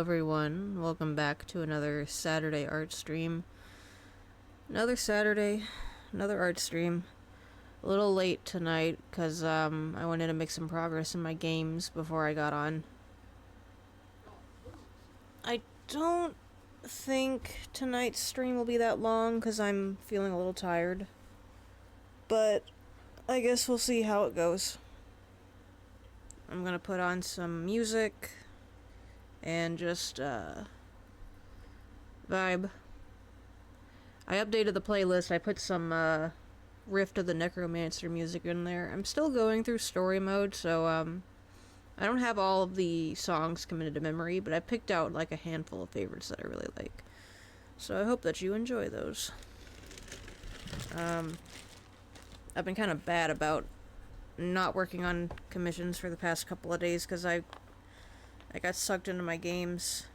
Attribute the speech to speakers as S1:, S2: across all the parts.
S1: everyone, welcome back to another Saturday art stream. Another Saturday, another art stream. A little late tonight, because I wanted to make some progress in my games before I got on. I don't think tonight's stream will be that long, because I'm feeling a little tired. But I guess we'll see how it goes. I'm gonna put on some music and just vibe. I updated the playlist. I put some Rift of the Necromancer music in there. I'm still going through story mode, so I don't have all of the songs committed to memory, but I picked out like a handful of favorites that I really like. So I hope that you enjoy those. I've been kind of bad about not working on commissions for the past couple of days because I got sucked into my games.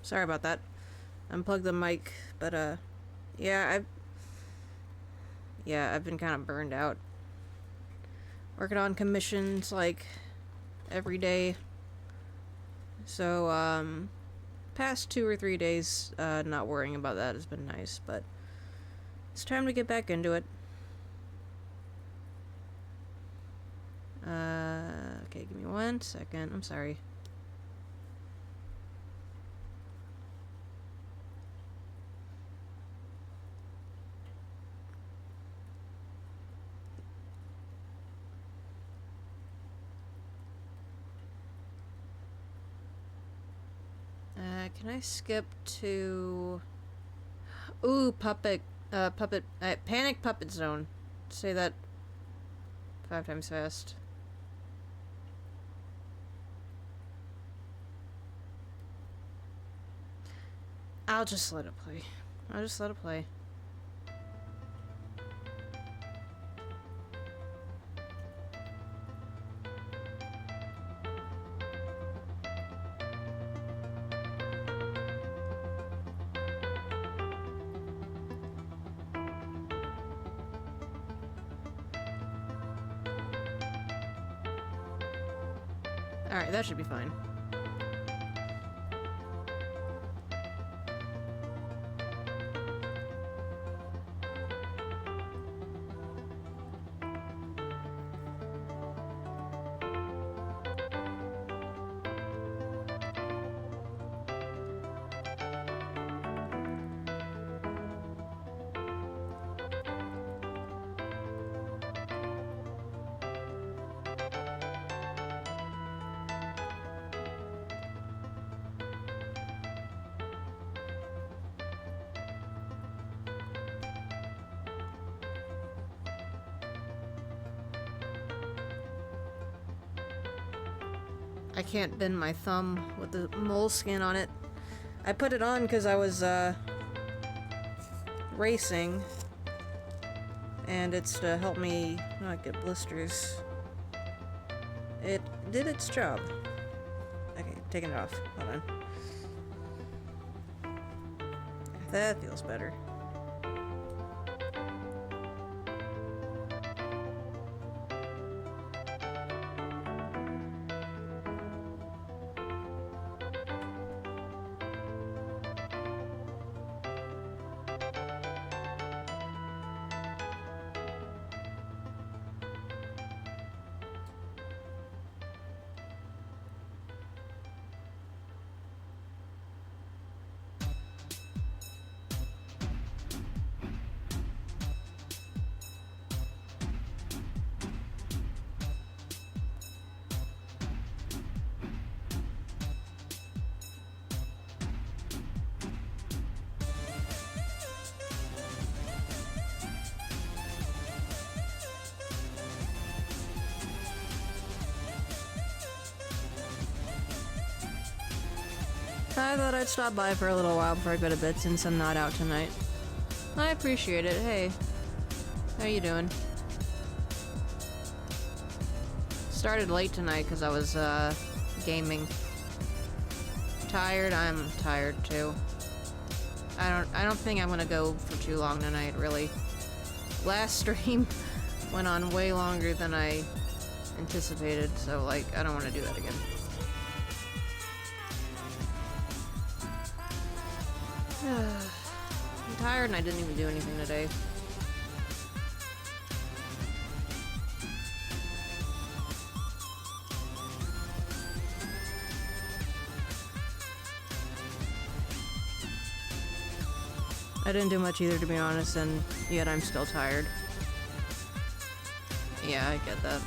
S1: Sorry about that. Unplugged the mic, but yeah, I've been kind of burned out. Working on commissions like every day. So past 2 or 3 days not worrying about that has been nice, but it's time to get back into it. Okay, give me 1 second. I'm sorry. Can I skip to... Ooh, Panic Puppet Zone. Say that 5 times fast. I'll just let it play. Alright, that should be fine. I can't bend my thumb with the mole skin on it. I put it on because I was racing, and it's to help me not get blisters. It did its job. Okay, taking it off. Hold on. That feels better. I thought I'd stop by for a little while before I go to bed since I'm not out tonight. I appreciate it. Hey. How you doing? Started late tonight because I was, gaming. Tired? I'm tired too. I don't think I'm gonna go for too long tonight, really. Last stream went on way longer than I anticipated, so, like, I don't want to do that again. I'm tired and I didn't even do anything today. I didn't do much either, to be honest, and yet I'm still tired. Yeah, I get that.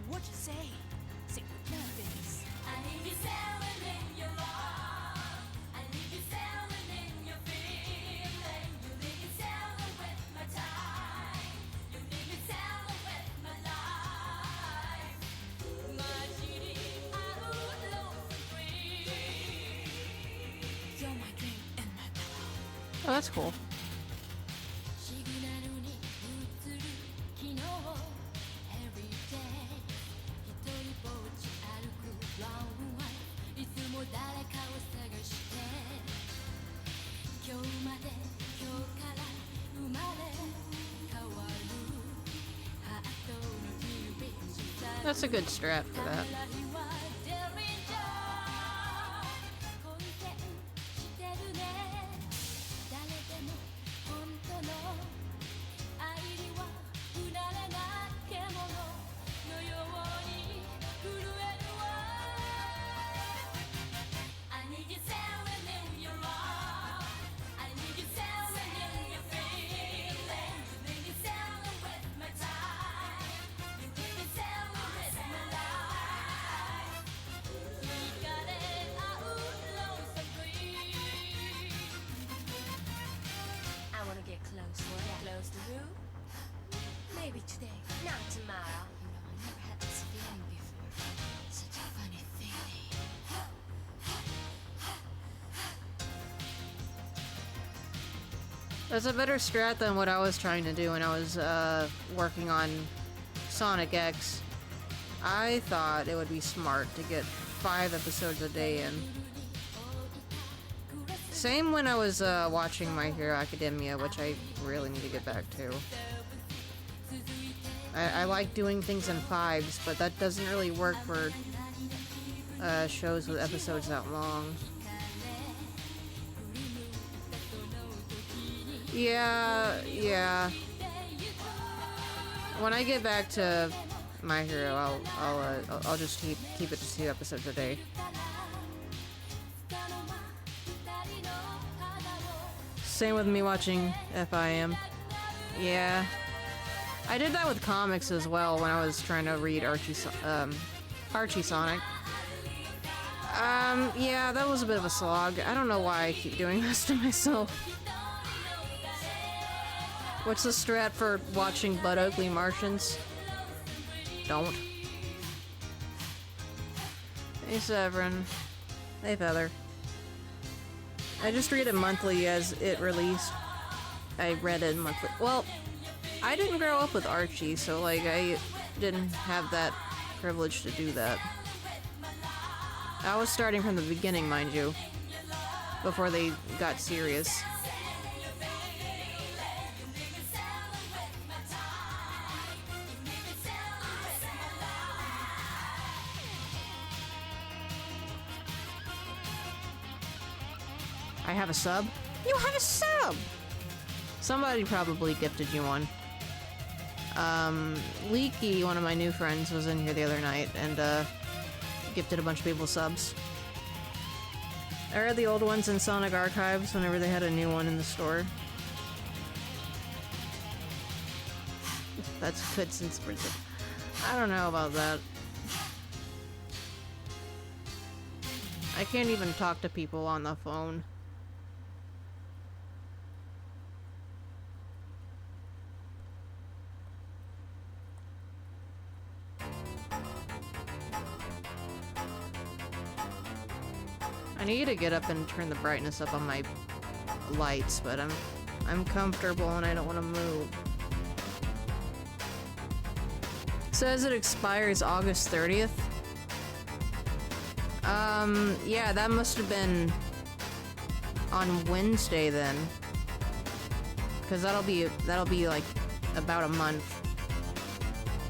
S2: What you say? Say what love is. I need you sailing in your arms. I need you sailing in your feeling. You need me sailing with my time. You need me sailing with my life. My genie, I would love for free. You're my dream and my power.
S1: Oh, that's cool. That's a good strat for that.
S2: Close to who? Maybe today, not tomorrow. You know, I never had this feeling before. Such a funny feeling.
S1: That's a better strat than what I was trying to do when I was working on Sonic X. I thought it would be smart to get 5 episodes a day in. Same when I was watching My Hero Academia, which I really need to get back to. I like doing things in 5s, but that doesn't really work for shows with episodes that long. Yeah. When I get back to My Hero, I'll just keep it to 2 episodes a day. Same with me watching FIM. Yeah. I did that with comics as well when I was trying to read Archie Sonic. Yeah, that was a bit of a slog. I don't know why I keep doing this to myself. What's the strat for watching Butt Ugly Martians? Don't. Hey Severin. Hey Feather. I just read it monthly as it released. I read it monthly. Well, I didn't grow up with Archie, so like I didn't have that privilege to do that. I was starting from the beginning, mind you, before they got serious. I have a sub? You have a sub! Somebody probably gifted you one. Leaky, one of my new friends, was in here the other night and, gifted a bunch of people subs. I read the old ones in Sonic Archives whenever they had a new one in the store. That's good since I don't know about that. I can't even talk to people on the phone. I need to get up and turn the brightness up on my lights, but I'm comfortable and I don't want to move. Says it expires August 30th. Yeah, that must have been on Wednesday then. Cause that'll be like about a month.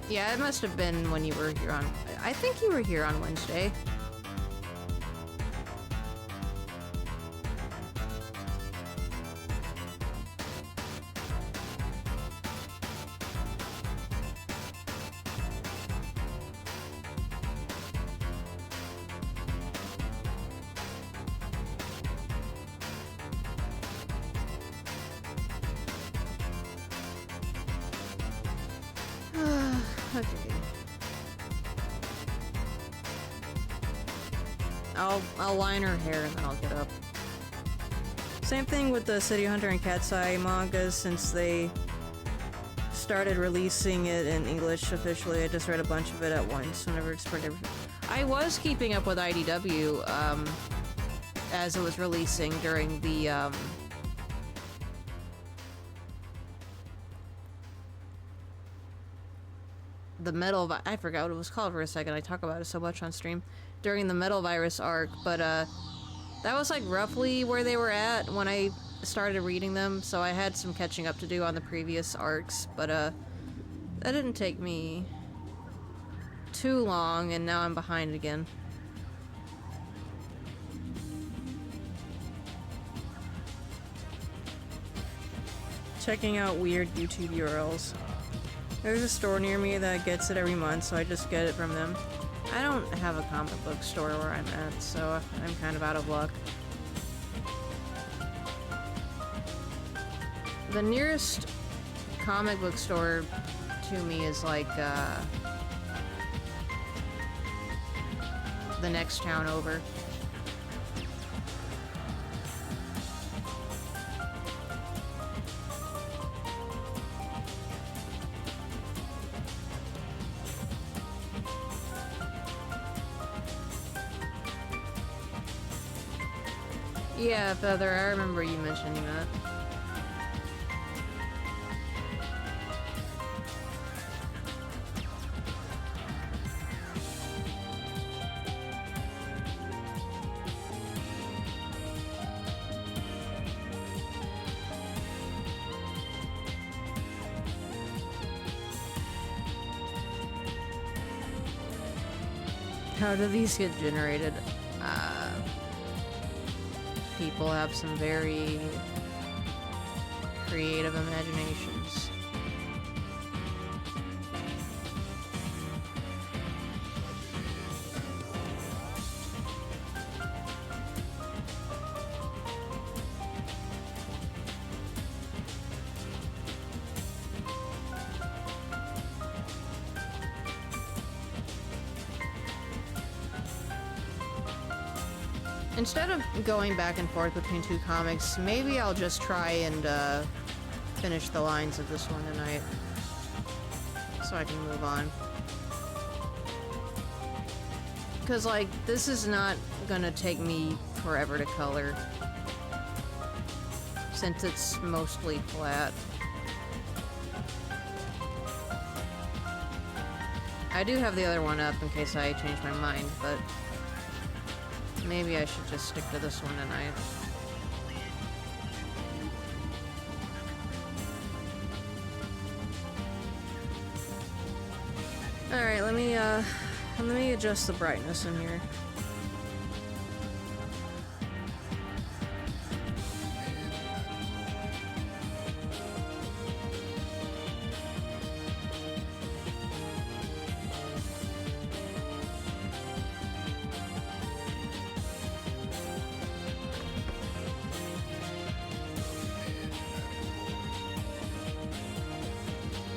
S1: Yeah, it must have been when you were here on, I think you were here on Wednesday. Okay. I'll line her hair and then I'll get up. Same thing with the City Hunter and Cat's Eye mangas since they started releasing it in English officially. I just read a bunch of it at once whenever it's printed. I was keeping up with IDW as it was releasing during the Metal I forgot what it was called for a second. I talk about it so much on stream. During the Metal Virus arc, but that was like roughly where they were at when I started reading them, so I had some catching up to do on the previous arcs, but that didn't take me too long, and now I'm behind again. Checking out weird YouTube URLs. There's a store near me that gets it every month, so I just get it from them. I don't have a comic book store where I'm at, so I'm kind of out of luck. The nearest comic book store to me is like, the next town over. Yeah, Feather, I remember you mentioning that. How do these get generated? People have some very creative imaginations. Instead of going back and forth between two comics, maybe I'll just try and finish the lines of this one tonight, so I can move on. Because, like, this is not gonna take me forever to color, since it's mostly flat. I do have the other one up in case I change my mind, but Maybe I should just stick to this one tonight. Alright, let me adjust the brightness in here.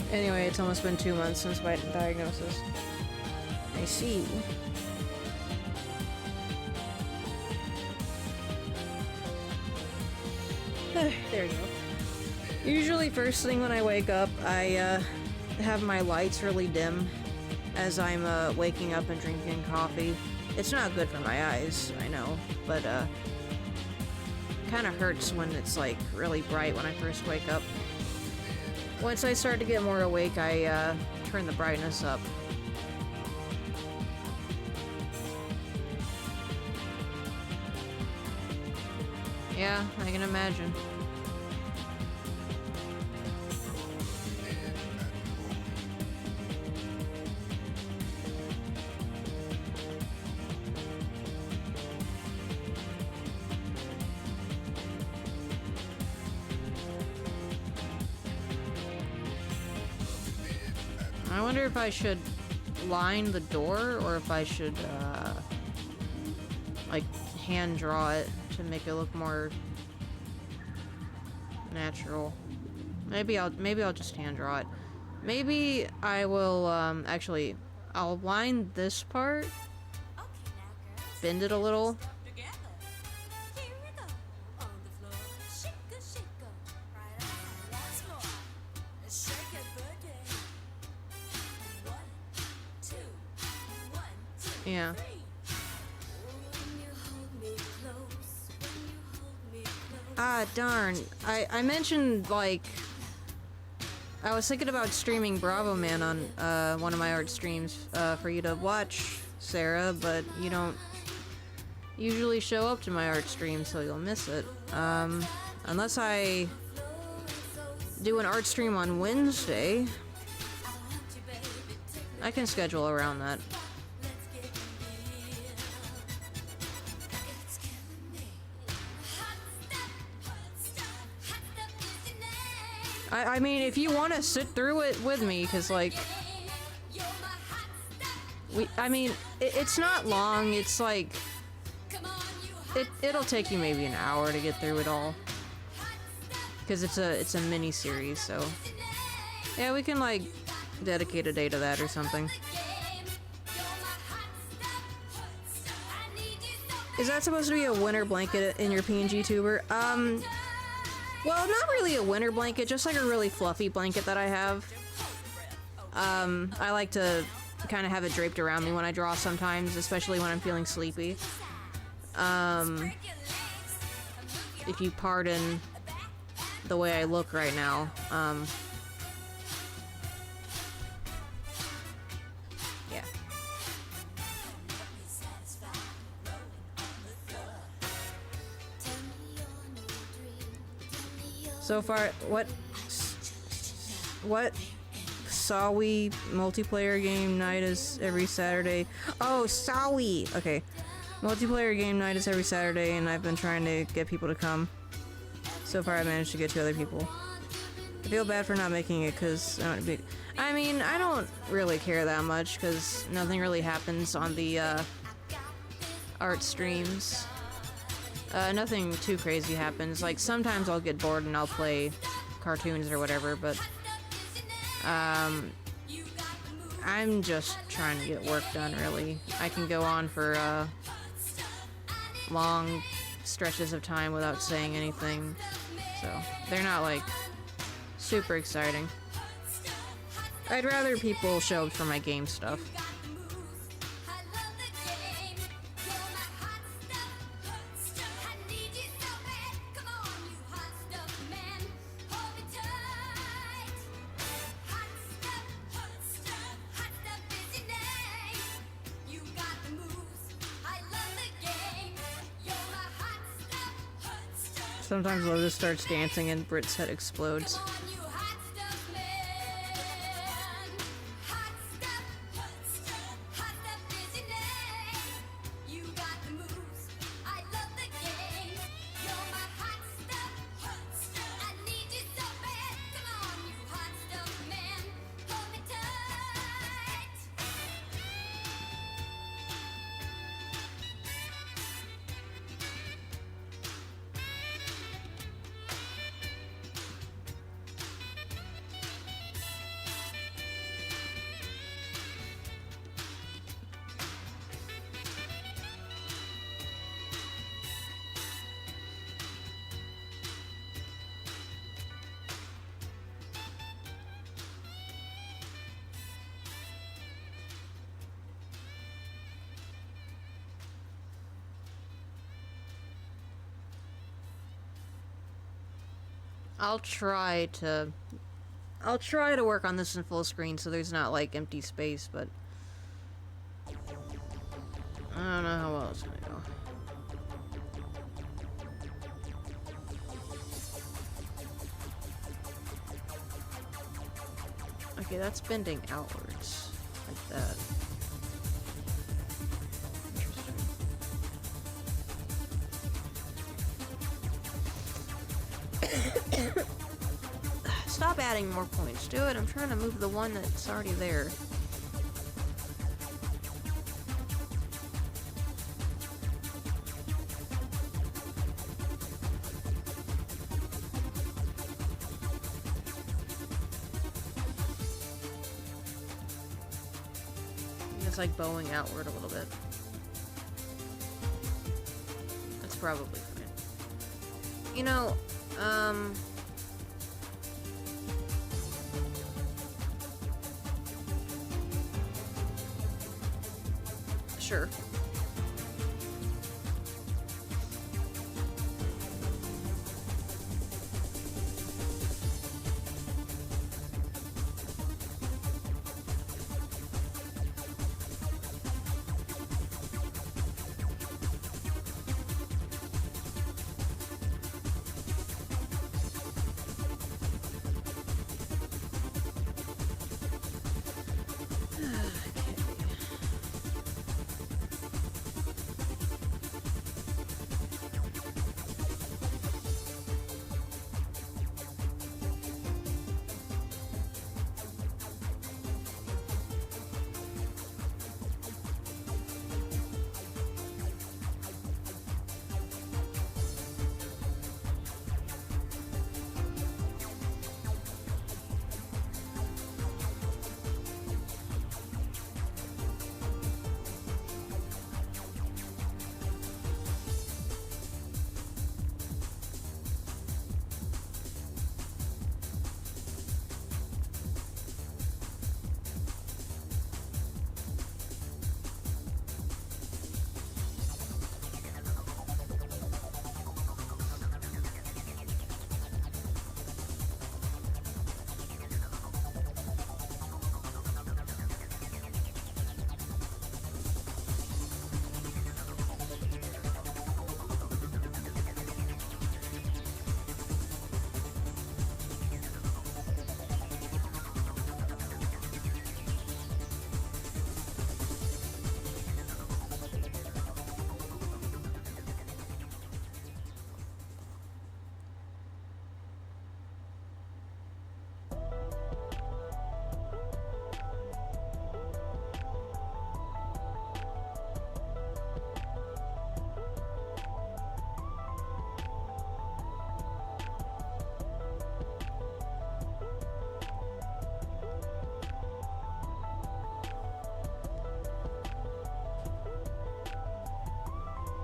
S1: Anyway, it's almost been 2 months since my diagnosis. I see. There we go. Usually first thing when I wake up, I have my lights really dim as I'm waking up and drinking coffee. It's not good for my eyes, I know, but kind of hurts when it's like really bright when I first wake up. Once I start to get more awake, I turn the brightness up. Yeah, I can imagine. I wonder if I should line the door or if I should like hand draw it to make it look more natural. Maybe I'll just hand draw it. Maybe I will actually I'll line this part, bend it a little. Yeah. Ah, darn. I mentioned, like, I was thinking about streaming Bravo Man on one of my art streams for you to watch, Sarah, but you don't usually show up to my art stream, so you'll miss it. Unless I do an art stream on Wednesday, I can schedule around that. I mean, if you want to sit through it with me, because, like, it's not long, it's like, it'll take you maybe an hour to get through it all. Because it's a mini-series, so. Yeah, we can, like, dedicate a day to that or something. Is that supposed to be a winter blanket in your PNG tuber? Well, not really a winter blanket, just like a really fluffy blanket that I have. I like to kind of have it draped around me when I draw sometimes, especially when I'm feeling sleepy. If you pardon the way I look right now, yeah. So far, what saw we multiplayer game night is every Saturday? Oh, saw we. Okay, multiplayer game night is every Saturday, and I've been trying to get people to come. So far, I managed to get 2 other people. I feel bad for not making it because I mean, I don't really care that much because nothing really happens on the art streams. Nothing too crazy happens. Like, sometimes I'll get bored and I'll play cartoons or whatever, but I'm just trying to get work done, really. I can go on for long stretches of time without saying anything, so they're not, like, super exciting. I'd rather people show up for my game stuff. Sometimes Lotus starts dancing and Brit's head explodes.
S2: Come on, you hot stuff man. Hot stuff is your name. You got the moves, I love the game. You're my hot stuff. I need you so bad. Come on, you hot stuff man. Hold me tight.
S1: I'll try to work on this in full screen so there's not like empty space, but I don't know how well it's gonna go. Okay, that's bending outwards like that. Stop adding more points. Do it. I'm trying to move the one that's already there. It's like bowing outward a little bit. That's probably fine. You know, sure.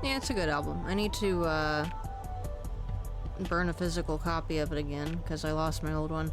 S1: Yeah, it's a good album. I need to, burn a physical copy of it again, because I lost my old one.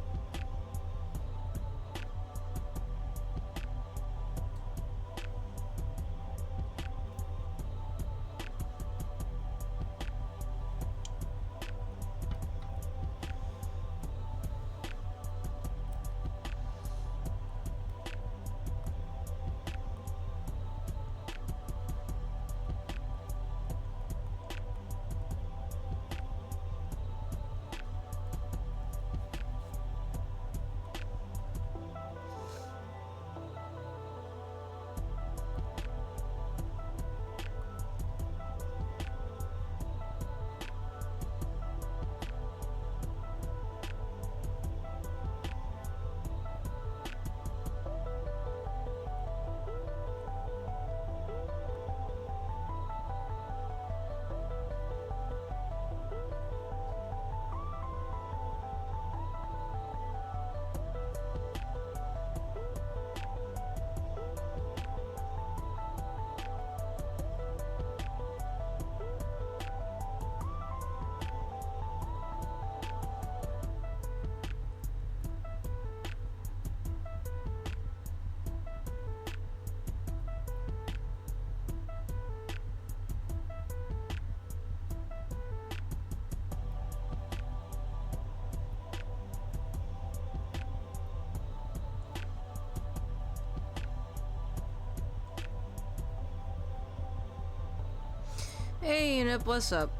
S1: Hey, Nip, what's up?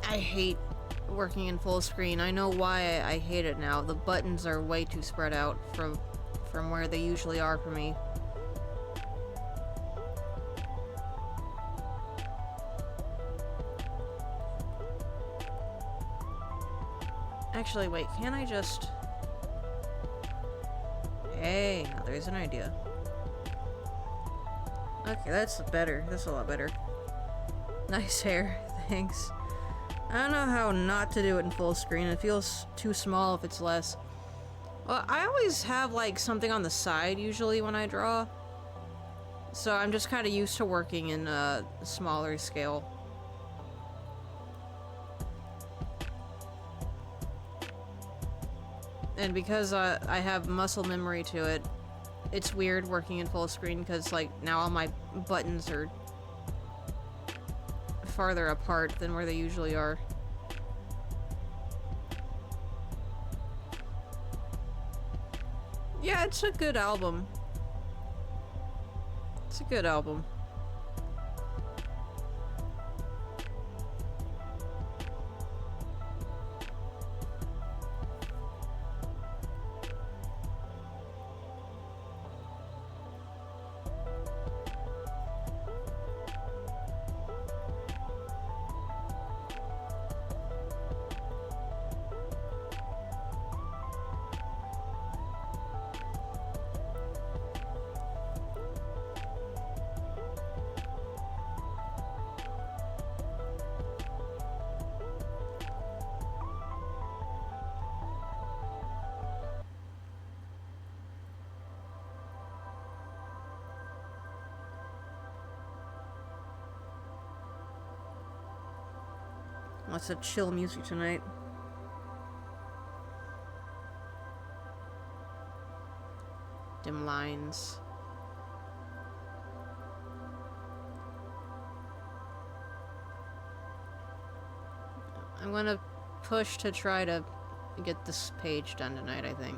S1: I hate working in full screen. I know why I hate it now. The buttons are way too spread out from where they usually are for me. Actually, wait, can I just... Hey, now there's an idea. Okay, that's better. That's a lot better. Nice hair, thanks. I don't know how not to do it in full screen. It feels too small if it's less. Well, I always have, like, something on the side, usually, when I draw. So I'm just kind of used to working in a smaller scale. And because I have muscle memory to it, it's weird working in full screen because, like, now all my buttons are farther apart than where they usually are. Yeah, it's a good album. It's a good album. Lots of chill music tonight. Dim lines. I'm gonna push to try to get this page done tonight, I think.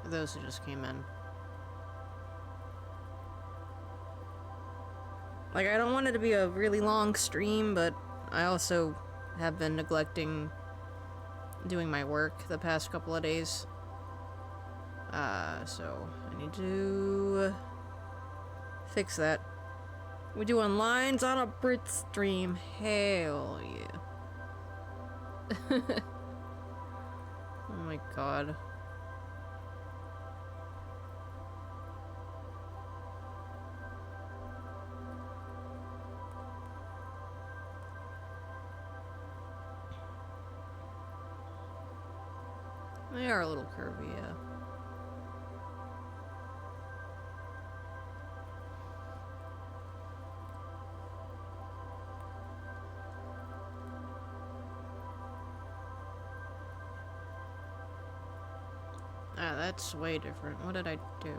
S1: Those who just came in. Like, I don't want it to be a really long stream, but I also have been neglecting doing my work the past couple of days. So I need to fix that. We're doing lines on a Brit stream. Hell yeah. Oh my god. They are a little curvy, yeah. Ah, that's way different. What did I do?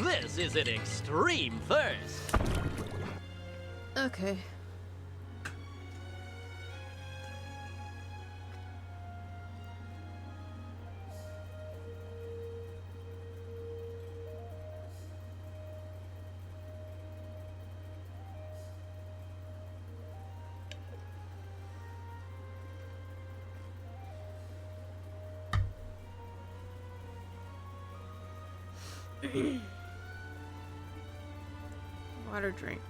S3: This is an extreme thirst.
S1: Okay. Water drink.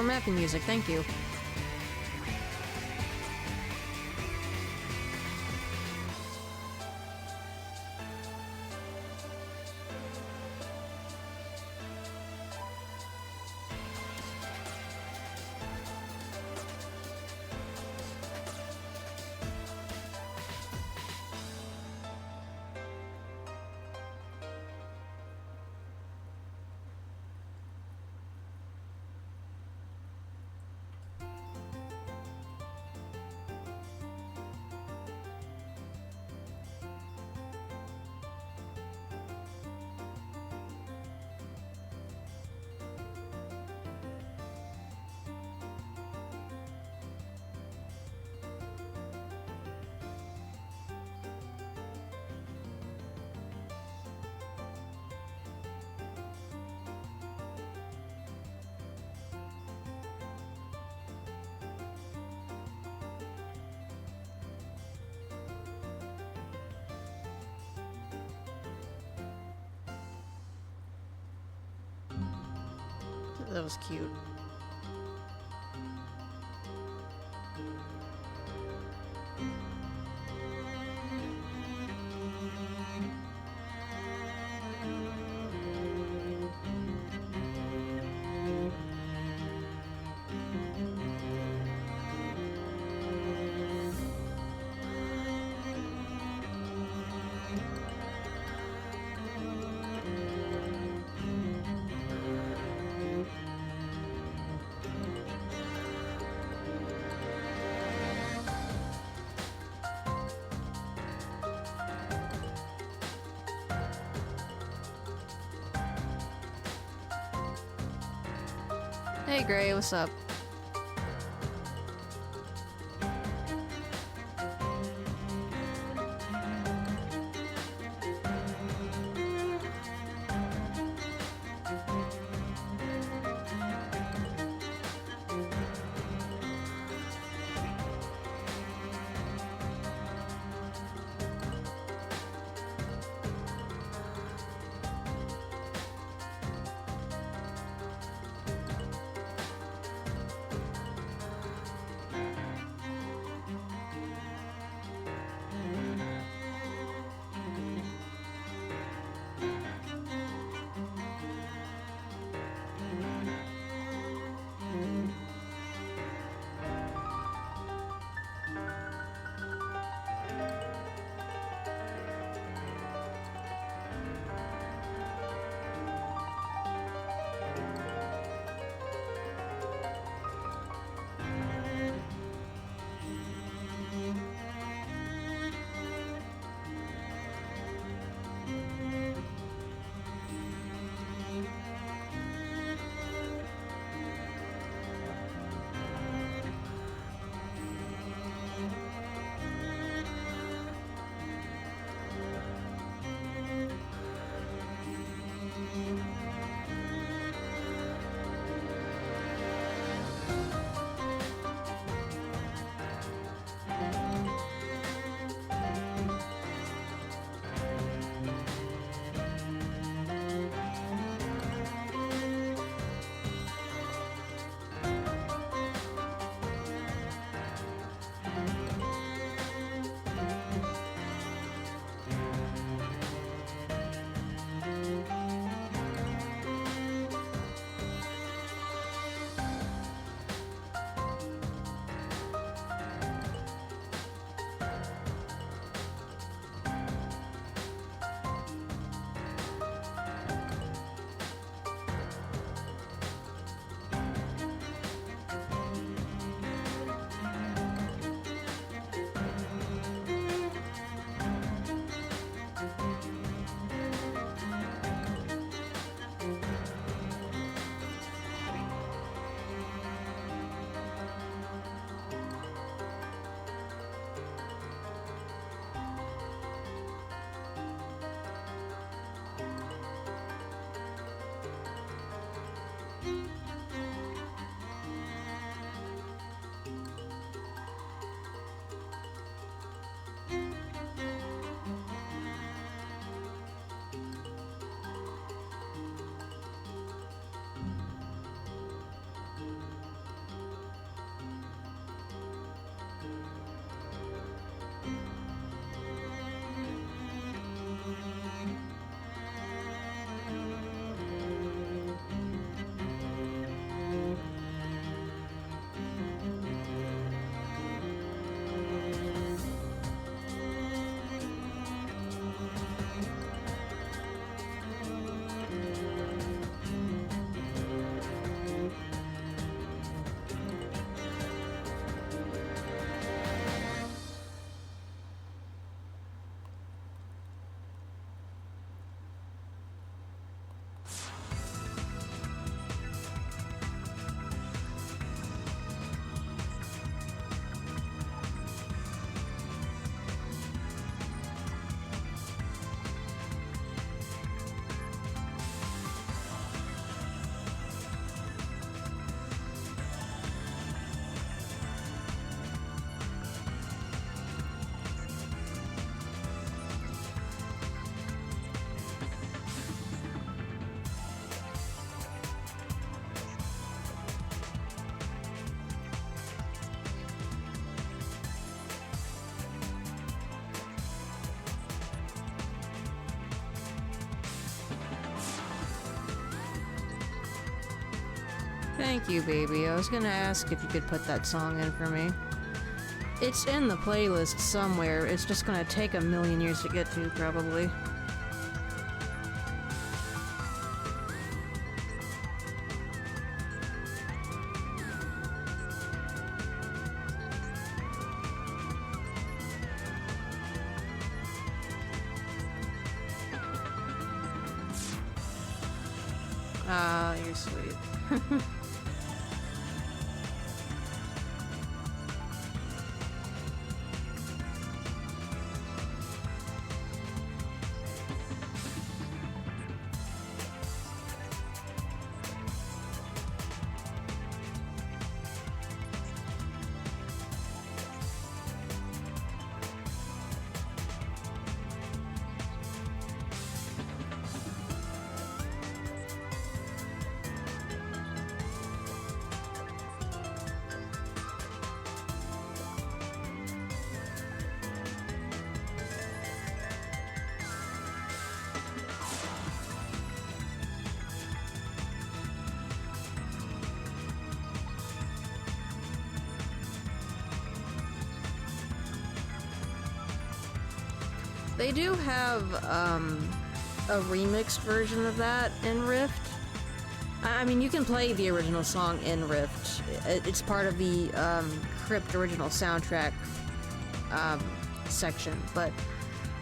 S1: more mapping music, thank you. That was cute. Hey Gray, what's up? Thank you, baby. I was gonna ask if you could put that song in for me. It's in the playlist somewhere. It's just gonna take a million years to get to, probably. Ah, you're sweet. They do have a remixed version of that in Rift. I mean, you can play the original song in Rift. It's part of the Crypt original soundtrack section, but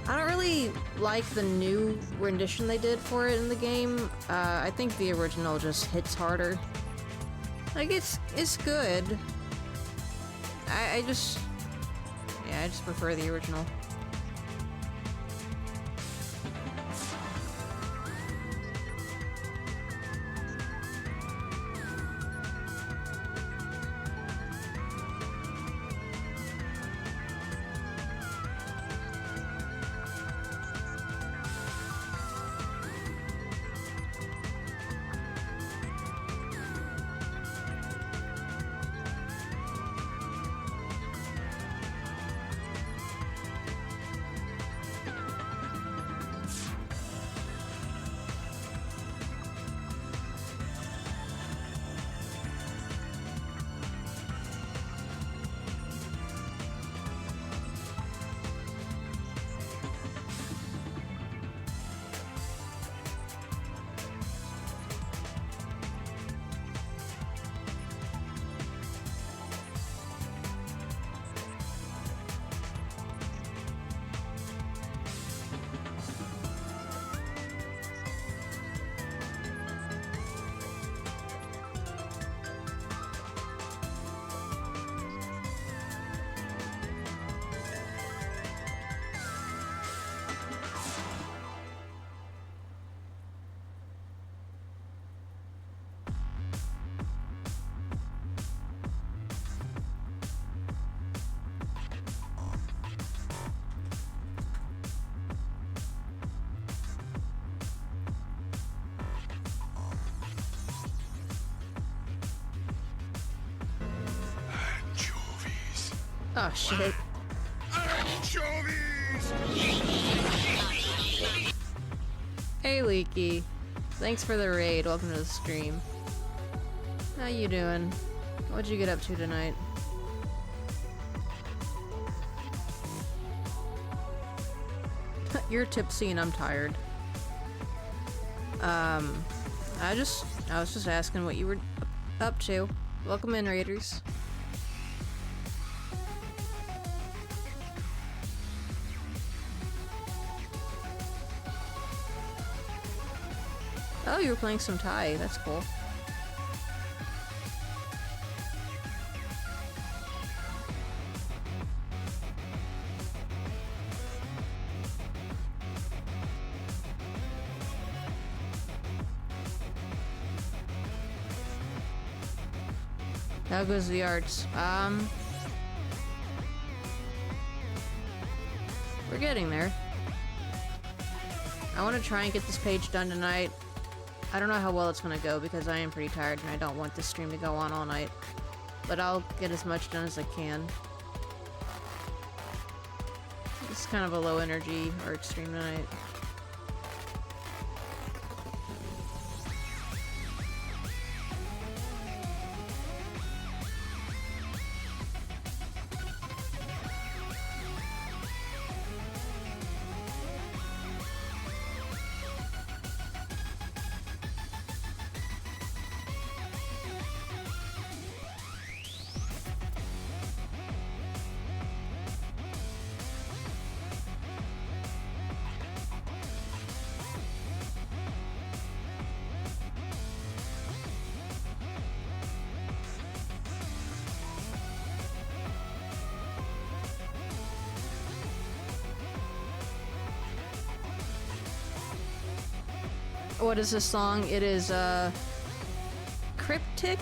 S1: I don't really like the new rendition they did for it in the game. I think the original just hits harder. Like, it's good. I just prefer the original. Oh shit.
S4: Anchovies!
S1: Hey Leaky. Thanks for the raid. Welcome to the stream. How you doing? What'd you get up to tonight? You're tipsy and I'm tired. I was just asking what you were up to. Welcome in, Raiders. Oh, you were playing some Thai. That's cool. How goes the arts? We're getting there. I want to try and get this page done tonight. I don't know how well it's gonna go because I am pretty tired and I don't want this stream to go on all night. But I'll get as much done as I can. It's kind of a low energy art stream tonight. What is this song? It is, Cryptic,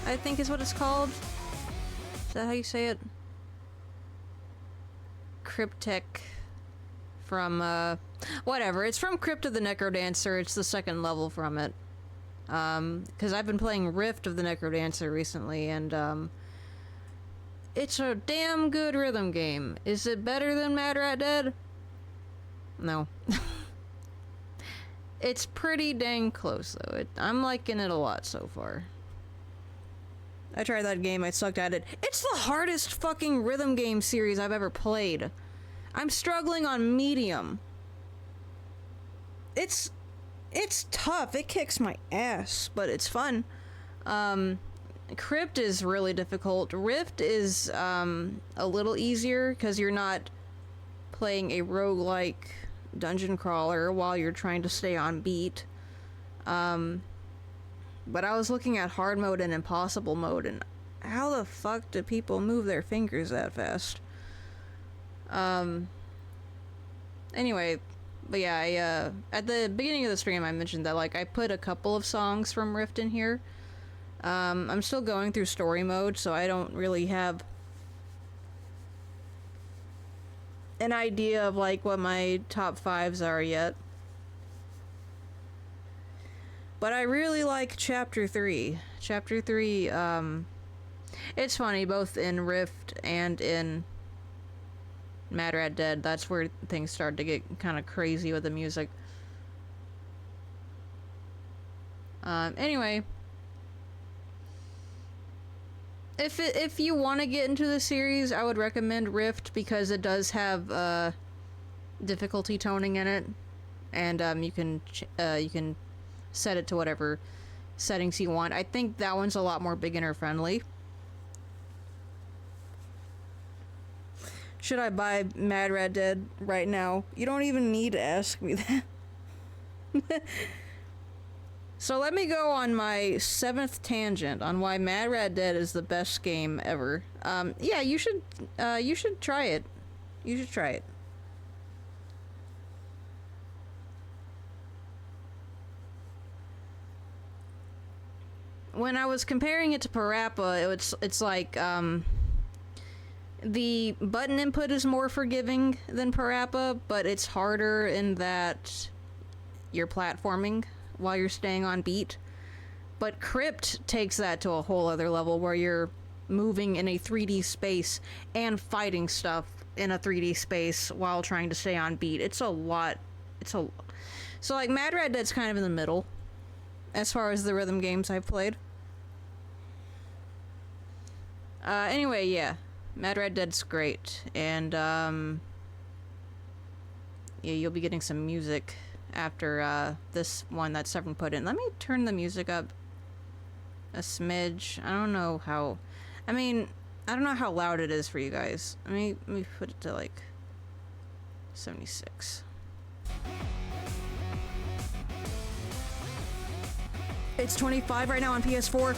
S1: I think is what it's called. Is that how you say it? Cryptic from, whatever. It's from Crypt of the Necrodancer. It's the second level from it. Because I've been playing Rift of the Necrodancer recently, and, it's a damn good rhythm game. Is it better than Mad Rat Dead? No. It's pretty dang close, though. I'm liking it a lot so far. I tried that game, I sucked at it. It's the hardest fucking rhythm game series I've ever played. I'm struggling on medium. It's tough. It kicks my ass, but it's fun. Crypt is really difficult. Rift is a little easier because you're not playing a roguelike dungeon crawler while you're trying to stay on beat. But I was looking at hard mode and impossible mode, and how the fuck do people move their fingers that fast? Anyway, but yeah, at the beginning of the stream I mentioned that, like, I put a couple of songs from Rift in here. I'm still going through story mode, so I don't really have an idea of, like, what my top 5s are yet. But I really like Chapter 3. Chapter 3, it's funny, both in Rift and in Mad Rat Dead, that's where things start to get kind of crazy with the music. Anyway, if you want to get into the series, I would recommend Rift because it does have difficulty toning in it, and you can set it to whatever settings you want. I think that one's a lot more beginner friendly. Should I buy Mad Rat Dead right now? You don't even need to ask me that. So let me go on my 7th tangent on why Mad Rat Dead is the best game ever. Yeah, you should try it. You should try it. When I was comparing it to Parappa, it's like, the button input is more forgiving than Parappa, but it's harder in that you're platforming while you're staying on beat. But Crypt takes that to a whole other level where you're moving in a 3D space and fighting stuff in a 3D space while trying to stay on beat. It's a lot. So like Mad Rat Dead's kind of in the middle as far as the rhythm games I've played. Anyway, yeah. Mad Rat Dead's great, and, yeah, you'll be getting some music after, this one that Severn put in. Let me turn the music up a smidge. I don't know how loud it is for you guys. Let me put it to, like, 76. It's 25 right now on PS4.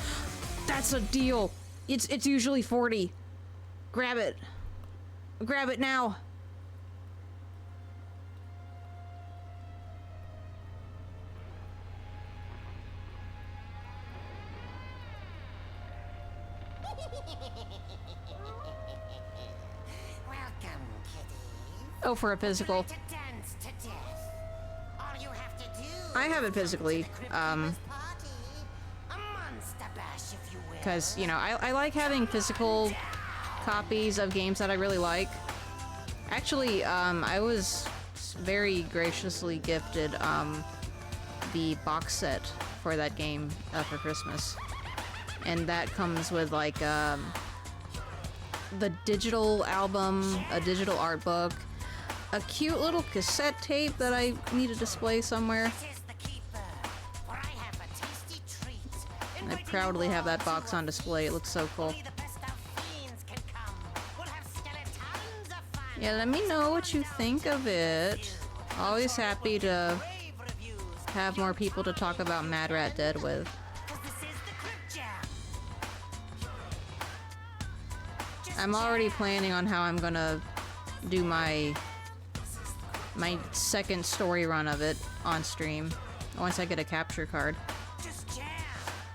S1: That's a deal. It's usually 40. Grab it. Grab it now.
S4: Welcome, kitties.
S1: Oh, for a physical.
S4: To dance to death. All you have to do
S1: I have it physically,
S4: a monster bash, if you will.
S1: because, you know, I like having physical copies of games that I really like. Actually, I was very graciously gifted, the box set for that game, for Christmas. And that comes with, like, the digital album, a digital art book, a cute little cassette tape that I need to display somewhere. I proudly have that box on display. It looks so cool. Yeah, let me know what you think of it. Always happy to have more people to talk about Mad Rat Dead with. I'm already planning on how I'm gonna do my second story run of it on stream. Once I get a capture card.
S4: Just jam.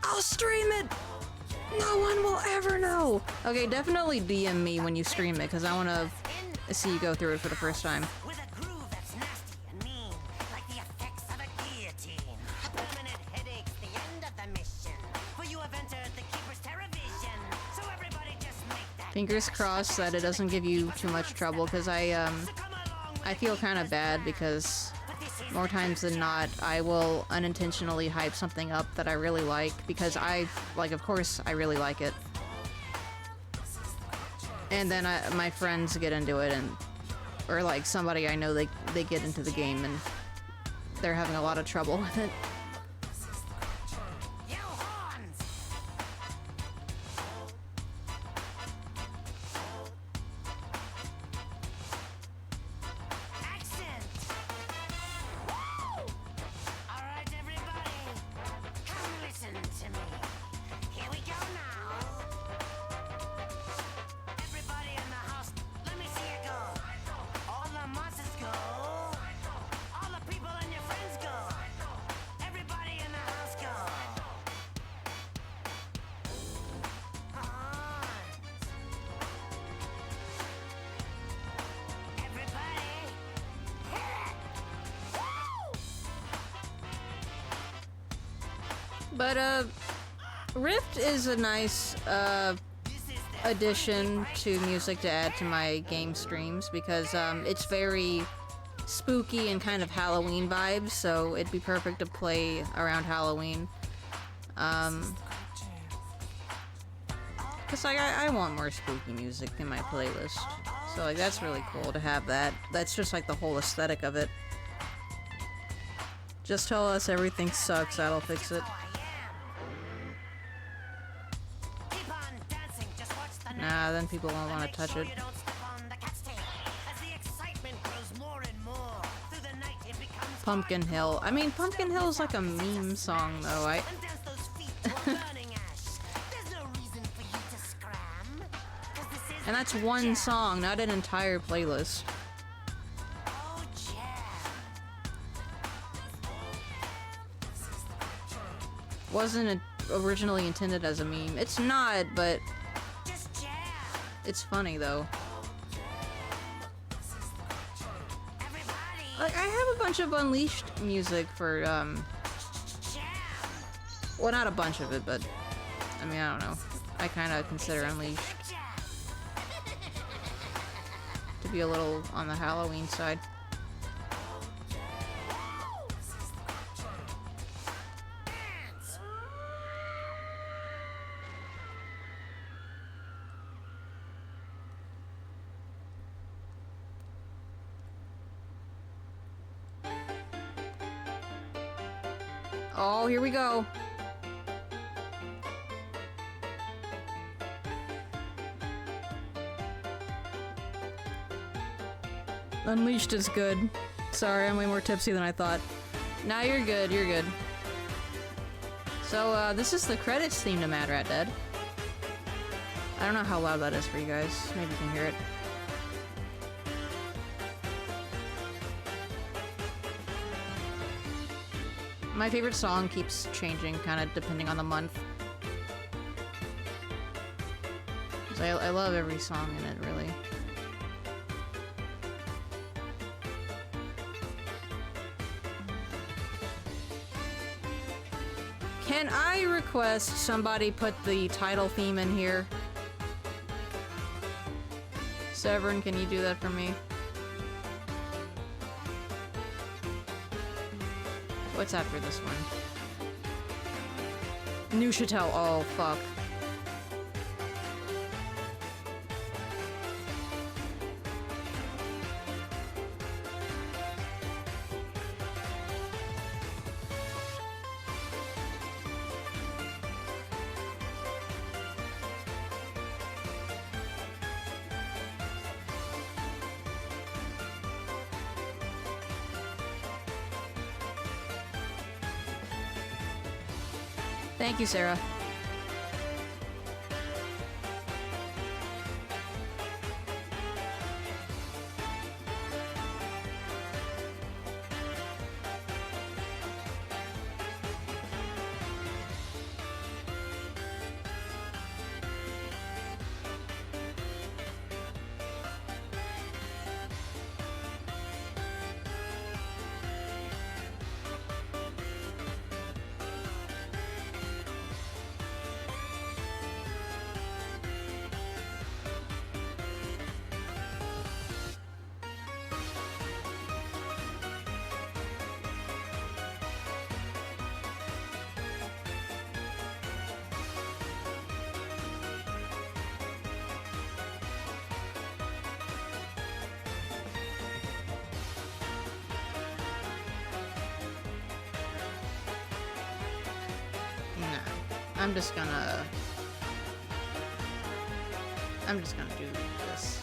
S1: I'll stream it! No one will ever know! Okay, definitely DM me when you stream it, because I want to see you go through it for the first time.
S4: With a groove that's nasty and mean, like the effects of a guillotine. Permanent headaches, the end of the mission. For you have entered the Keeper's TerraVision. So everybody just make that.
S1: Fingers crossed that it doesn't give you too much trouble, because I feel kind of bad because more times than not, I will unintentionally hype something up that I really like because of course, I really like it. And then my friends get into it or like somebody I know, they get into the game and they're having a lot of trouble with it.
S4: Yo, horns! Accent! Woo! Alright, everybody, come listen to me. Here we go now. Everybody in the house, let me see you go. All the monsters go. All the people and your friends go. Everybody in the house go. Everybody, hit it! Woo!
S1: But Rift is a nice addition to music to add to my game streams because it's very spooky and kind of Halloween vibes, so it'd be perfect to play around Halloween. Cause like I want more spooky music in my playlist, so like that's really cool to have that. That's just like the whole aesthetic of it. Just tell us everything sucks, that'll fix it.
S4: Keep on dancing, just watch the
S1: Nah, then people won't want to touch
S4: sure
S1: it.
S4: you don't step on the cat's tail. As the excitement grows more and more, through the night it becomes
S1: Pumpkin Hill. I mean, Pumpkin Hill is like a meme song, though.
S4: and dance those feet to a burning ash. There's no reason for you to scram. 'Cause this is
S1: And that's
S4: the
S1: one
S4: jam.
S1: song, not an entire playlist.
S4: Oh, jam.
S1: Wasn't it originally intended as a meme? It's not, but
S4: Just jam.
S1: it's funny, though.
S4: Everybody,
S1: Like, I have a bunch of Unleashed music for,
S4: jam.
S1: well, not a bunch of it, but, I mean, I don't know. I kind of consider Unleashed
S4: Jam.
S1: to be a little on the Halloween side.
S4: Dance.
S1: Oh, here we go. Unleashed is good. Sorry, I'm way more tipsy than I thought. Nah, you're good, you're good. So, this is the credits theme to Mad Rat Dead. I don't know how loud that is for you guys. Maybe you can hear it. My favorite song keeps changing, kind of depending on the month. 'Cause I love every song in it, really. Can I request somebody put the title theme in here? Severin, can you do that for me? What's after this one? Neuchatel. Oh, fuck. Thank you, Sarah. I'm just gonna do this.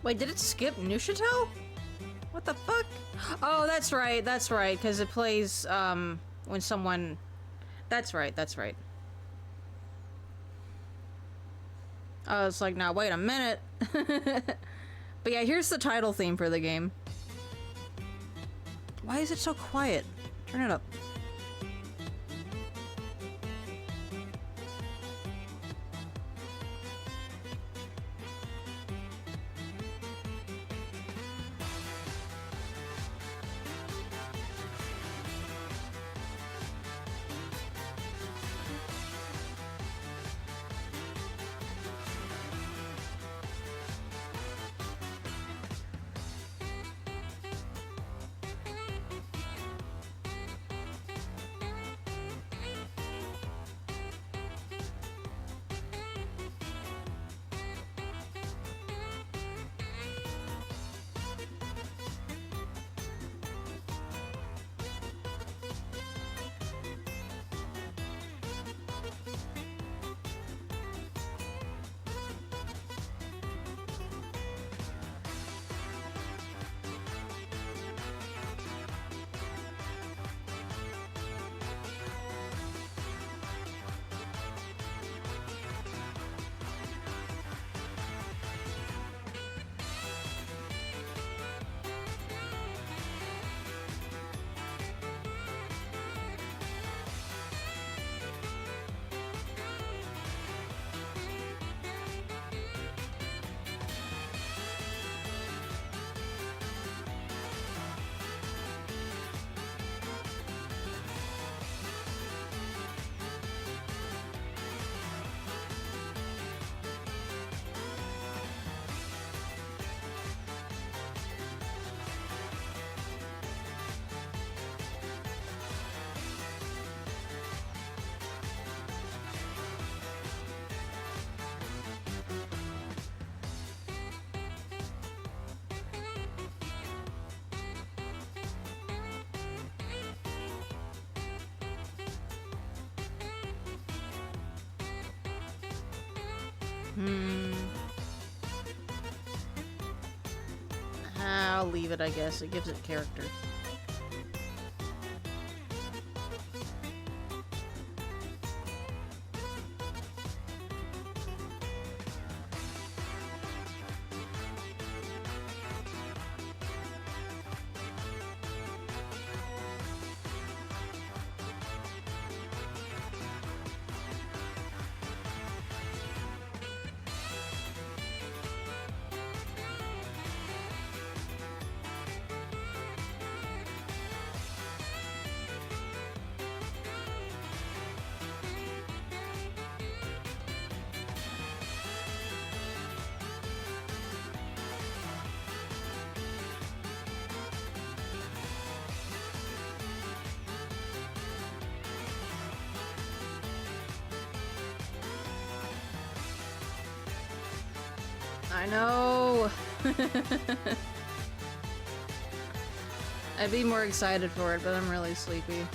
S1: Wait, did it skip Neuchatel? What the fuck? Oh, that's right, because it plays, when someone... That's right. I was like, now wait a minute. But yeah, here's the title theme for the game. Why is it so quiet? Turn it up. I'll leave it, I guess. It gives it character. I know! I'd be more excited for it, but I'm really sleepy.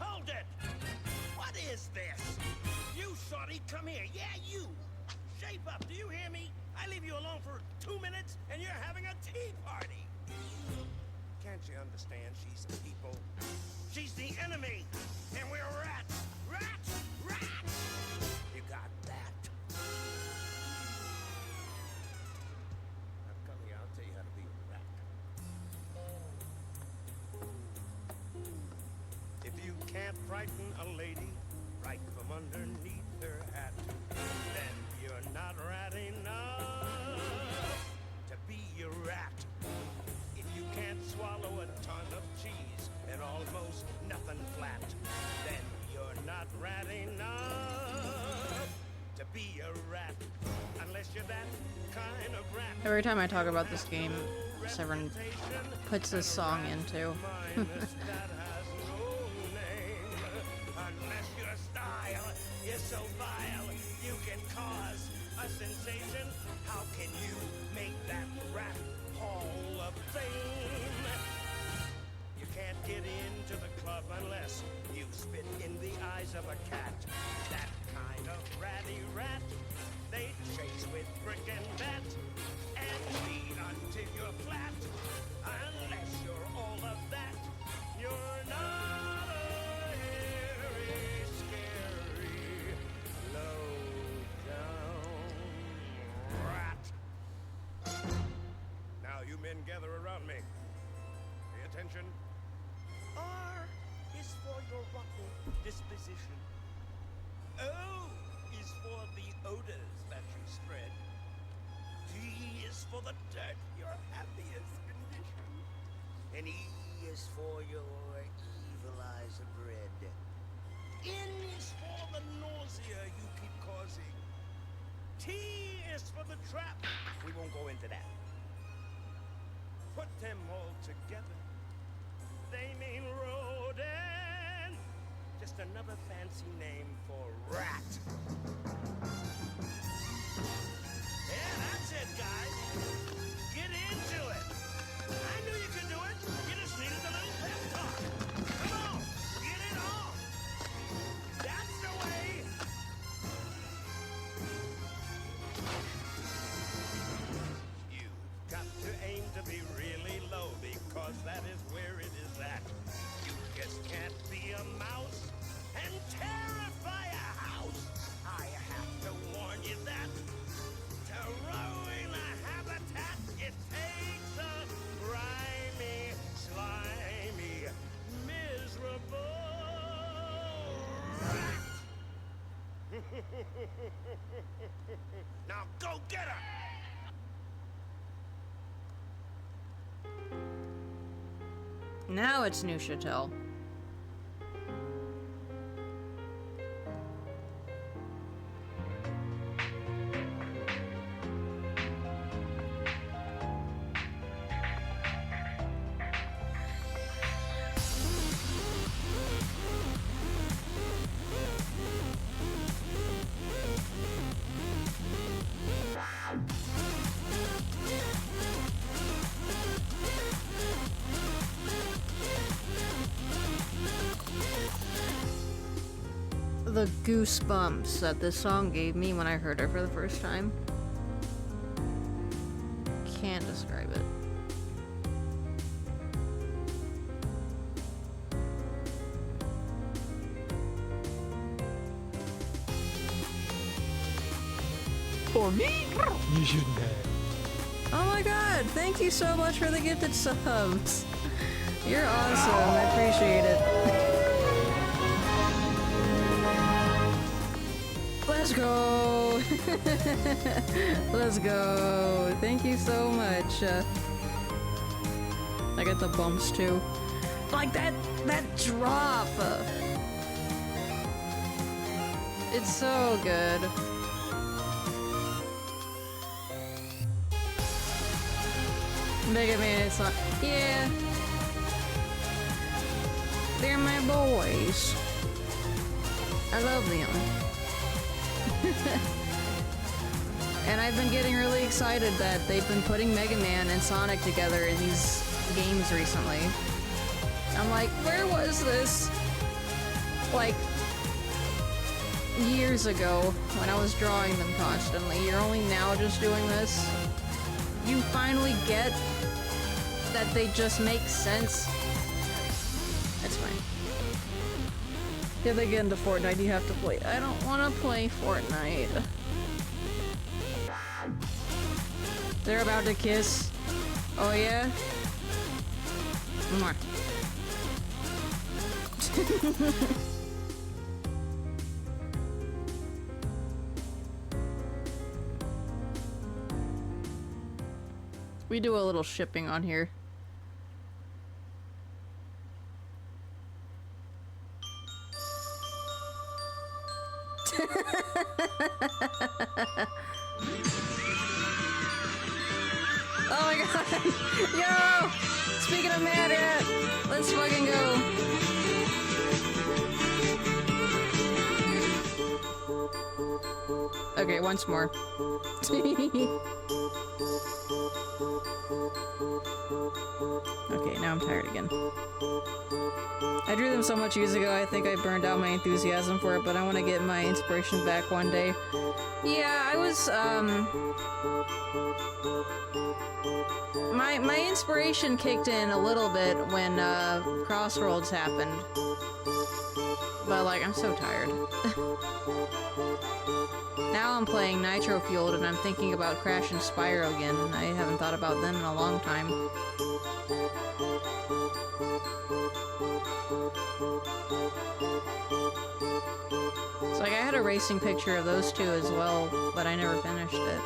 S5: Hold it! What is this? You, shorty, come here. Yeah, you! Shape up, do you hear me? I leave you alone for 2 minutes, and you're having a tea party! Can't you understand she's a people? She's the enemy, and we're rats! Rats! Rats! You got that? Now come here, I'll tell you how to be a rat. If you can't frighten a lady right from underneath her hat, then you're not rat enough to be a rat. If you can't swallow a ton of cheese and almost nothing flat, then you're not rat enough to be a rat. Unless you're that kind of rat.
S1: Every time I talk about this game, Severin puts this song into.
S5: Unless your style is so vile, you can cause a sensation. How can you make that rat Hall of Fame? You can't get into the club unless you spit in the eyes of a cat. That kind of ratty rat, they chase with brick and bat and feed until you're flat. Unless you're all of that, you're not a hairy, scary, low-down rat. Now you men gather around me. Pay attention. R is for your rotten disposition. O is for the odors that you spread. D is for the dirt, your happiest condition. And E is for your evil eyes of red. N is for the nausea you keep causing. T is for the trap. We won't go into that. Put them all together. They mean rodent. Just another fancy name for rat. Yeah, that's it, guys. Get into it. I knew you could do it. You just needed a little pep talk. Come on, get it on. That's the way. You've got to aim to be really low because that is where it is at. You just can't be a mouse and terrify a house. I have to warn you that to ruin a habitat, it takes a grimy, slimy, miserable rat. Now go get her!
S1: Now it's New Chatel. The goosebumps that this song gave me when I heard it for the first time. Can't describe it.
S3: For me? You shouldn't have.
S1: Oh my god, thank you so much for the gifted subs. You're awesome, I appreciate it. Let's go! Let's go! Thank you so much. I get the bumps too. Like that drop! It's so good. Mega Man, it's not. Yeah. They're my boys. I love them. And I've been getting really excited that they've been putting Mega Man and Sonic together in these games recently. I'm like, where was this? Like, years ago, when I was drawing them constantly. You're only now just doing this? You finally get that they just make sense? That's fine. If they get into Fortnite, you have to play. I don't want to play Fortnite. They're about to kiss. Oh yeah? Mwah. We do a little shipping on here. Oh my god! Yo! Speaking of Mad Rat, let's fucking go. Okay, once more. Okay, now I'm tired again. I drew them so much years ago, I think I burned out my enthusiasm for it, but I want to get my inspiration back one day. Yeah, I was, My inspiration kicked in a little bit when, Crossroads happened. But, like, I'm so tired. Now I'm playing Nitro Fueled and I'm thinking about Crash and Spyro again. I haven't thought about them in a long time. It's like I had a racing picture of those two as well, but I never finished it.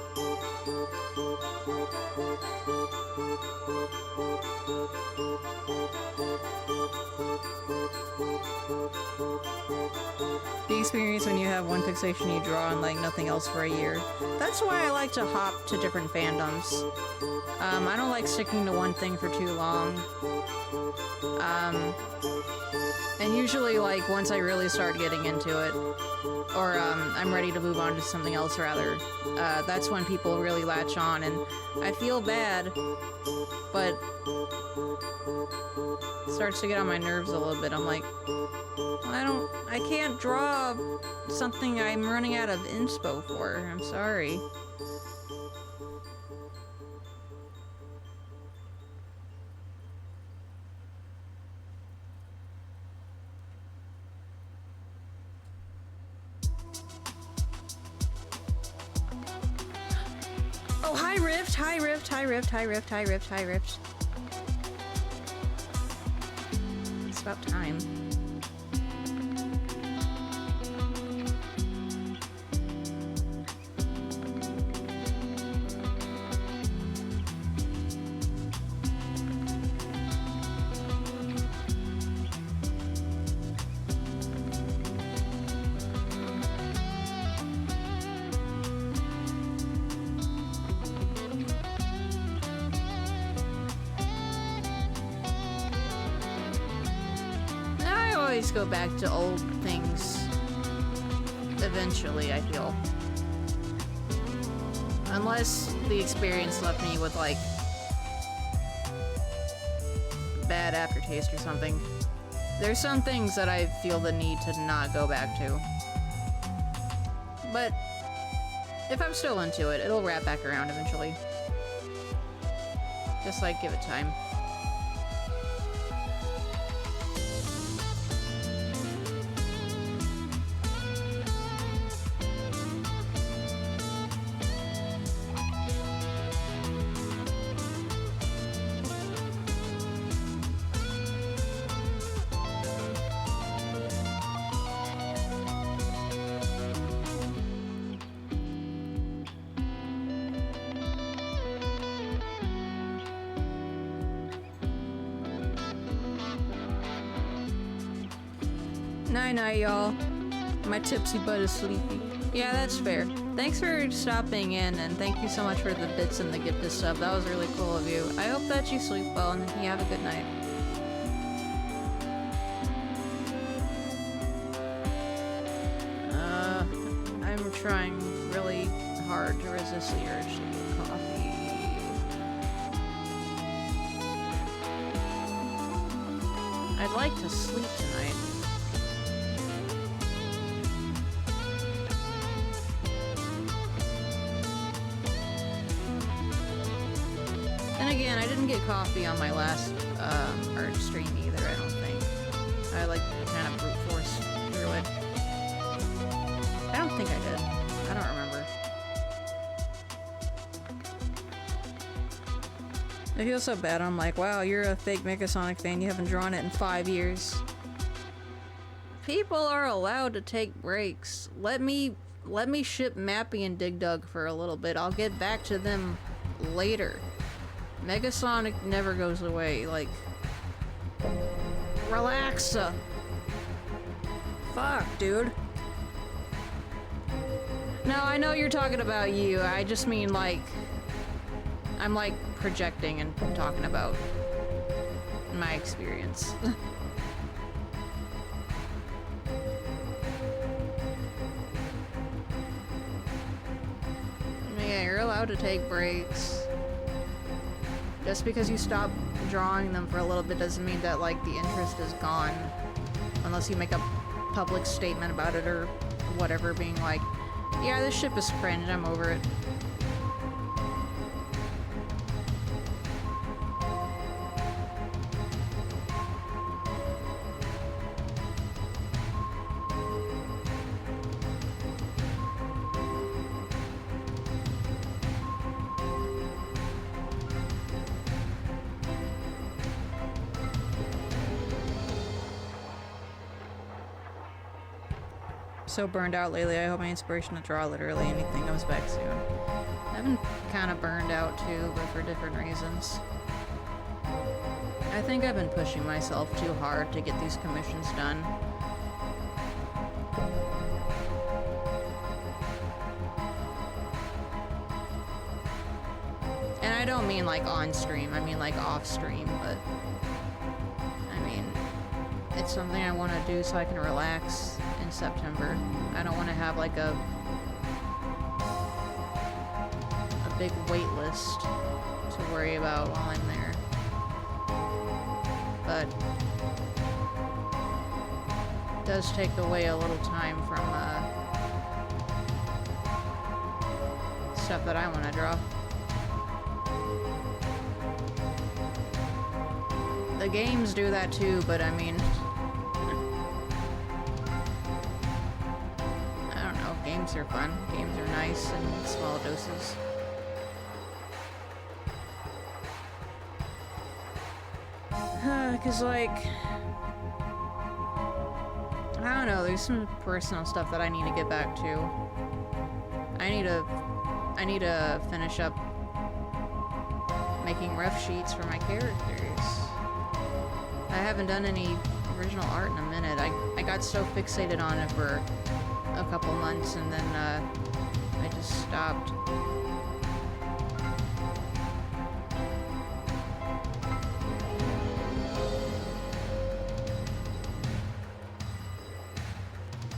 S1: The experience when you have one fixation you draw and like nothing else for a year. That's why I like to hop to different fandoms. I don't like sticking to one thing for too long. And usually like once I really start getting into it, or I'm ready to move on to something else rather, that's when people really latch on, and I feel bad, but it starts to get on my nerves a little bit. I'm like, I can't draw something I'm running out of inspo for. I'm sorry. Oh, hi Rift, hi Rift, hi Rift, hi Rift, hi Rift, hi Rift. It's about time. Go back to old things eventually, I feel. Unless the experience left me with like bad aftertaste or something. There's some things that I feel the need to not go back to. But if I'm still into it, it'll wrap back around eventually. Just like give it time. Night night, y'all. My tipsy butt is sleepy. Yeah, that's fair. Thanks for stopping in, and thank you so much for the bits and the gifted stuff. That was really cool of you. I hope that you sleep well and you have a good night. I'm trying really hard to resist the urge to get coffee. I'd like to sleep tonight. And again, I didn't get coffee on my last urge stream either, I don't think. I like kind of brute force through it. I don't think I did. I don't remember. I feel so bad. I'm like, wow, you're a fake Megasonic fan. You haven't drawn it in 5 years. People are allowed to take breaks. Let me ship Mappy and Dig Dug for a little bit. I'll get back to them later. Megasonic never goes away. Like, relax. Fuck, dude. No, I know you're talking about you. I just mean, like, I'm like projecting and talking about my experience. Yeah, you're allowed to take breaks. Just because you stop drawing them for a little bit doesn't mean that, like, the interest is gone. Unless you make a public statement about it or whatever, being like, yeah, this ship is cringe, I'm over it. So burned out lately. I hope my inspiration to draw literally anything comes back soon. I've been kind of burned out too, but for different reasons. I think I've been pushing myself too hard to get these commissions done. And I don't mean like on stream, I mean like off stream, but I mean, it's something I want to do so I can relax in September. I don't want to have like a big wait list to worry about while I'm there. But it does take away a little time from stuff that I want to draw. The games do that too, but I mean, I don't know, games are fun. Games are nice in small doses. Cause like, I don't know, there's some personal stuff that I need to get back to. I need to finish up making rough sheets for my characters. I haven't done any original art in a minute. I got so fixated on it for a couple months and then I just stopped.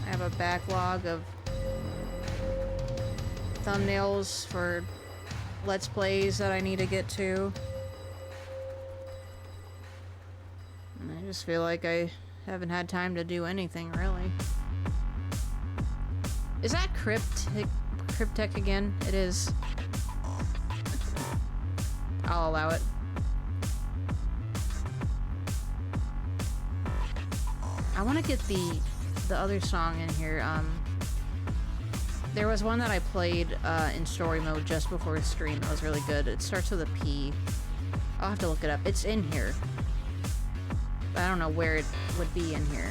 S1: I have a backlog of thumbnails for Let's Plays that I need to get to. And I just feel like I haven't had time to do anything, really. Is that Cryptech again? It is. I'll allow it. I want to get the other song in here. There was one that I played in story mode just before stream. That was really good. It starts with a P. I'll have to look it up. It's in here. But I don't know where it would be in here.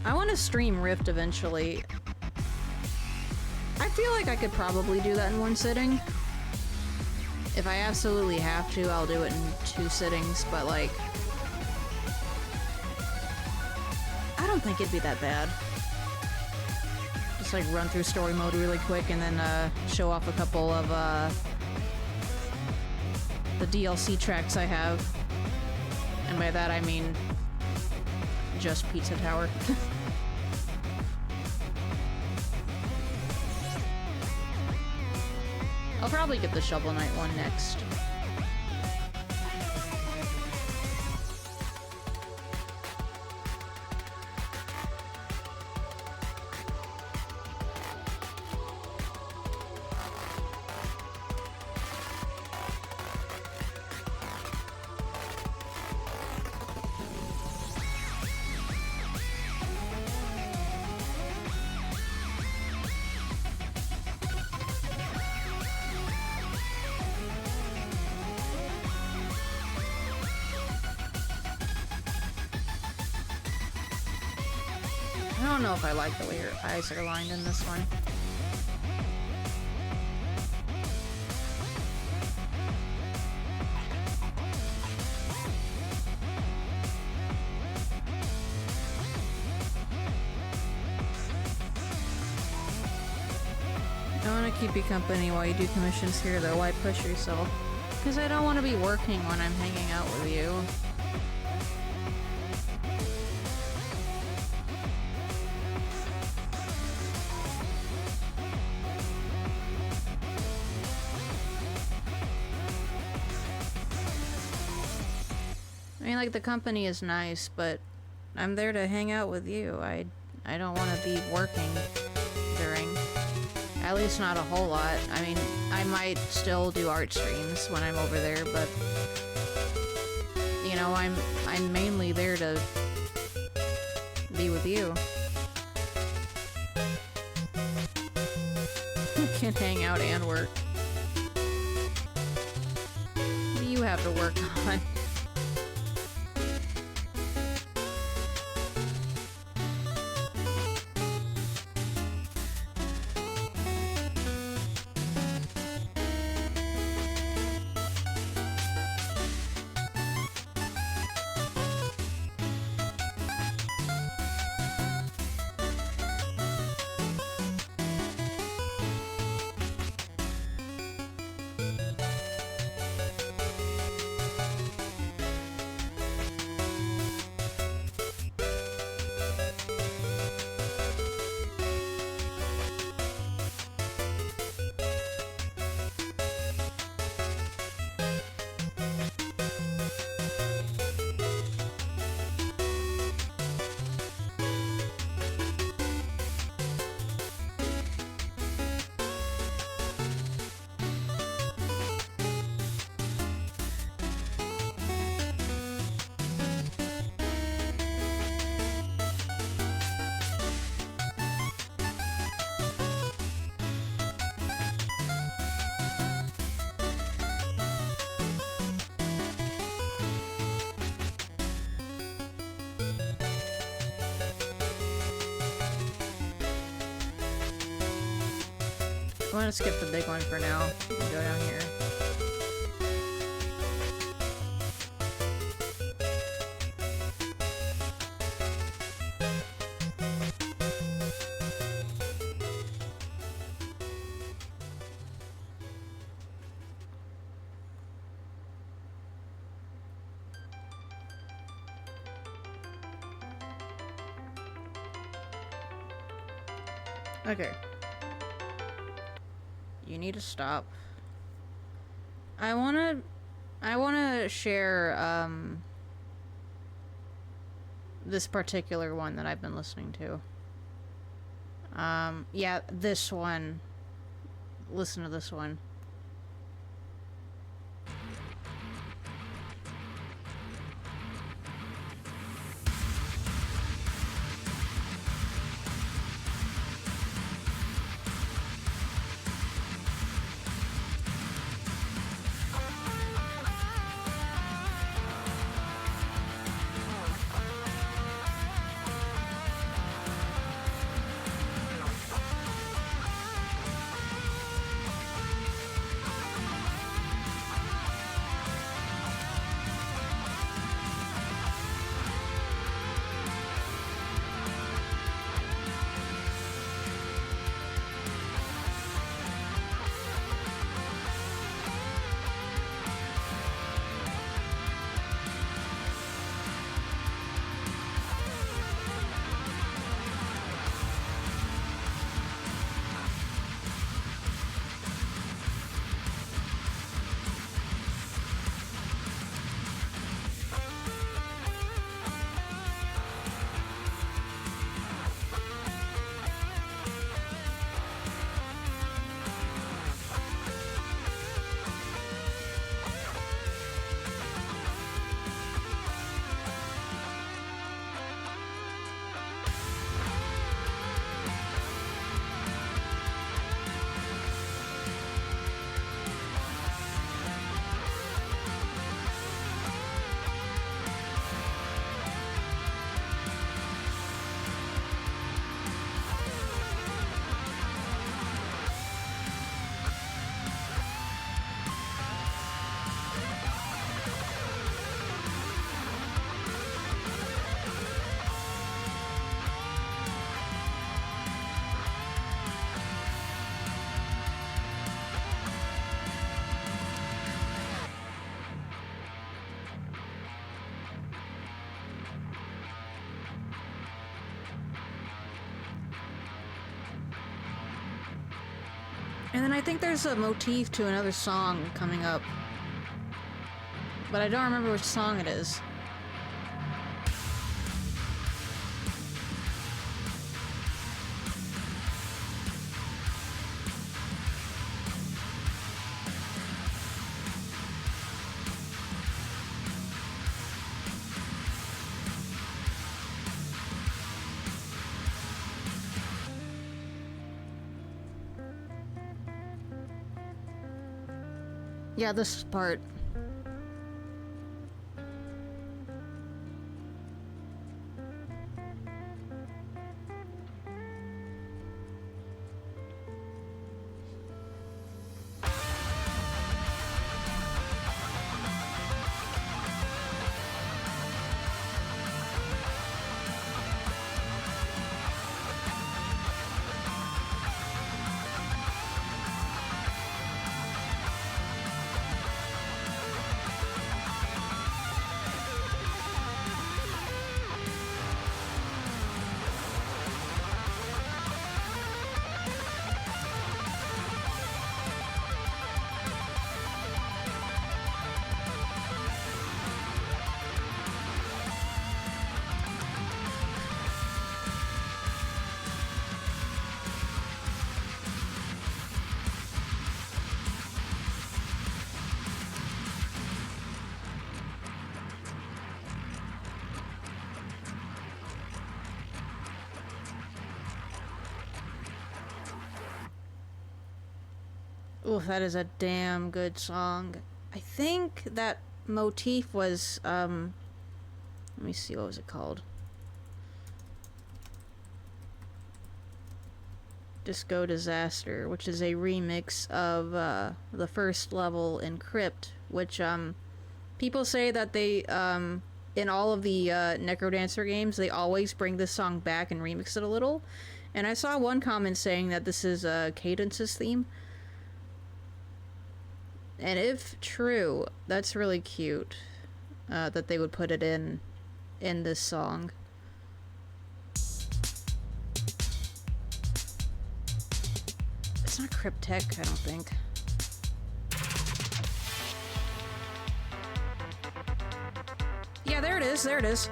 S1: I want to stream Rift eventually. I feel like I could probably do that in one sitting. If I absolutely have to, I'll do it in 2 sittings, but like... I don't think it'd be that bad. Just like run through story mode really quick and then show off a couple of the DLC tracks I have. And by that I mean just Pizza Tower. I'll probably get the Shovel Knight one next. I don't know if I like the way your eyes are lined in this one. I want to keep you company while you do commissions here, though. Why push yourself? Because I don't want to be working when I'm hanging out with you. I mean, like, the company is nice, but I'm there to hang out with you. I don't want to be working during... At least not a whole lot. I mean, I might still do art streams when I'm over there, but... You know, I'm mainly there to be with you. I can hang out and work. What do you have to work on? I'm gonna skip the big one for now and go down here. Okay. You need to stop. I wanna share, this particular one that I've been listening to. Yeah, this one. Listen to this one. And then I think there's a motif to another song coming up. But I don't remember which song it is. Yeah, this part. Ooh, that is a damn good song. I think that motif was, let me see, what was it called? Disco Disaster, which is a remix of, the first level in Crypt, which, people say that they, in all of the, Necrodancer games, they always bring this song back and remix it a little. And I saw one comment saying that this is, Cadence's theme. And if true, that's really cute, that they would put it in this song. It's not Cryptech, I don't think. Yeah, there it is, there it is.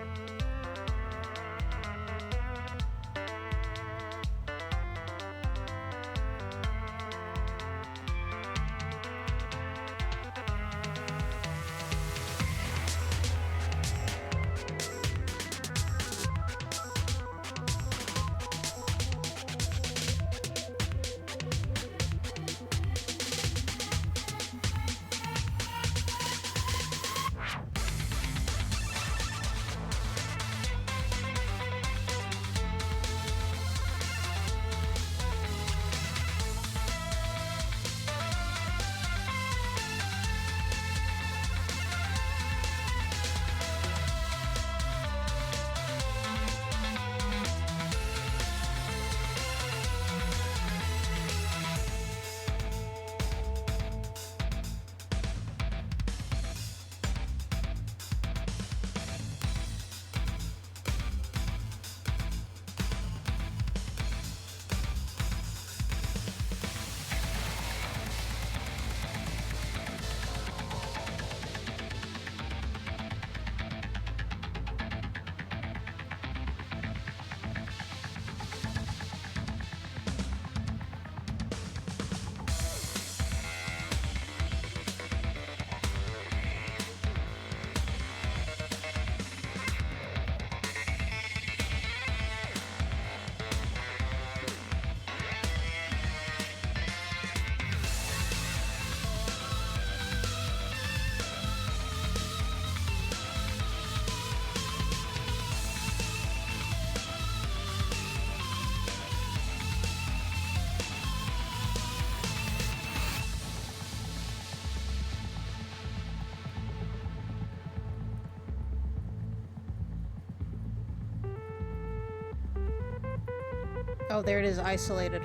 S1: Oh, there it is, isolated.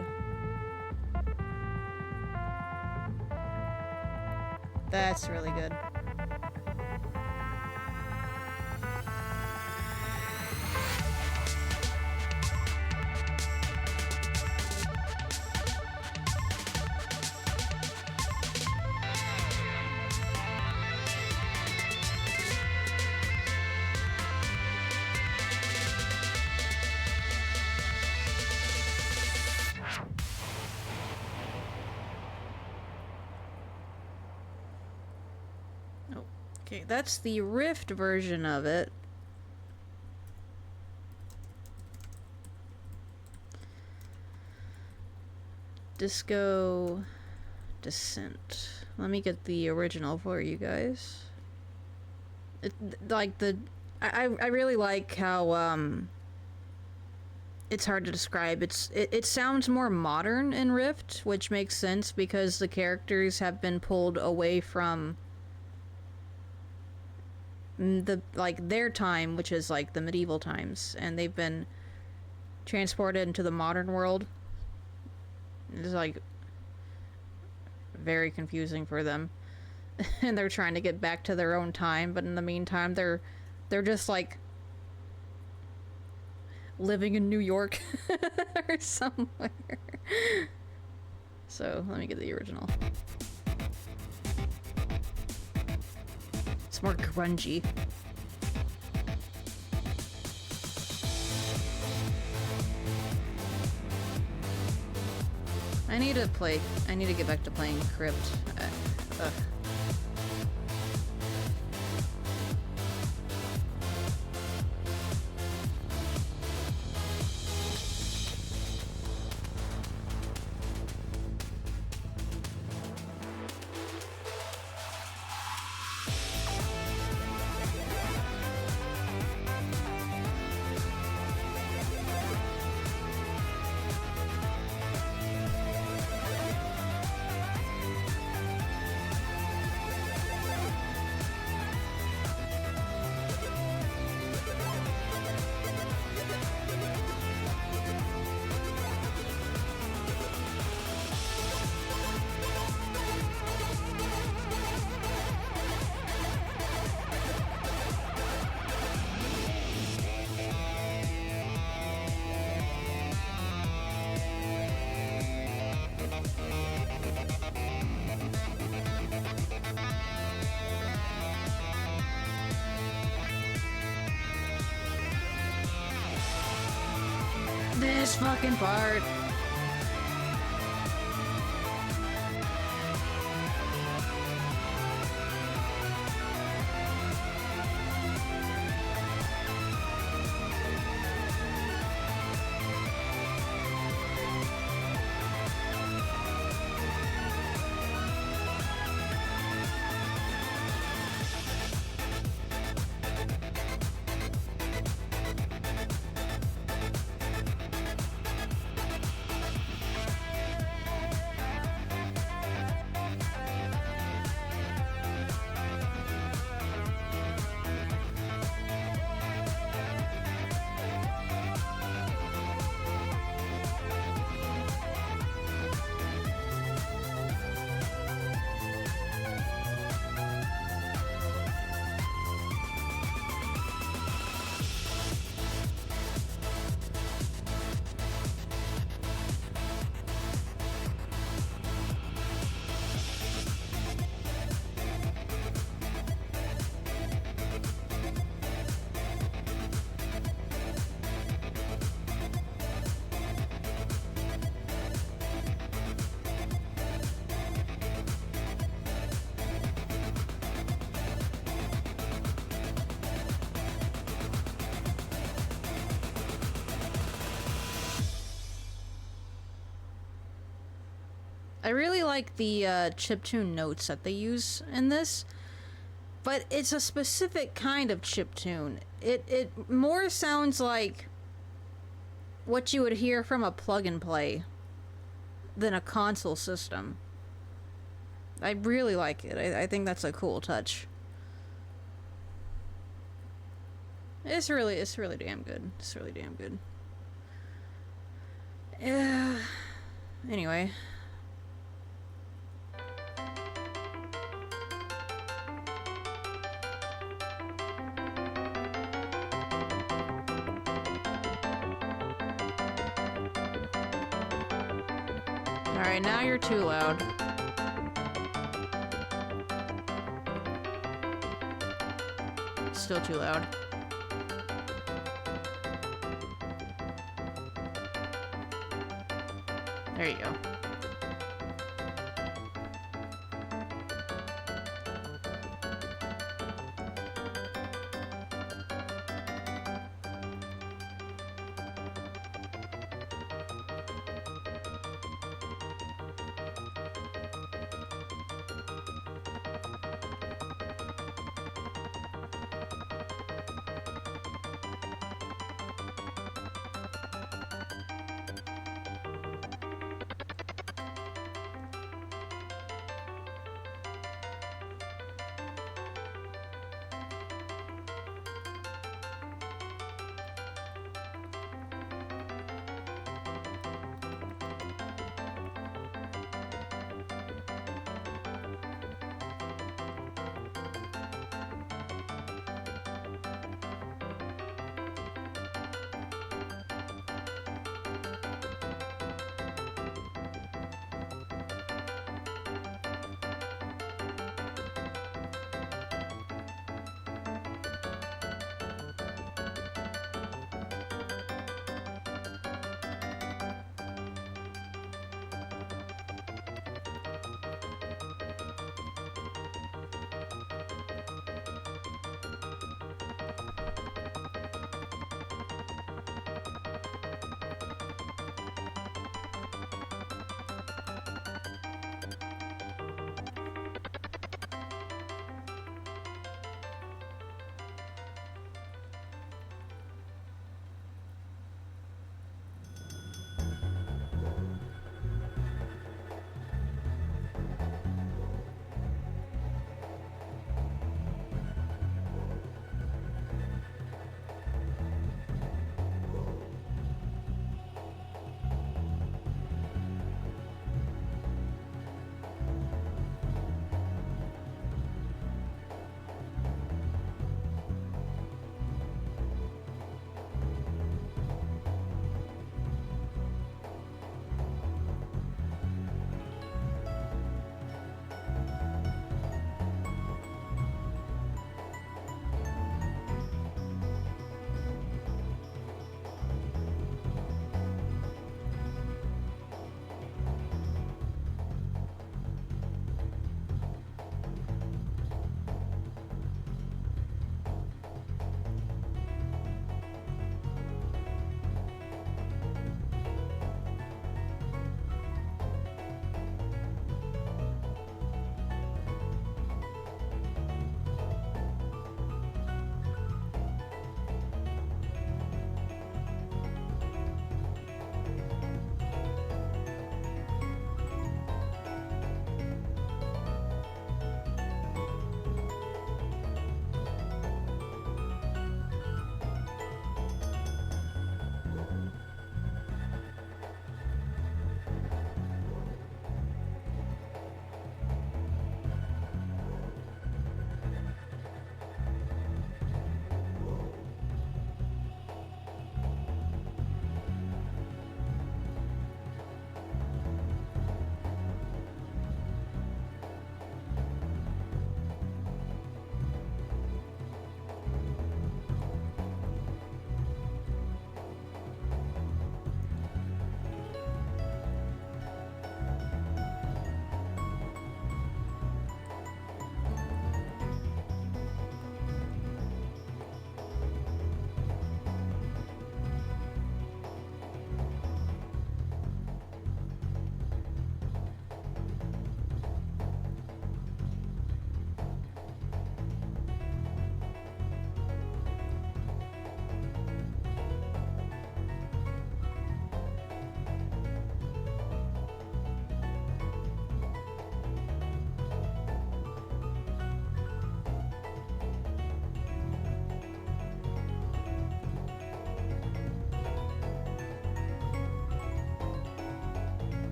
S1: That's really good. Oh, okay, that's the Rift version of it. Disco Descent. Let me get the original for you guys. It, like the, I really like how it's hard to describe. It sounds more modern in Rift, which makes sense because the characters have been pulled away from the their time, which is like the medieval times, and they've been transported into the modern world. It's like very confusing for them. And they're trying to get back to their own time, but in the meantime they're just like living in New York or somewhere. So let me get the original. It's more grungy. I need to get back to playing Crypt. Ugh. This fucking part. I really like the chiptune notes that they use in this, but it's a specific kind of chiptune. It more sounds like what you would hear from a plug and play than a console system. I really like it. I think that's a cool touch. It's really damn good. It's really damn good. Yeah. Anyway. Alright, now you're too loud. Still too loud. There you go.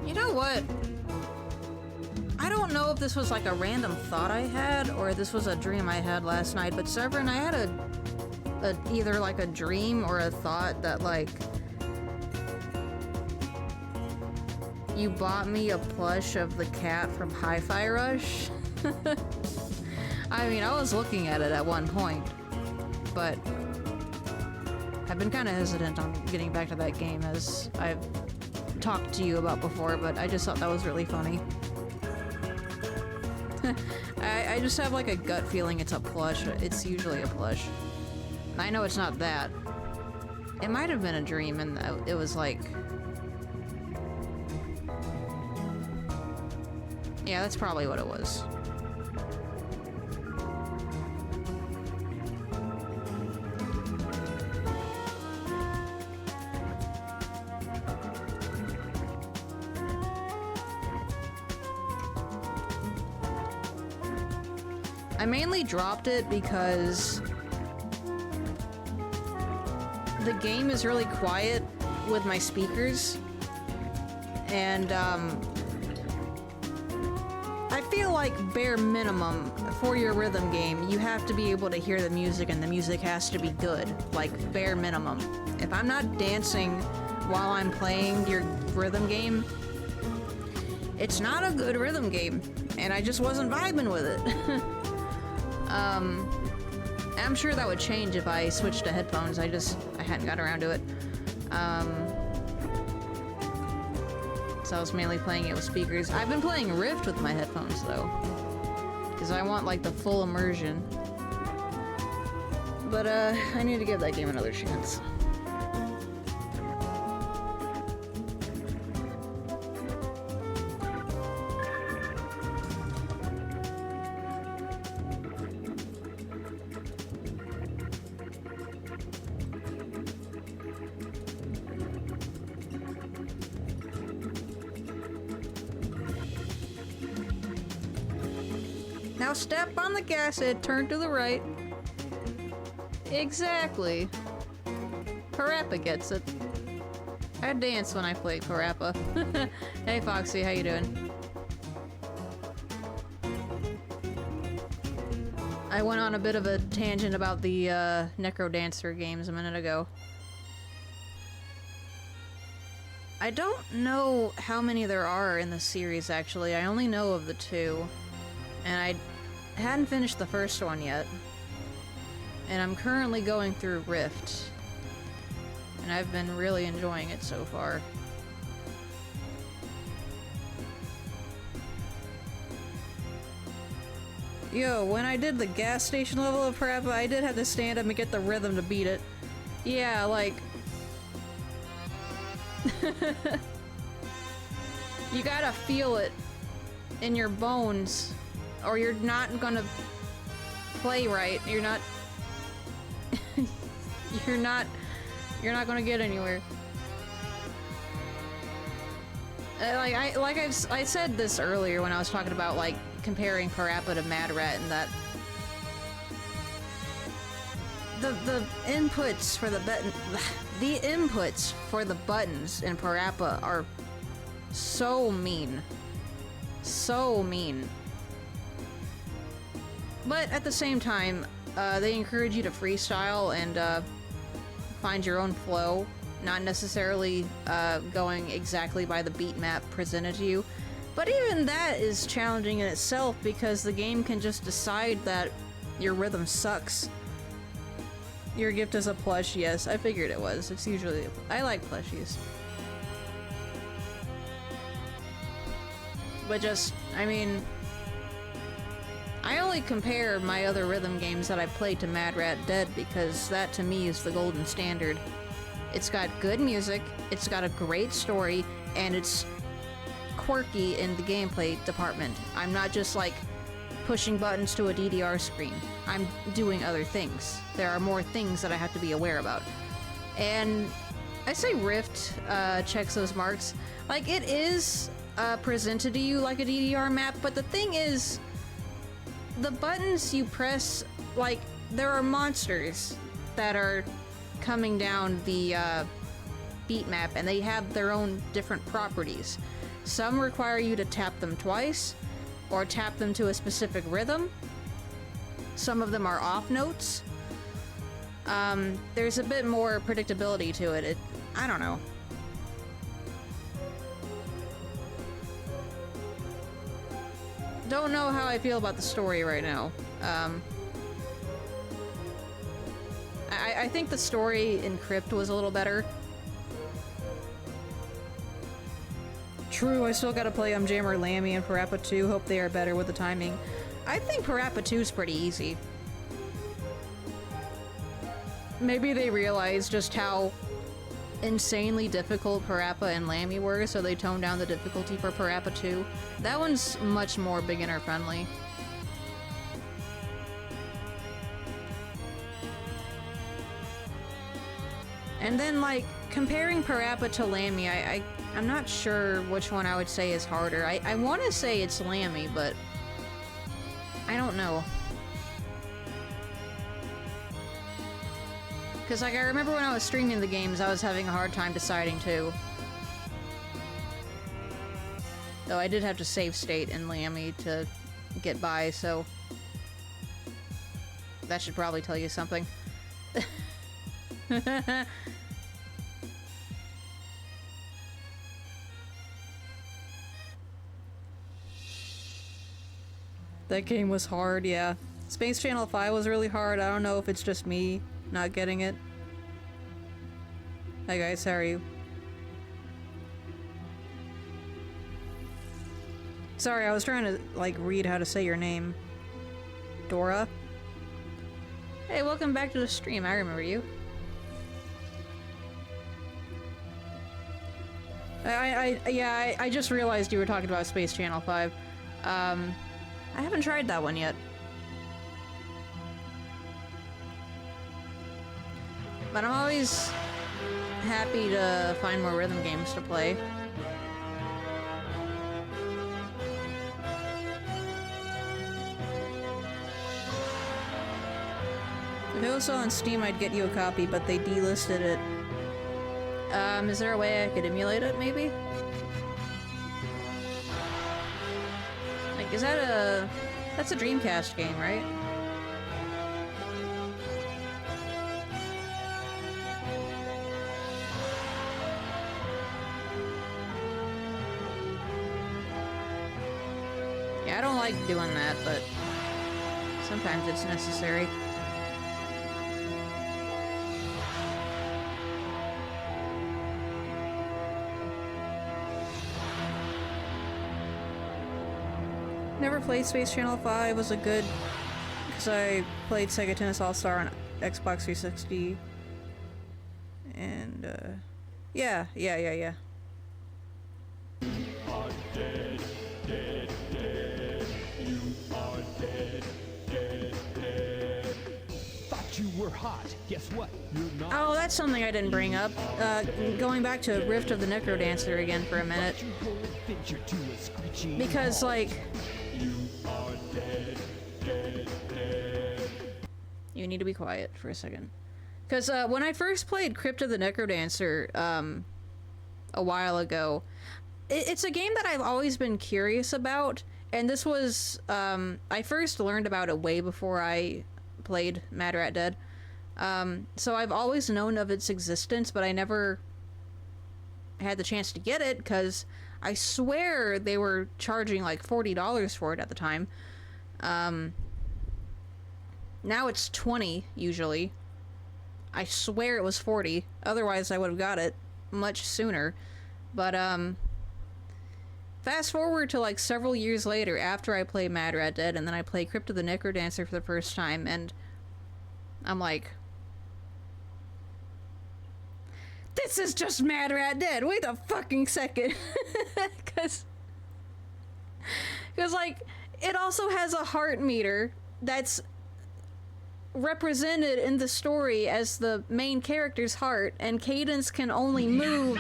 S1: You know what? I don't know if this was like a random thought I had or this was a dream I had last night, but Severin, I had a either like a dream or a thought that like you bought me a plush of the cat from Hi-Fi Rush. I mean, I was looking at it at one point, but I've been kind of hesitant on getting back to that game as I've talked to you about before, but I just thought that was really funny. I just have like a gut feeling it's a plush. It's usually a plush. I know it's not that. It might have been a dream and it was like... Yeah, that's probably what it was. I mainly dropped it because the game is really quiet with my speakers, and I feel like bare minimum for your rhythm game, you have to be able to hear the music and the music has to be good, like bare minimum. If I'm not dancing while I'm playing your rhythm game, it's not a good rhythm game, and I just wasn't vibing with it. I'm sure that would change if I switched to headphones. I hadn't got around to it. So I was mainly playing it with speakers. I've been playing Rift with my headphones though, because I want like the full immersion. But I need to give that game another chance. Now step on the gas and turn to the right. Exactly. Parappa gets it. I danced when I played Parappa. Hey Foxy, how you doing? I went on a bit of a tangent about the Necrodancer games a minute ago. I don't know how many there are in the series actually. I only know of the two. And I hadn't finished the first one yet. And I'm currently going through Rift. And I've been really enjoying it so far. Yo, when I did the gas station level of Parappa, I did have to stand up and get the rhythm to beat it. Yeah, like... you gotta feel it in your bones. Or you're not gonna play right. You're not gonna get anywhere. I said this earlier when I was talking about like comparing Parappa to Mad Rat, and that the inputs for the buttons in Parappa are so mean. So mean. But at the same time, they encourage you to freestyle and find your own flow, not necessarily going exactly by the beat map presented to you. But even that is challenging in itself because the game can just decide that your rhythm sucks. Your gift is a plush, yes, I figured it was. It's usually... I like plushies. But just, I mean... I only compare my other rhythm games that I played to Mad Rat Dead because that to me is the golden standard. It's got good music, it's got a great story, and it's quirky in the gameplay department. I'm not just like pushing buttons to a DDR screen. I'm doing other things. There are more things that I have to be aware about. And I say Rift checks those marks. Like, it is presented to you like a DDR map, but the thing is, the buttons you press, like, there are monsters that are coming down the beat map, and they have their own different properties. Some require you to tap them twice, or tap them to a specific rhythm. Some of them are off notes. There's a bit more predictability to it. I don't know. Don't know how I feel about the story right now. I think the story in Crypt was a little better. True, I still gotta play Jammer Lammy and Parappa 2. Hope they are better with the timing. I think Parappa 2 is pretty easy. Maybe they realized just how insanely difficult Parappa and Lammy were, so they toned down the difficulty for Parappa 2. That one's much more beginner friendly. And then, like, comparing Parappa to Lammy, I'm not sure which one I would say is harder. I want to say it's Lammy, but I don't know. Because, like, I remember when I was streaming the games, I was having a hard time deciding, too. Though I did have to save state in Lammy to get by, so that should probably tell you something. That game was hard, yeah. Space Channel 5 was really hard. I don't know if it's just me not getting it. Hi guys, how are you? Sorry, I was trying to, like, read how to say your name. Dora? Hey, welcome back to the stream. I remember you. I just realized you were talking about Space Channel 5. I haven't tried that one yet. But I'm always happy to find more rhythm games to play. If it was still on Steam, I'd get you a copy, but they delisted it. Is there a way I could emulate it, maybe? Like, is that a... That's a Dreamcast game, right? Yeah, I don't like doing that, but sometimes it's necessary. Never played Space Channel 5, was a good... because I played Sega Tennis All-Star on Xbox 360. And, yeah.
S3: Are dead, dead, dead. You are dead, dead, dead. Thought you were hot. Guess what? You're not.
S1: Oh, that's something I didn't bring up. Going back to Rift of the Necrodancer again for a minute. Because, like...
S3: You are dead, dead, dead.
S1: You need to be quiet for a second. Because when I first played Crypt of the Necrodancer a while ago, it's a game that I've always been curious about, and this was... I first learned about it way before I played Mad Rat Dead. So I've always known of its existence, but I never had the chance to get it, because I swear they were charging like $40 for it at the time. Now it's $20 usually. I swear it was $40. Otherwise I would have got it much sooner. But fast forward to like several years later after I play Mad Rat Dead, and then I play Crypt of the Necrodancer for the first time, and I'm like, this is just Mad Rat Dead. Wait a fucking second. Cause like, it also has a heart meter that's represented in the story as the main character's heart, and Cadence can only move...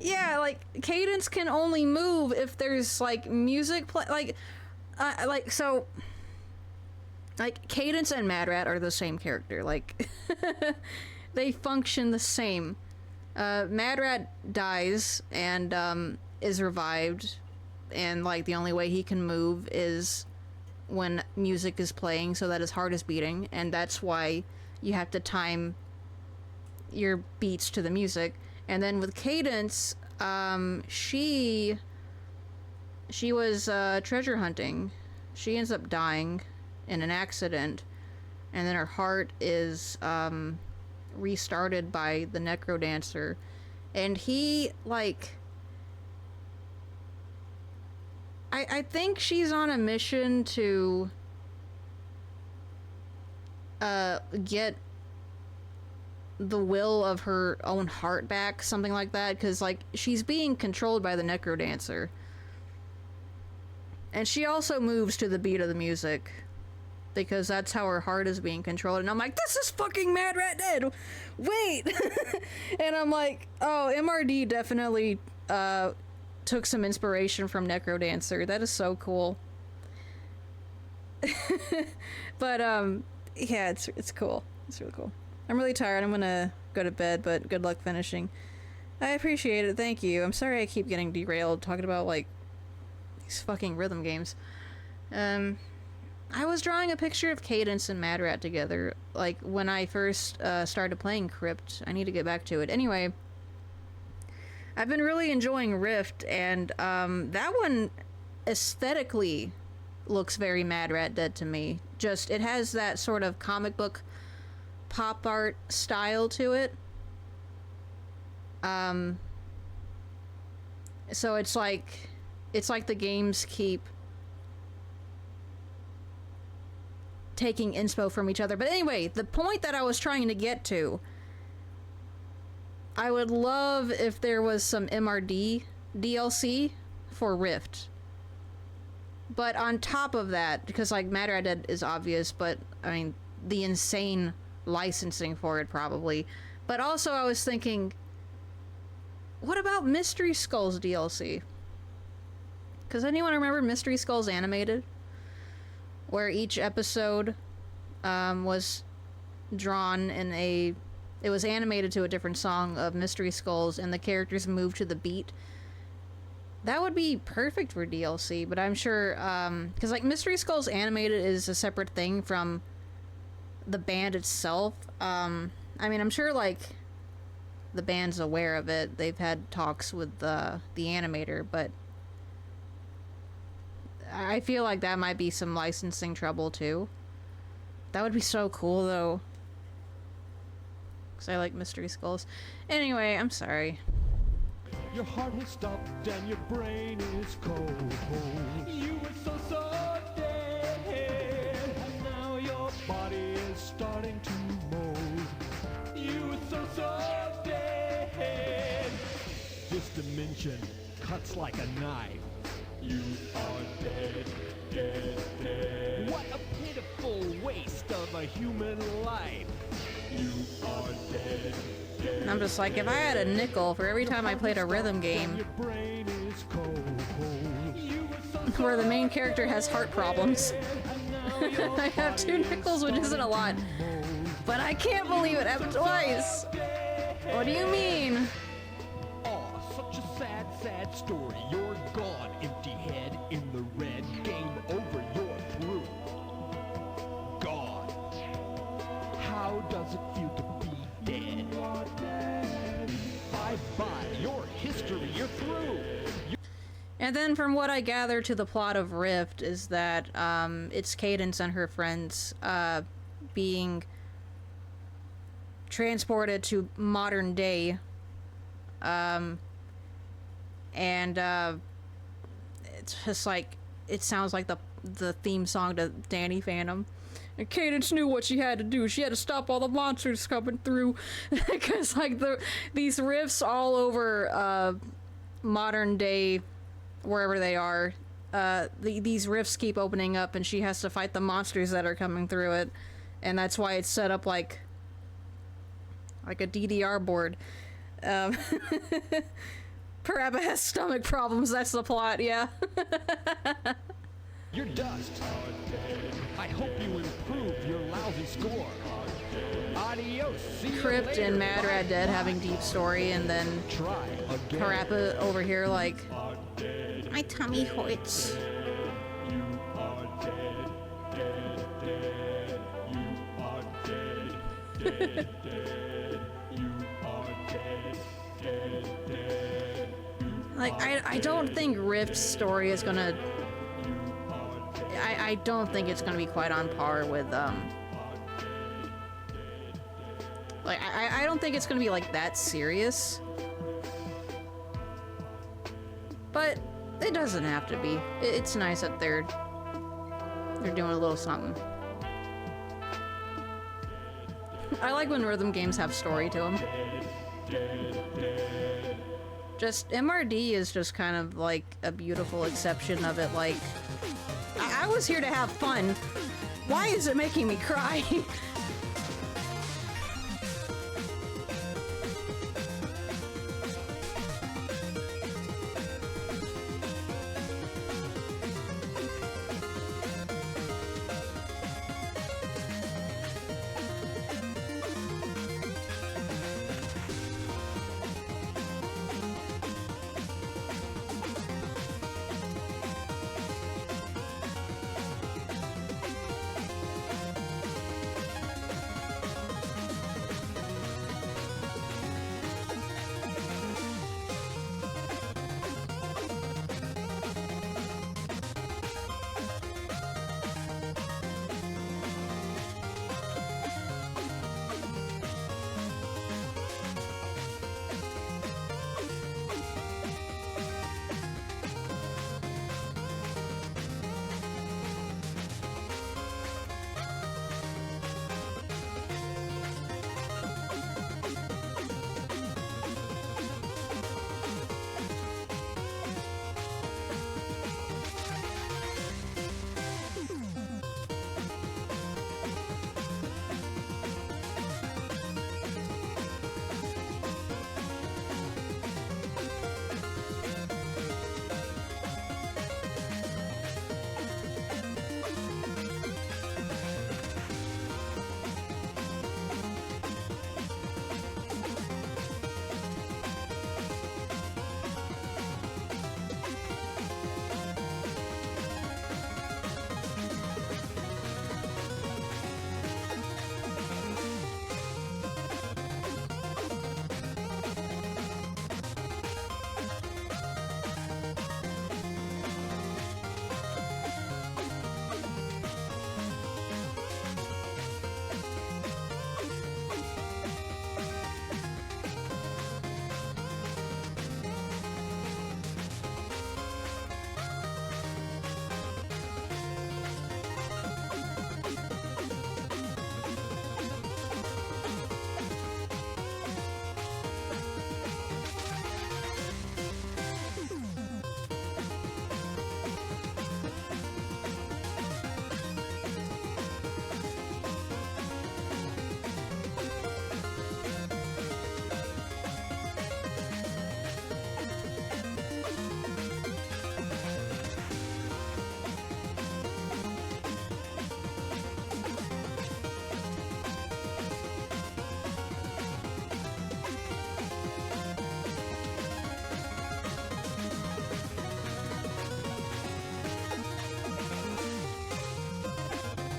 S1: Yeah, like Cadence can only move if there's like music play. So. Like Cadence and Mad Rat are the same character. Like they function the same. Mad Rat dies and is revived, and like the only way he can move is when music is playing, so that his heart is beating, and that's why you have to time your beats to the music. And then with Cadence, she was treasure hunting. She ends up dying in an accident, and then her heart is restarted by the Necrodancer, and he like I think she's on a mission to get the will of her own heart back, something like that, because like she's being controlled by the Necrodancer, and she also moves to the beat of the music because that's how her heart is being controlled. And I'm like, this is fucking Mad Rat dead, wait. And I'm like, oh, MRD definitely took some inspiration from Necrodancer. That is so cool. But yeah, it's cool. It's really cool. I'm really tired. I'm gonna go to bed, but good luck finishing. I appreciate it. Thank you. I'm sorry I keep getting derailed talking about like these fucking rhythm games. I was drawing a picture of Cadence and Mad Rat together, like when I first started playing Crypt. I need to get back to it. Anyway, I've been really enjoying Rift, and that one aesthetically looks very Mad Rat Dead to me. Just, it has that sort of comic book pop art style to it. So it's like the games keep taking inspo from each other. But anyway, the point that I was trying to get to, I would love if there was some MRD DLC for Rift. But on top of that, because like Mad Rat Dead is obvious, but I mean the insane licensing for it probably. But also I was thinking, what about Mystery Skulls DLC? Because anyone remember Mystery Skulls Animated? Where each episode was drawn in it was animated to a different song of Mystery Skulls, and the characters moved to the beat. That would be perfect for DLC, but I'm sure, because like Mystery Skulls Animated is a separate thing from the band itself. I mean, I'm sure like the band's aware of it. They've had talks with the animator, but I feel like that might be some licensing trouble too. That would be so cool though, because I like Mystery Skulls. Anyway, I'm sorry.
S3: Your heart has stopped and your brain is cold. You were so dead, and now your body is starting to mold. You were so dead. This dimension cuts like a knife. You are dead, dead, dead. What a pitiful waste of a human life. You are dead, dead.
S1: And I'm just like, if I had a nickel for every time I played a rhythm game where the main character has heart problems, I have 2 nickels, which isn't a lot. But I can't believe it happened twice. What do you mean?
S3: Oh, such a sad, sad story. You're gone, empty head in the red. Game over, you're through. Gone. How does it feel to be dead? Bye-bye, your history, you're through.
S1: And then from what I gather to the plot of Rift is that it's Cadence and her friends being transported to modern day, and it's just like, it sounds like the theme song to Danny Phantom. And Cadence knew what she had to do. She had to stop all the monsters coming through, because like these rifts all over modern day, wherever they are, these rifts keep opening up, and she has to fight the monsters that are coming through it, and that's why it's set up like a DDR board. Parappa has stomach problems, that's the plot, yeah.
S3: You're dust. I hope you improve your lousy score. Adios. See you
S1: Crypt
S3: later.
S1: and Mad Rat Dead having deep story, and then
S3: Try again.
S1: Parappa over here like, my tummy hurts.
S3: You are dead, dead, dead. You are dead, dead, dead. You are dead, dead, dead.
S1: Like, I don't think Rift's story is gonna... I don't think it's gonna be quite on par with, like, I don't think it's gonna be, like, that serious. But it doesn't have to be. It's nice that they're doing a little something. I like when rhythm games have story to them. Just, MRD is just kind of, like, a beautiful exception of it, like... I was here to have fun. Why is it making me cry?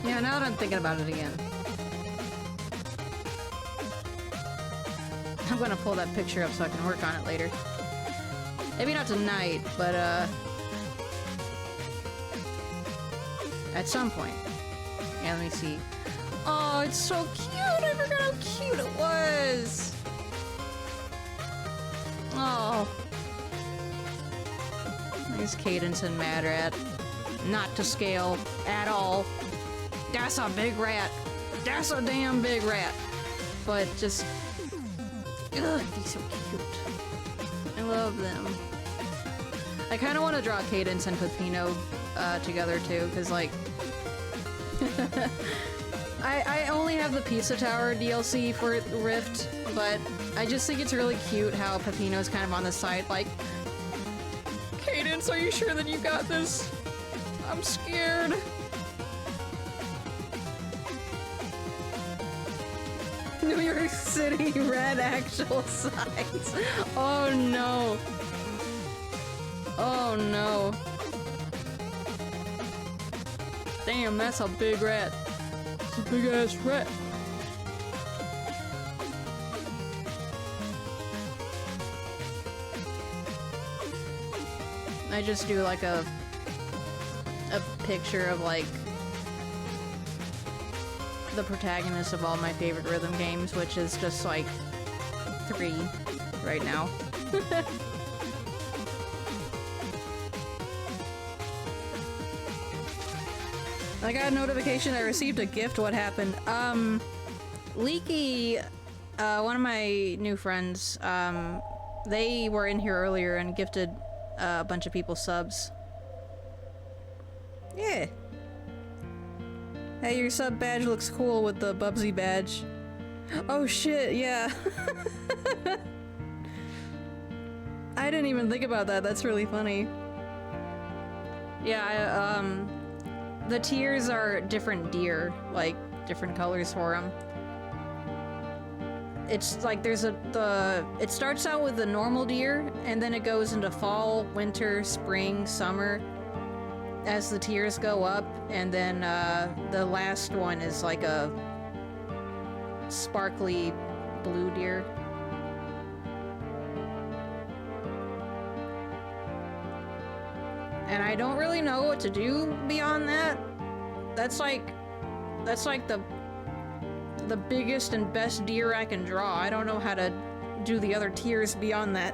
S1: Yeah, now that I'm thinking about it again. I'm gonna pull that picture up so I can work on it later. Maybe not tonight, but at some point. Yeah, let me see. Oh, it's so cute! I forgot how cute it was! Oh. Nice Cadence and Mad Rat. Not to scale at all. That's a big rat. That's a damn big rat. But just... Ugh, he's so cute. I love them. I kind of want to draw Cadence and Peppino together too, because like... I only have the Pizza Tower DLC for Rift, but I just think it's really cute how Peppino's kind of on the side, like, Lance, are you sure that you got this? I'm scared. New York City red actual size. Oh no. Oh no. Damn, that's a big rat. It's a big ass rat. I just do like a picture of like the protagonist of all my favorite rhythm games, which is just like 3 right now. I got a notification I received a gift. What happened? Leaky, one of my new friends, they were in here earlier and gifted a bunch of people subs. Yeah. Hey, your sub badge looks cool with the Bubsy badge. Oh shit, yeah. I didn't even think about that. That's really funny. Yeah, the tiers are different deer, like different colors for them. It's like there's it starts out with the normal deer, and then it goes into fall, winter, spring, summer as the tiers go up, and then the last one is like a sparkly blue deer. And I don't really know what to do beyond that. That's like the biggest and best deer I can draw. I don't know how to do the other tiers beyond that.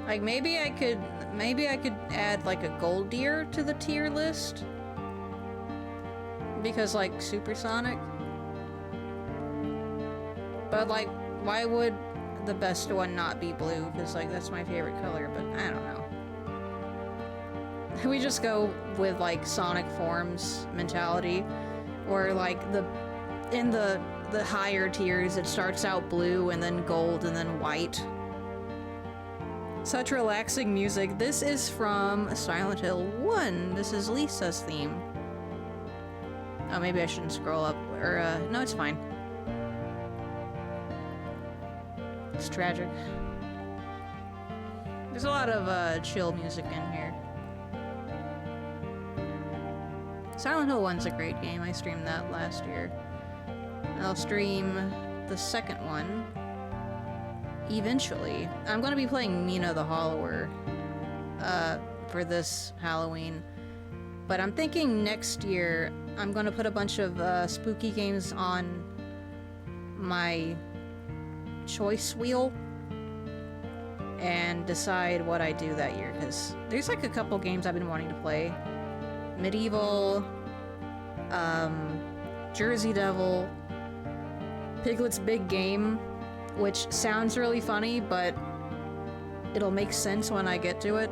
S1: Like maybe I could add like a gold deer to the tier list. Because like supersonic. But like why would the best one not be blue? Because like that's my favorite color, but I don't know. We just go with like Sonic Forms mentality, where like in the higher tiers it starts out blue and then gold and then white. Such relaxing music. This is from Silent Hill 1. This is Lisa's theme. Oh, maybe I shouldn't scroll up. Or, no, it's fine. It's tragic. There's a lot of, chill music in here. Silent Hill 1's a great game. I streamed that last year. I'll stream the second one eventually. I'm gonna be playing Mina the Hollower for this Halloween, but I'm thinking next year I'm gonna put a bunch of spooky games on my choice wheel and decide what I do that year, because there's like a couple games I've been wanting to play. Medieval, Jersey Devil, Piglet's Big Game, which sounds really funny, but it'll make sense when I get to it.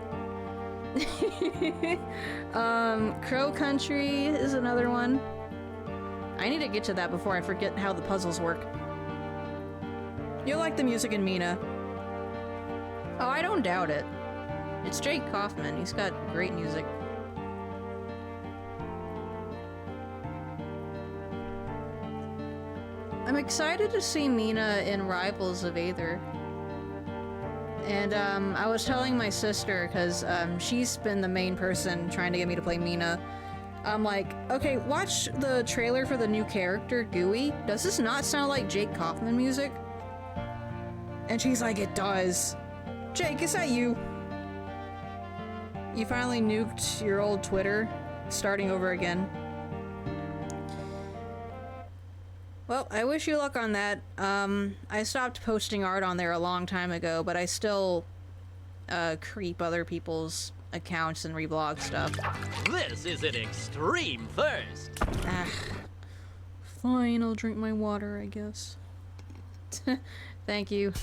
S1: Crow Country is another one. I need to get to that before I forget how the puzzles work. You'll like the music in Mina. Oh, I don't doubt it. It's Jake Kaufman. He's got great music. I'm excited to see Mina in Rivals of Aether. And I was telling my sister, because she's been the main person trying to get me to play Mina. I'm like, okay, watch the trailer for the new character, Gooey. Does this not sound like Jake Kaufman music? And she's like, it does. Jake, is that you? You finally nuked your old Twitter, starting over again. Well, I wish you luck on that. I stopped posting art on there a long time ago, but I still creep other people's accounts and reblog stuff.
S6: This is an extreme thirst.
S1: Ah. Fine, I'll drink my water, I guess. Thank you.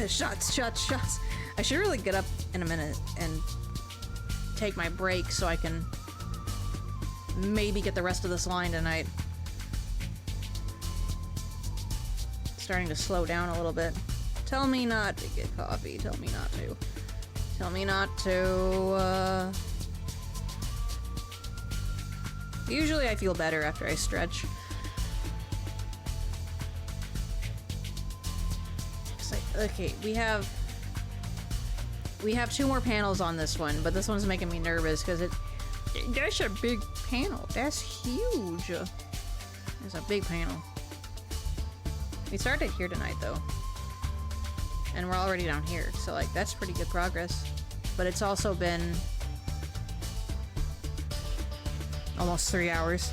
S1: Shots, shots, shots. I should really get up in a minute and take my break so I can maybe get the rest of this line tonight. Starting to slow down a little bit. Tell me not to get coffee. Tell me not to. Tell me not to, Usually I feel better after I stretch. It's like, okay, we have 2 more panels on this one, but this one's making me nervous because that's a big panel. That's huge. It's a big panel. We started here tonight, though. And we're already down here, so, like, that's pretty good progress. But it's also been almost 3 hours.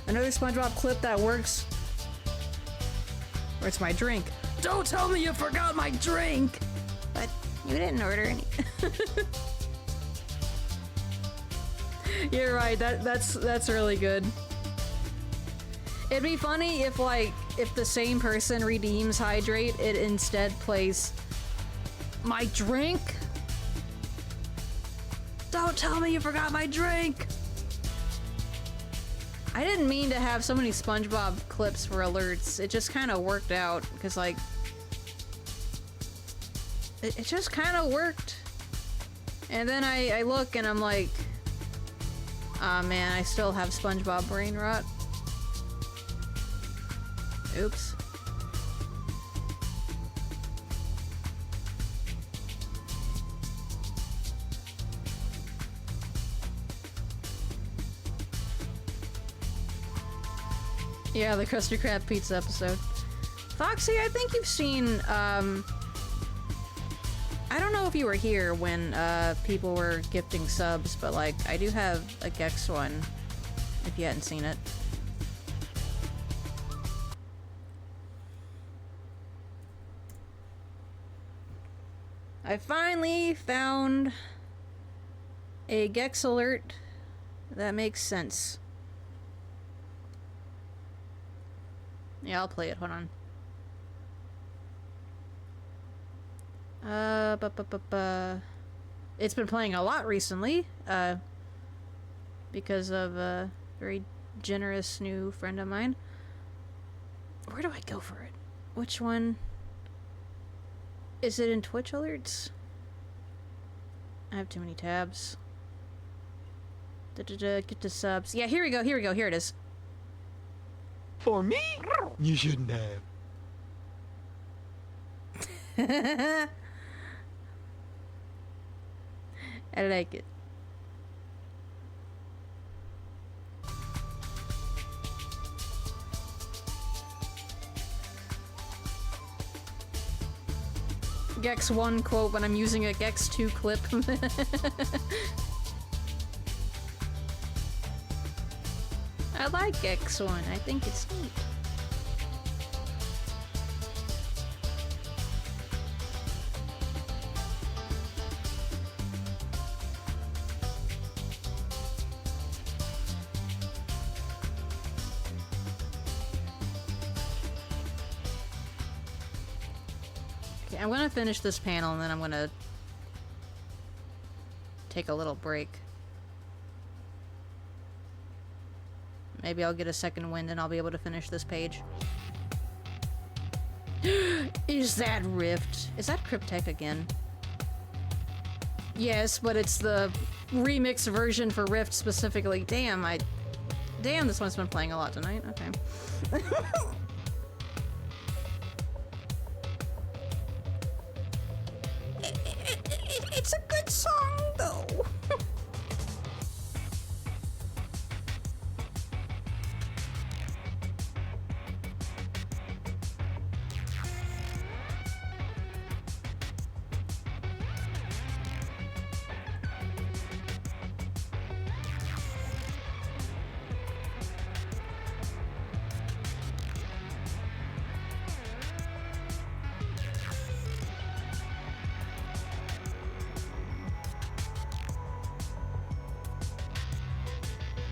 S1: Another SpongeBob clip that works. Where's my drink? Don't tell me you forgot my drink! But you didn't order any. You're right, that's really good. It'd be funny if, like, if the same person redeems Hydrate, it instead plays my drink? Don't tell me you forgot my drink! I didn't mean to have so many SpongeBob clips for alerts. It just kind of worked out, because, like, it just kind of worked. And then I look and I'm like, aw, man, I still have SpongeBob brain rot. Oops. Yeah, the Krusty Krab pizza episode. Foxy, I think you've seen, I don't know if you were here when, people were gifting subs, but, like, I do have a Gex one, if you hadn't seen it. I finally found a Gex alert that makes sense. Yeah, I'll play it. Hold on. It's been playing a lot recently, because of a very generous new friend of mine. Where do I go for it? Which one? Is it in Twitch alerts? I have too many tabs. Get to subs. Yeah, here we go, here we go, here it is.
S3: For me? You shouldn't have.
S1: I like it. Gex 1 quote when I'm using a Gex 2 clip. I like Gex 1. I think it's neat. Okay, I'm gonna finish this panel and then I'm gonna take a little break. Maybe I'll get a second wind and I'll be able to finish this page. Is that Rift? Is that Cryptek again? Yes, but it's the remix version for Rift specifically. Damn, Damn, this one's been playing a lot tonight. Okay. It's a good song, though.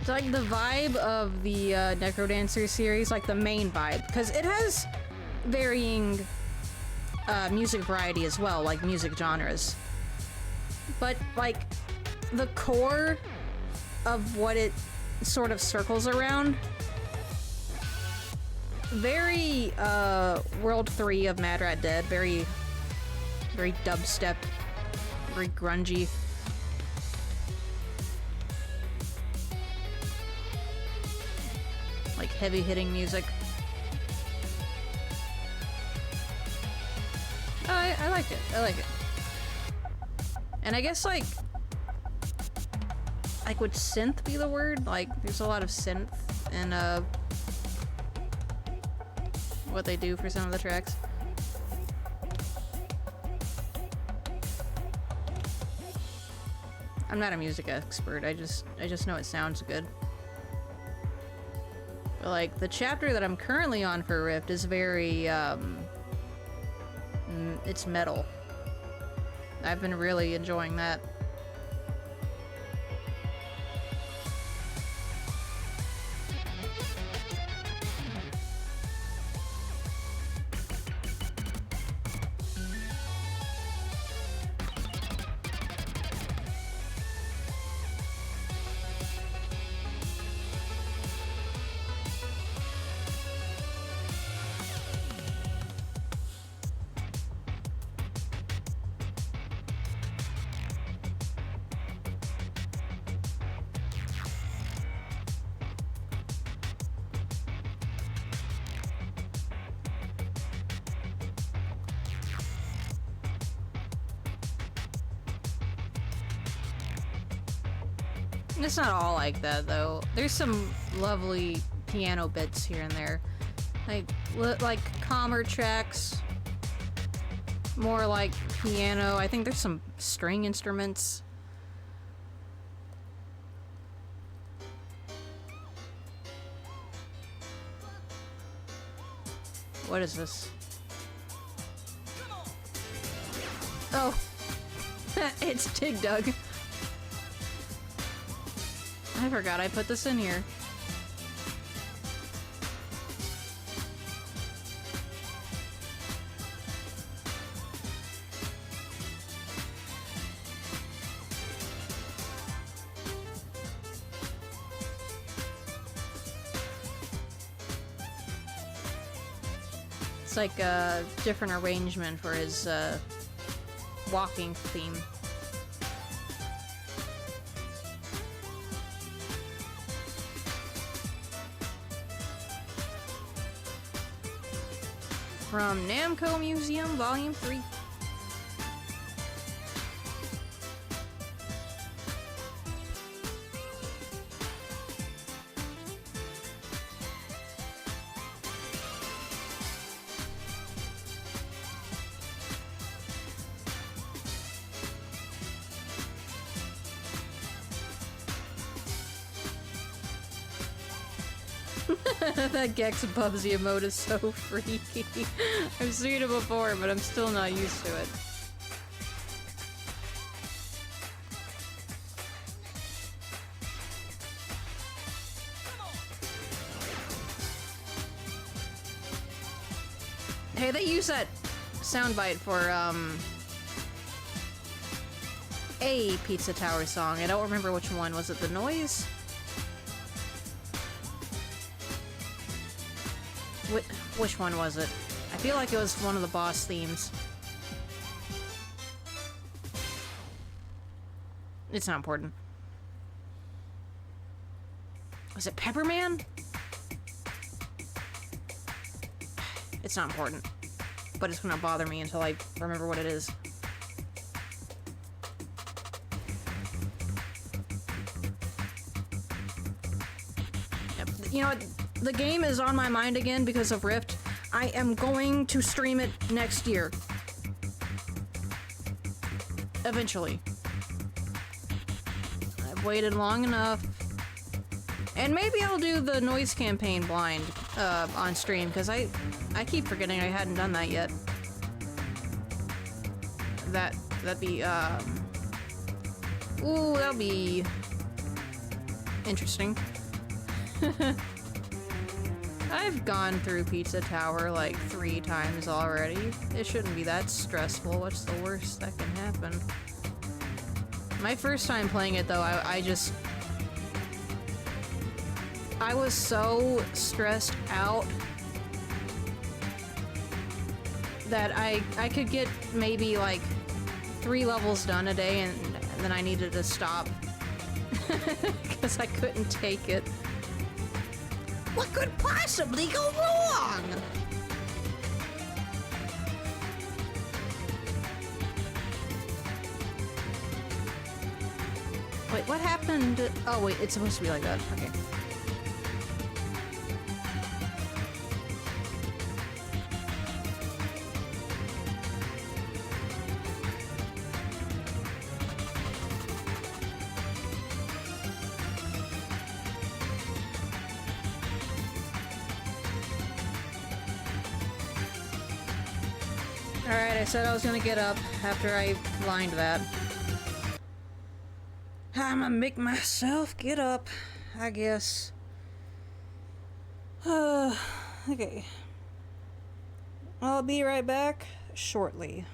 S1: It's like the vibe of the Necrodancer series, like the main vibe, because it has varying music variety as well, like music genres. But like the core of what it sort of circles around, very World 3 of Mad Rat Dead, very dubstep, very grungy. Like heavy hitting music. I like it. I like it. And I guess like would synth be the word? Like there's a lot of synth in what they do for some of the tracks. I'm not a music expert. I just know it sounds good. But like the chapter that I'm currently on for Rift is very it's metal. I've been really enjoying that. It's not all like that, though. There's some lovely piano bits here and there. Like calmer tracks. More like piano. I think there's some string instruments. What is this? Oh! It's Dig Dug. I forgot I put this in here. It's like a different arrangement for his walking theme. From Namco Museum, Volume 3. That Gex Bubsy emote is so freaky. I've seen it before, but I'm still not used to it. Hey, they use that soundbite for, a Pizza Tower song. I don't remember which one. Was it The Noise? Which one was it? I feel like it was one of the boss themes. It's not important. Was it Pepperman? It's not important. But it's gonna bother me until I remember what it is. Yep. You know what? The game is on my mind again because of Rift. I am going to stream it next year. Eventually. I've waited long enough. And maybe I'll do the noise campaign blind on stream, because I keep forgetting I hadn't done that yet. That'd be, ooh, that'll be interesting. I've gone through Pizza Tower like 3 times already. It shouldn't be that stressful. What's the worst that can happen? My first time playing it though, I was so stressed out that I could get maybe like 3 levels done a day and then I needed to stop because I couldn't take it. What could possibly go wrong? Wait, what happened? Oh wait, it's supposed to be like that. Okay. Alright, I said I was gonna get up after I lined that. I'm gonna make myself get up, I guess. Okay. I'll be right back shortly.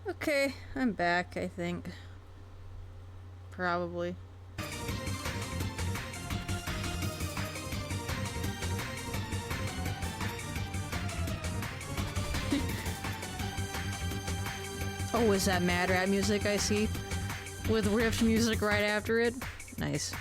S1: Okay, I'm back, I think. Probably. Oh, is that Mad Rat music I see? With riff music right after it? Nice.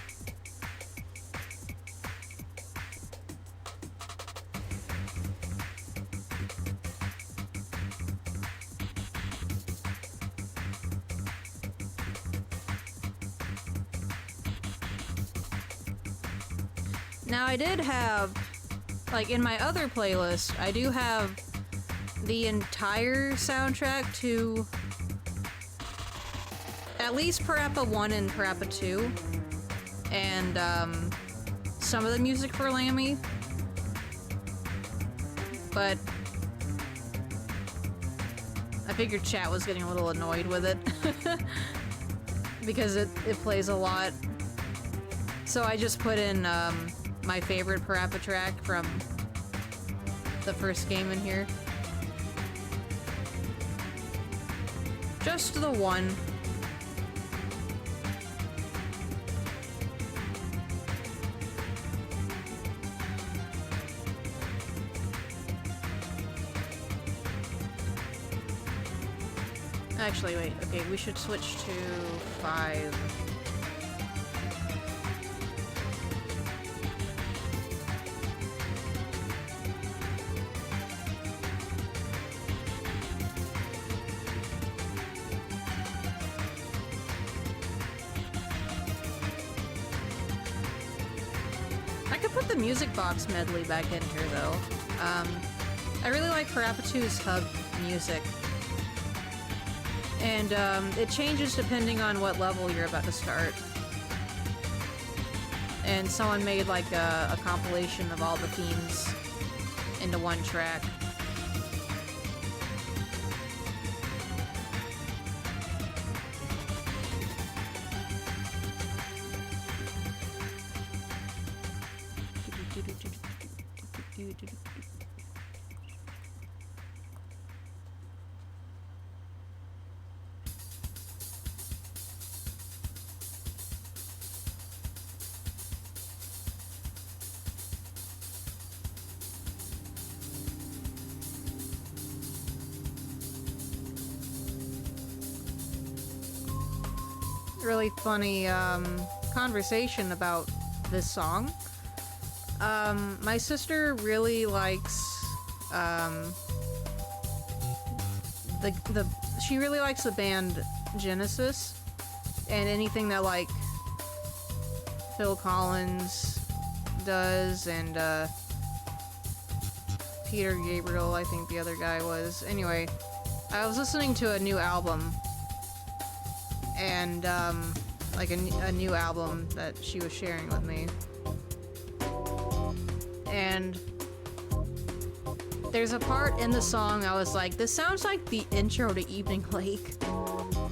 S1: Now I did have, like in my other playlist, I do have the entire soundtrack to at least Parappa 1 and Parappa 2, and some of the music for Lammy, but I figured chat was getting a little annoyed with it because it plays a lot. So I just put in my favorite Parappa track from the first game in here. Just the one. Actually, wait. Okay, we should switch to 5. I could put the music box medley back in here, though. I really like Parappa 2's hub music. And it changes depending on what level you're about to start. And someone made like a compilation of all the themes into one track. Really funny conversation about this song. My sister really likes she really likes the band Genesis, and anything that like Phil Collins does, and Peter Gabriel, I think the other guy was. Anyway, I was listening to a new album, and like a new album that she was sharing with me, and there's a part in the song I was like, this sounds like the intro to Evening Lake.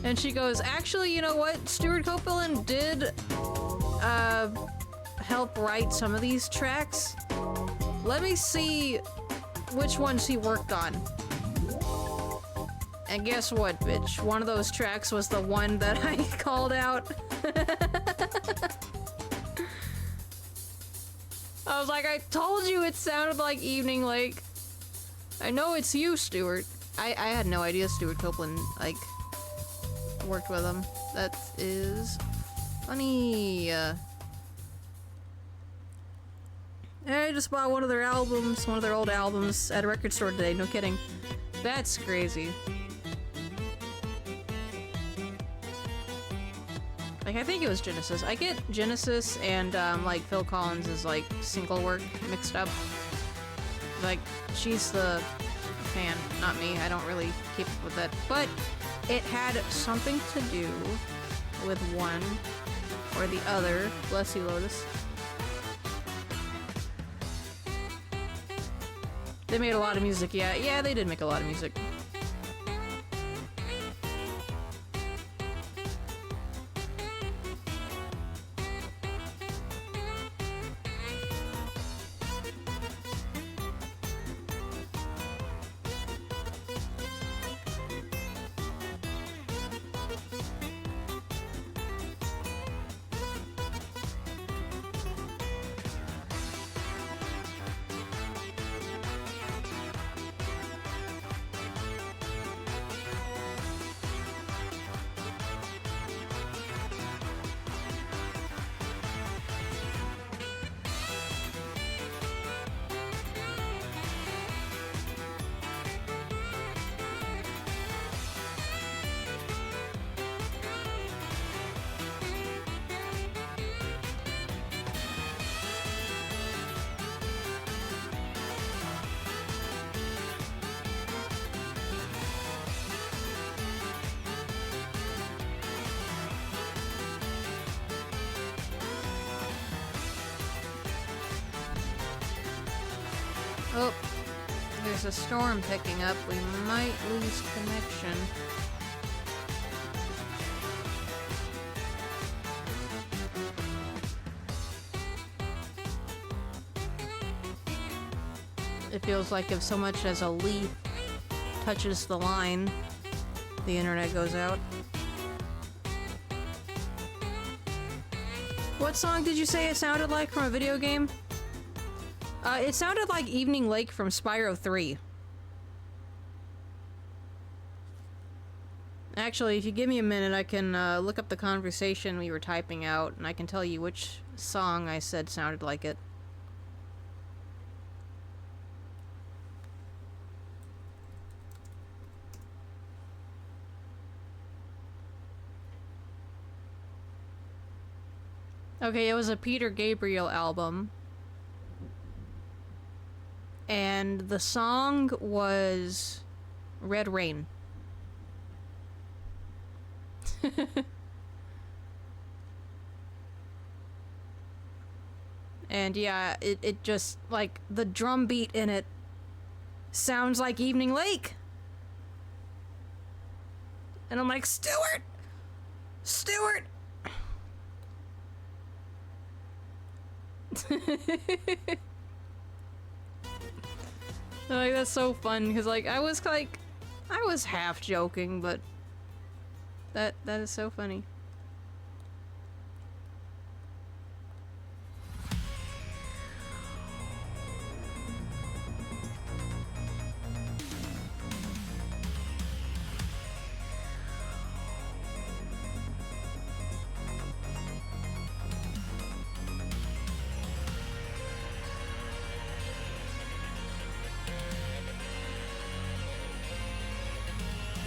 S1: And she goes, actually, you know what, Stuart Copeland did help write some of these tracks. Let me see which ones he worked on. And guess what, bitch? One of those tracks was the one that I called out. I was like, I told you it sounded like Evening Lake. I know it's you, Stuart. I had no idea Stuart Copeland, like, worked with him. That is funny. I just bought one of their albums, one of their old albums, at a record store today, no kidding. That's crazy. Like, I think it was Genesis. I get Genesis and, like, Phil Collins' like, single work mixed up. Like, she's the fan, not me. I don't really keep up with it. But it had something to do with one or the other. Bless you, Lotus. They made a lot of music, yeah. Yeah, they did make a lot of music. Oh, there's a storm picking up. We might lose connection. It feels like if so much as a leaf touches the line, the internet goes out. What song did you say it sounded like from a video game? It sounded like Evening Lake from Spyro 3. Actually, if you give me a minute, I can look up the conversation we were typing out, and I can tell you which song I said sounded like it. Okay, it was a Peter Gabriel album. And the song was Red Rain. And yeah, it just, like, the drum beat in it sounds like Evening Lake. And I'm like, Stuart! Stuart! Like, that's so fun, because, like, I was half joking, but that is so funny.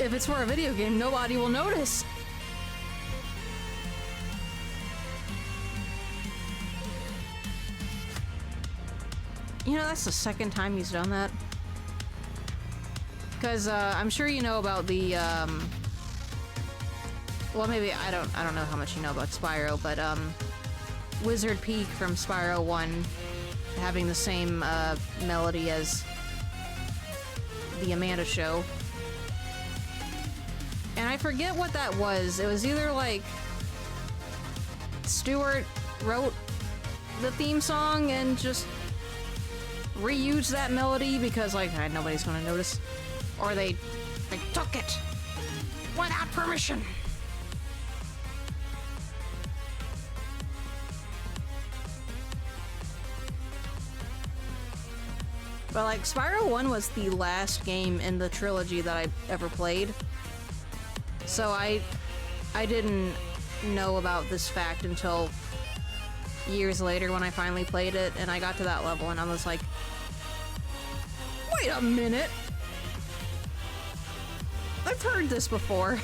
S1: If it's for a video game, nobody will notice. You know, that's the second time he's done that. Because, I'm sure you know about the, well, maybe, I don't know how much you know about Spyro, but, Wizard Peak from Spyro 1 having the same, melody as the Amanda Show. And I forget what that was. It was either like Stuart wrote the theme song and just reused that melody because, like, nobody's gonna notice, or they took it without permission. But, like, Spyro 1 was the last game in the trilogy that I ever played. So I didn't know about this fact until years later when I finally played it, and I got to that level and I was like, wait a minute! I've heard this before.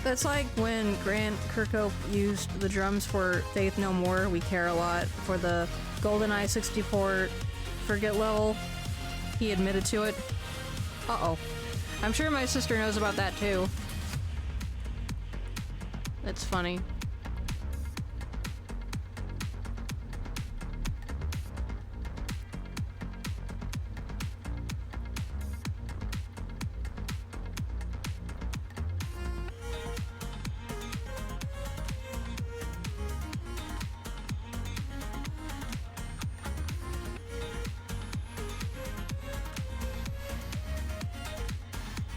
S1: That's like when Grant Kirkhope used the drums for Faith No More, We Care a Lot, for the GoldenEye 64 Forget level. He admitted to it. Uh-oh. I'm sure my sister knows about that too. That's funny.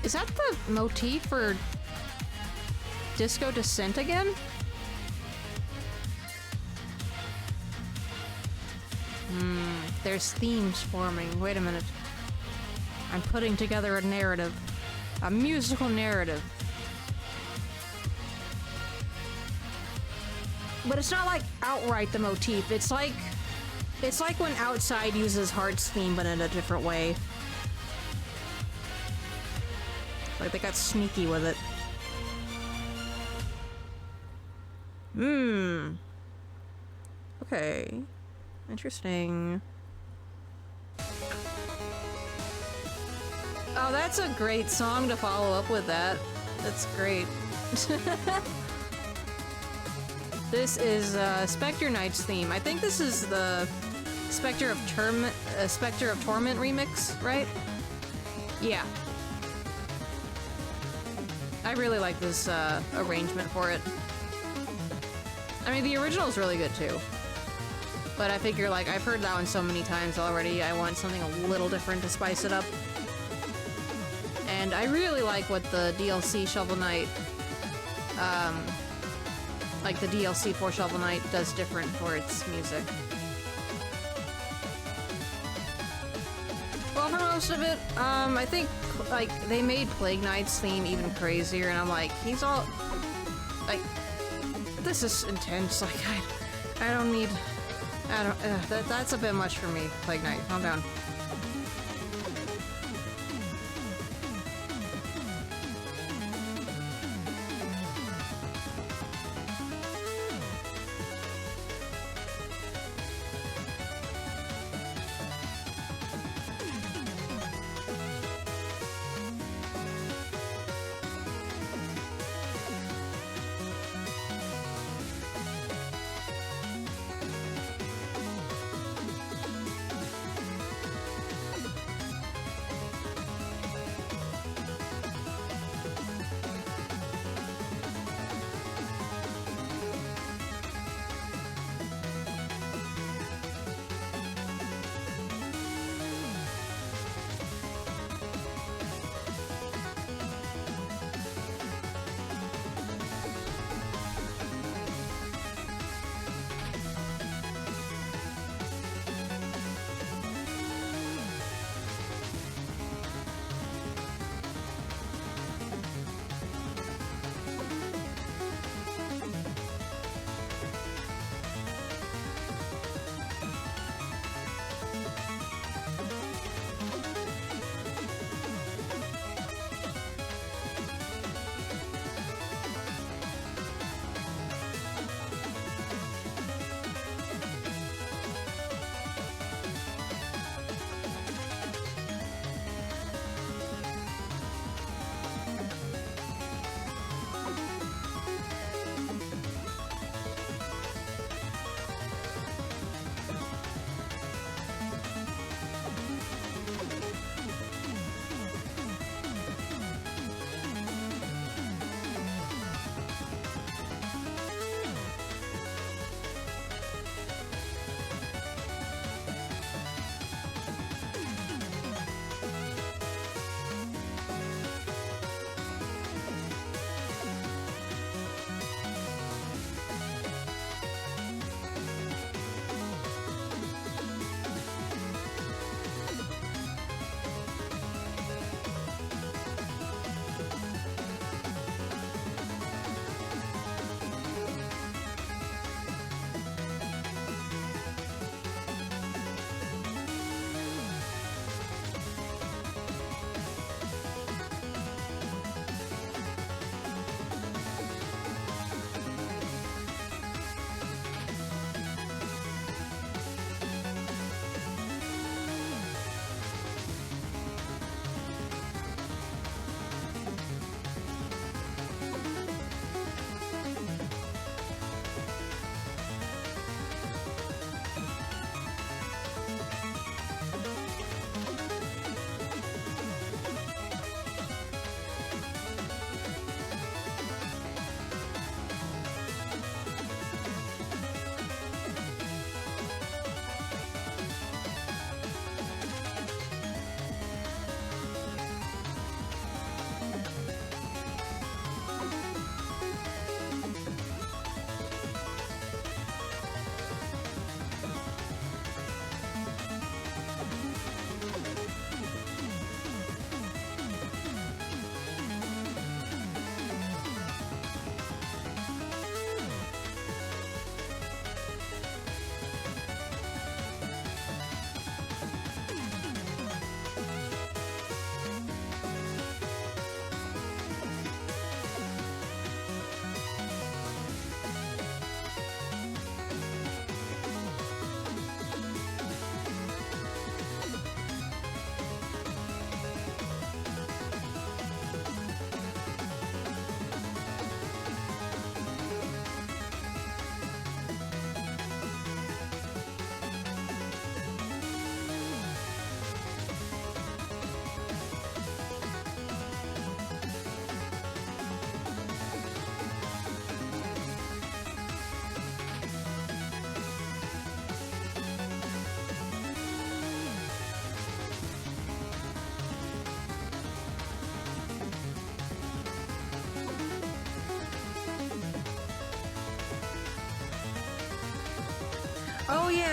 S1: Is that the motif for Disco Descent again? There's themes forming. Wait a minute. I'm putting together a narrative. A musical narrative. But it's not like outright the motif. It's like when Outside uses Heart's theme but in a different way. Like, they got sneaky with it. Hmm. Okay. Interesting. Oh, that's a great song to follow up with that. That's great. This is Spectre Knight's theme. I think this is the Spectre of Torment remix, right? Yeah. I really like this arrangement for it. I mean, the original is really good too. But I figure, like, I've heard that one so many times already, I want something a little different to spice it up. And I really like what the DLC Shovel Knight, like the DLC for Shovel Knight does different for its music. Well, for most of it, I think, like, they made Plague Knight's theme even crazier, and I'm like, he's all, like, this is intense, like, I don't need, that's a bit much for me, Plague Knight, calm down.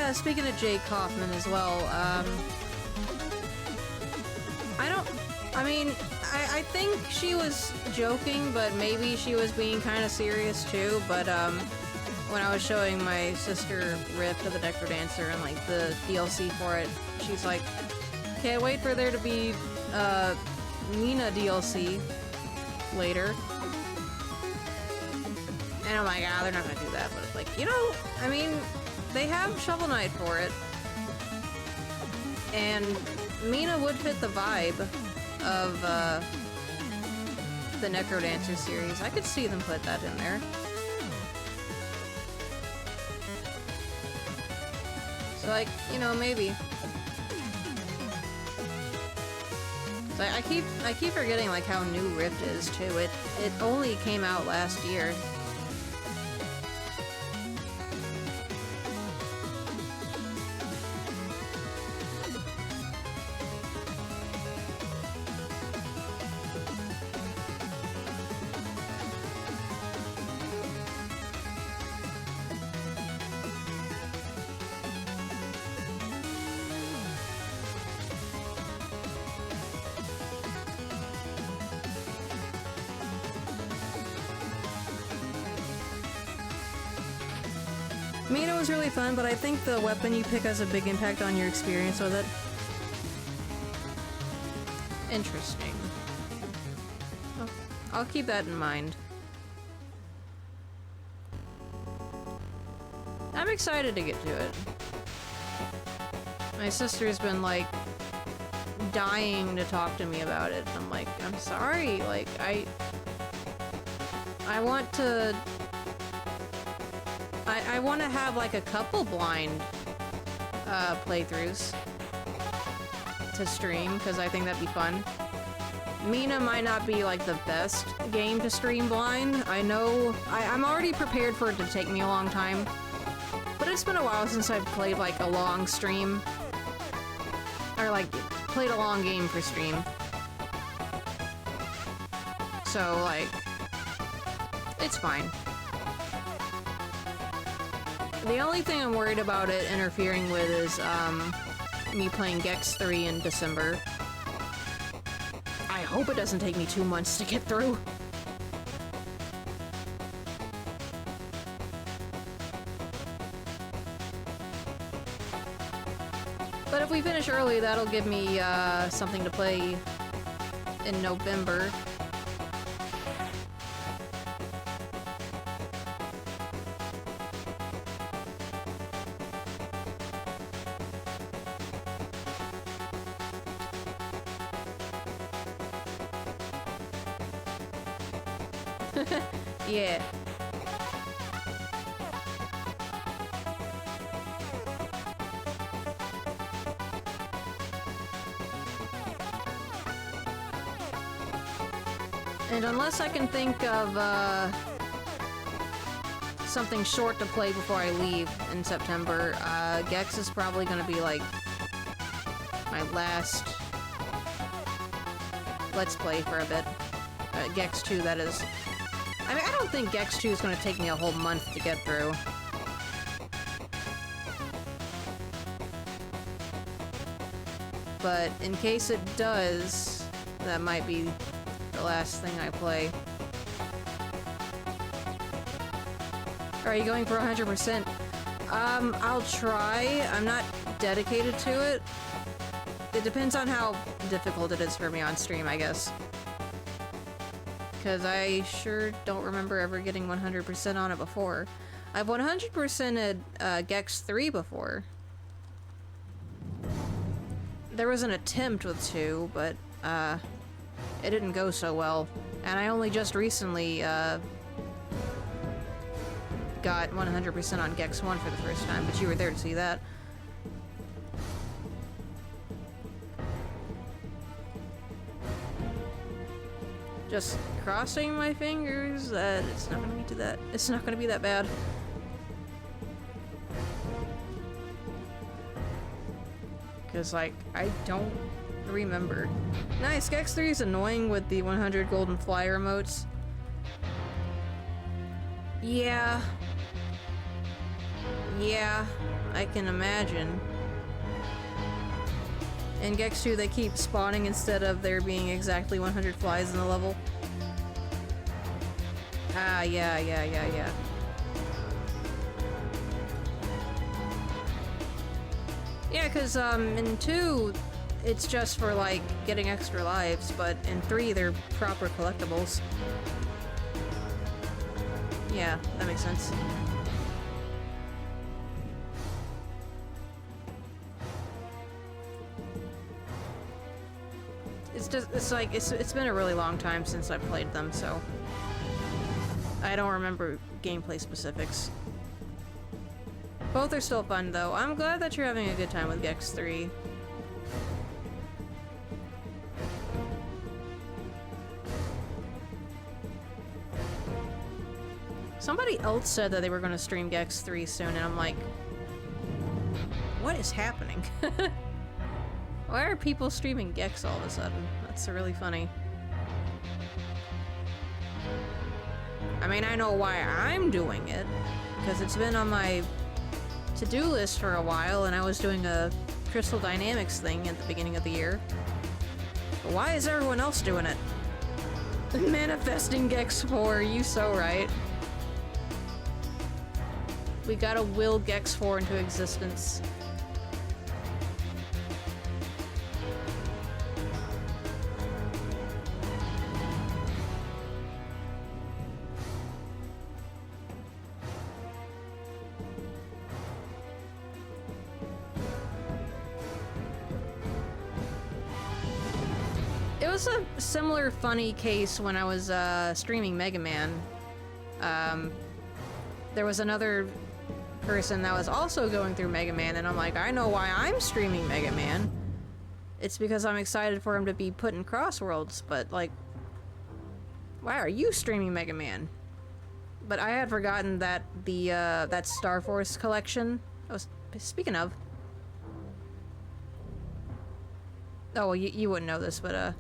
S1: yeah, speaking of Jake Kaufman as well, I mean, I think she was joking, but maybe she was being kind of serious too, but, when I was showing my sister Rift of the Necrodancer and, like, the DLC for it, she's like, can't wait for there to be, Mina DLC later. And I'm like, ah, they're not gonna do that, but it's like, you know, I mean, they have Shovel Knight for it. And Mina would fit the vibe of, the Necrodancer series. I could see them put that in there. So, like, you know, maybe. So I keep forgetting, like, how new Rift is, too. It only came out last year. Mina was really fun, but I think the weapon you pick has a big impact on your experience with it. Interesting. Oh, I'll keep that in mind. I'm excited to get to it. My sister's been, like, dying to talk to me about it. I'm like, I'm sorry, like, I want to... I want to have, like, a couple blind playthroughs to stream, because I think that'd be fun. Mina might not be, like, the best game to stream blind. I know... I'm already prepared for it to take me a long time. But it's been a while since I've played, like, a long stream. Or, like, played a long game for stream. So, like... it's fine. The only thing I'm worried about it interfering with is, me playing Gex 3 in December. I hope it doesn't take me 2 months to get through. But if we finish early, that'll give me, something to play in November. Yeah. And unless I can think of, something short to play before I leave in September, Gex is probably gonna be, like, my last Let's Play for a bit. Gex 2, that is. I mean, I don't think Gex 2 is gonna take me a whole month to get through. But in case it does, that might be the last thing I play. Are you going for 100%? I'll try. I'm not dedicated to it. It depends on how difficult it is for me on stream, I guess. Because I sure don't remember ever getting 100% on it before. I've 100%ed Gex 3 before. There was an attempt with 2, but it didn't go so well. And I only just recently got 100% on Gex 1 for the first time, but you were there to see that. Just crossing my fingers that it's not gonna be that bad. Cause like I don't remember. Nice, Gex 3 is annoying with the 100 golden flyer emotes. Yeah. Yeah, I can imagine. In Gex 2, they keep spawning instead of there being exactly 100 flies in the level. Ah, yeah. Yeah, because, in 2, it's just for, like, getting extra lives, but in 3, they're proper collectibles. Yeah, that makes sense. It's been a really long time since I played them, so I don't remember gameplay specifics. Both are still fun, though. I'm glad that you're having a good time with Gex 3. Somebody else said that they were going to stream Gex 3 soon, and I'm like, what is happening? Why are people streaming Gex all of a sudden? That's really funny. I mean, I know why I'm doing it, because it's been on my to-do list for a while, and I was doing a Crystal Dynamics thing at the beginning of the year. But why is everyone else doing it? Manifesting Gex 4, you so right. We gotta will Gex 4 into existence. It was a similar funny case when I was streaming Mega Man. There was another person that was also going through Mega Man, and I'm like, I know why I'm streaming Mega Man. It's because I'm excited for him to be put in Crossworlds, but like, why are you streaming Mega Man? But I had forgotten that the that Star Force collection. Speaking of. Oh well, you wouldn't know this, but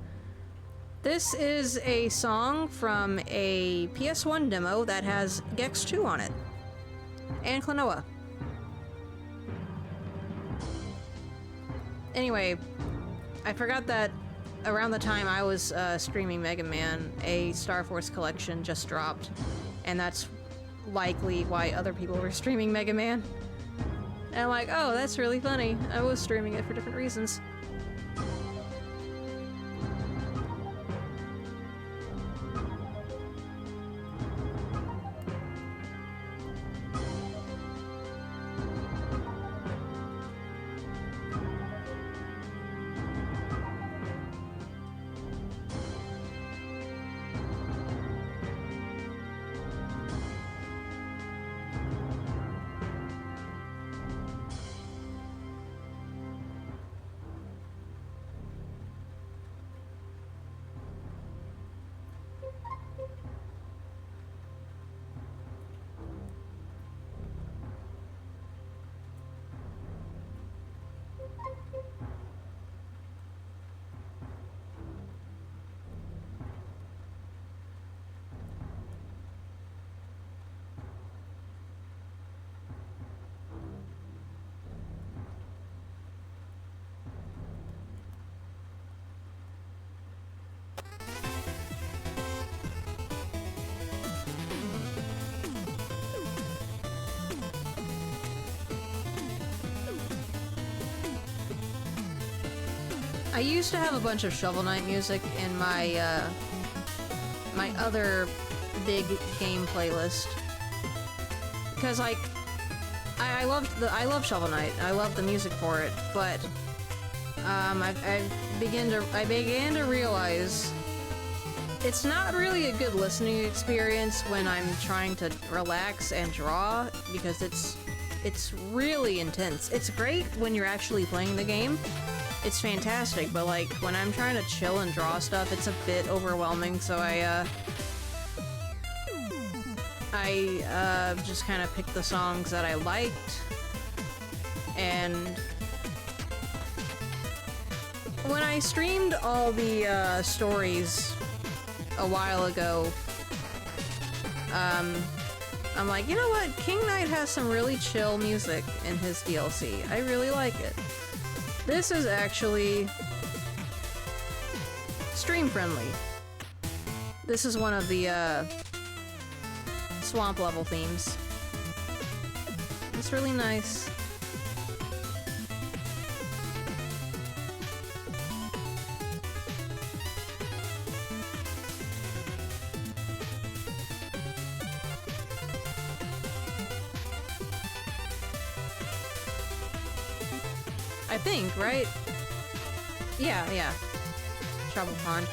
S1: this is a song from a PS1 demo that has Gex 2 on it. And Klonoa. Anyway, I forgot that around the time I was streaming Mega Man, a Star Force collection just dropped. And that's likely why other people were streaming Mega Man. And I'm like, oh, that's really funny. I was streaming it for different reasons. I used to have a bunch of Shovel Knight music in my my other big game playlist because like I love Shovel Knight. I love the music for it, but I began to realize it's not really a good listening experience when I'm trying to relax and draw because it's really intense. It's great when you're actually playing the game. It's fantastic, but like when I'm trying to chill and draw stuff, it's a bit overwhelming, so I just kind of picked the songs that I liked, and when I streamed all the stories a while ago, I'm like, you know what? King Knight has some really chill music in his DLC. I really like it. This is actually stream friendly. This is one of the swamp level themes. It's really nice. I think, right? Yeah. Trouble Pond.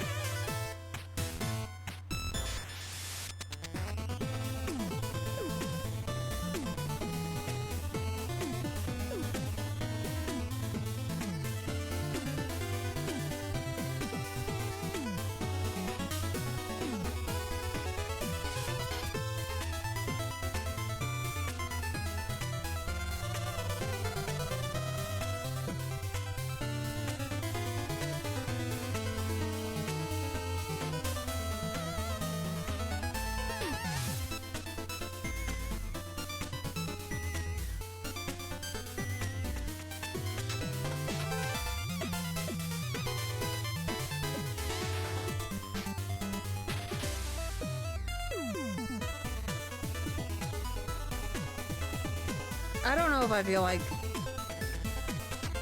S1: I don't know if I feel like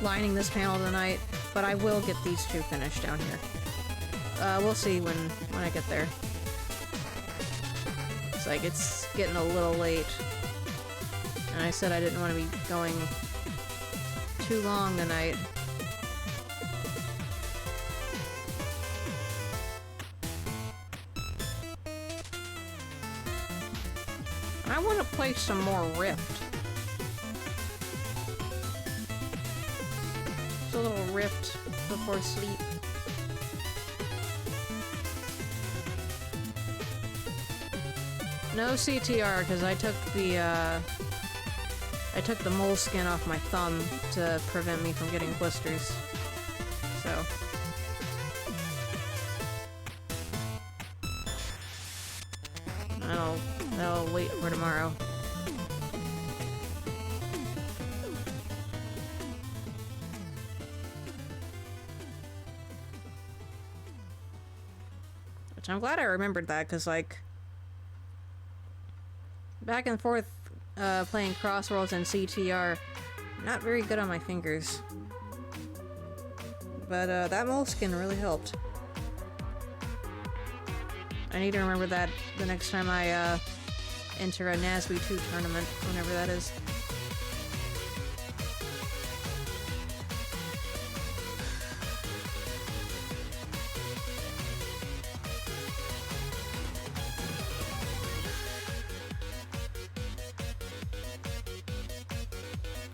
S1: lining this panel tonight, but I will get these two finished down here. We'll see when I get there. It's like, it's getting a little late. And I said I didn't want to be going too long tonight. I want to play some more Rift. Just a little Rift before sleep. No CTR, because I took the moleskin off my thumb to prevent me from getting blisters. So. I'll wait for tomorrow. Which I'm glad I remembered that, because, like, back and forth playing Crossworlds and CTR, not very good on my fingers. But that moleskin really helped. I need to remember that the next time I enter a NASB 2 tournament, whenever that is.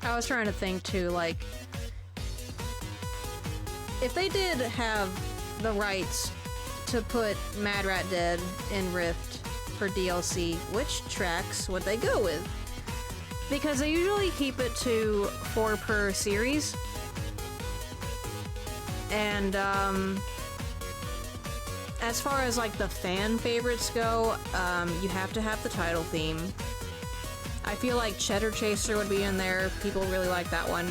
S1: I was trying to think too, like, if they did have the rights to put Mad Rat Dead in Rift for DLC, which tracks would they go with? Because they usually keep it to 4 per series. And, as far as, like, the fan favorites go, you have to have the title theme. I feel like Cheddar Chaser would be in there. People really like that one.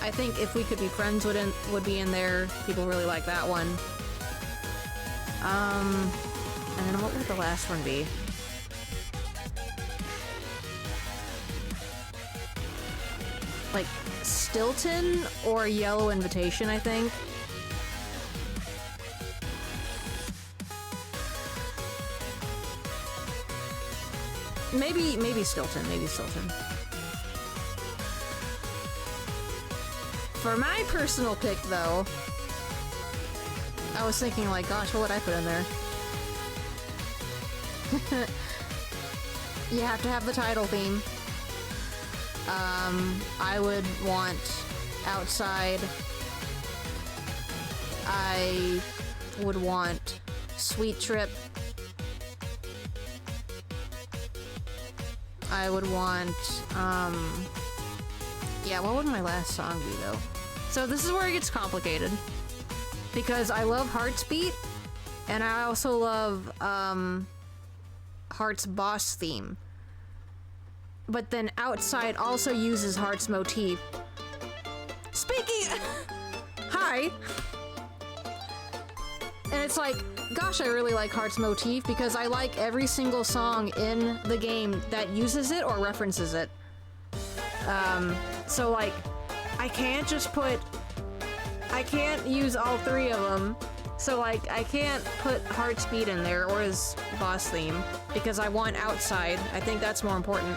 S1: I think If We Could Be Friends would be in there. People really like that one. And then what would the last one be? Like Stilton or Yellow Invitation, I think. Maybe Stilton, For my personal pick, though, I was thinking, like, gosh, what would I put in there? You have to have the title theme. I would want Outside. I would want Sweet Trip. I would want, yeah, what would my last song be, though? So this is where it gets complicated. Because I love Heart's Beat, And I also love Heart's boss theme. But then Outside also uses Heart's motif. Speaking... Hi! And it's like, gosh, I really like Heart's motif because I like every single song in the game that uses it or references it. So like, I can't just put... I can't use all three of them. So like, I can't put Heart's Beat in there or his boss theme because I want Outside. I think that's more important.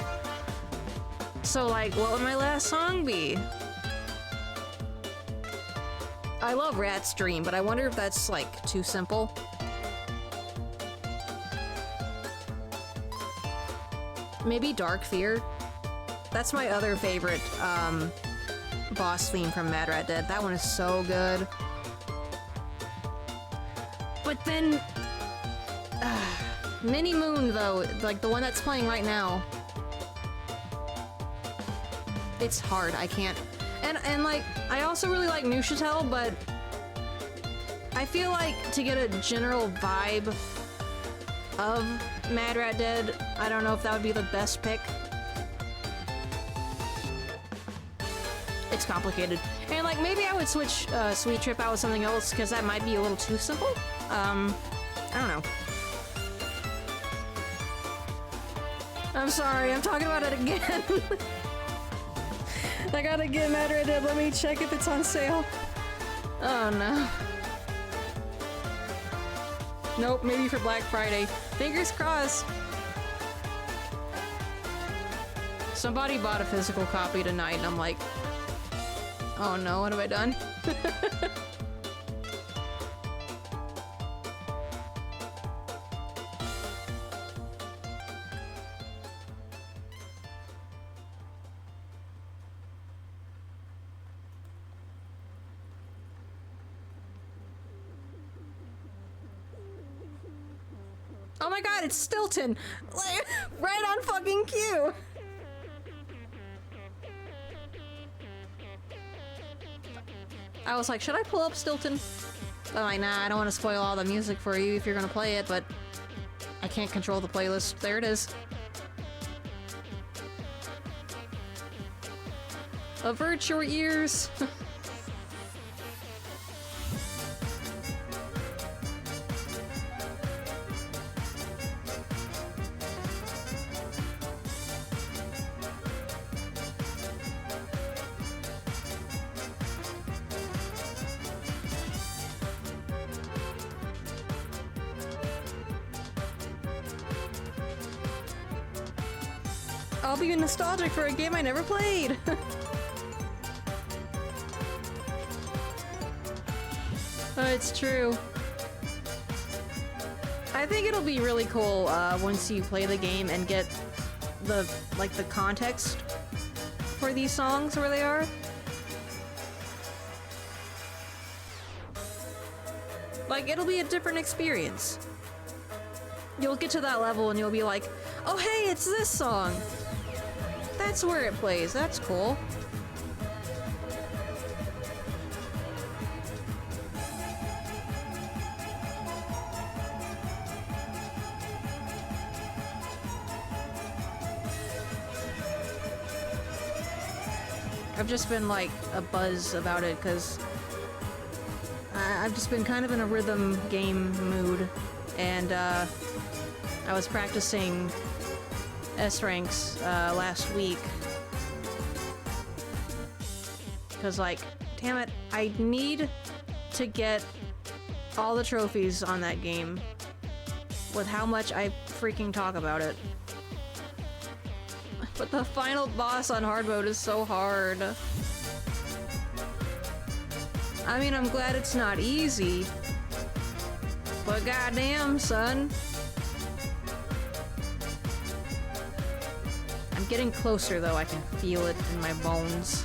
S1: So like, what would my last song be? I love Rat's Dream, but I wonder if that's like too simple. Maybe Dark Fear. That's my other favorite boss theme from Mad Rat Dead. That one is so good. But then Mini Moon though, like the one that's playing right now. It's hard, I can't. And like, I also really like Neuchatel, but I feel like to get a general vibe of Mad Rat Dead, I don't know if that would be the best pick. It's complicated. And like, maybe I would switch Sweet Trip out with something else, because that might be a little too simple. I don't know. I'm sorry, I'm talking about it again. I gotta get Mad Rat Dead. Let me check if it's on sale. Oh no. Nope, maybe for Black Friday. Fingers crossed. Somebody bought a physical copy tonight and I'm like, oh no, what have I done? Oh my god, it's Stilton! Like, right on fucking cue! I was like, should I pull up Stilton? I'm like, nah, I don't want to spoil all the music for you if you're gonna play it, but I can't control the playlist. There it is. Avert your ears! I'll be nostalgic for a game I never played! It's true. I think it'll be really cool once you play the game and get the context for these songs where they are. Like, it'll be a different experience. You'll get to that level and you'll be like, oh hey, it's this song! That's where it plays, that's cool. I've just been like a buzz about it because I've just been kind of in a rhythm game mood, and I was practicing S ranks last week because, like, damn it, I need to get all the trophies on that game with how much I freaking talk about it. But the final boss on hard mode is so hard. I mean, I'm glad it's not easy, but goddamn, son. I'm getting closer though, I can feel it in my bones.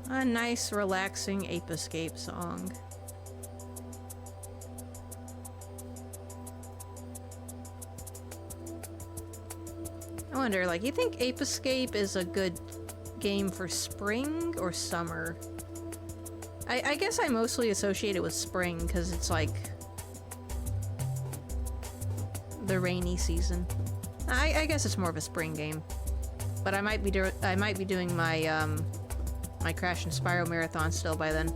S1: A nice, relaxing Ape Escape song. wonder, like, you think Ape Escape is a good game for spring or summer? I guess I mostly associate it with spring because it's like the rainy season. I guess it's more of a spring game, but I might be doing my my Crash and Spyro marathon still by then.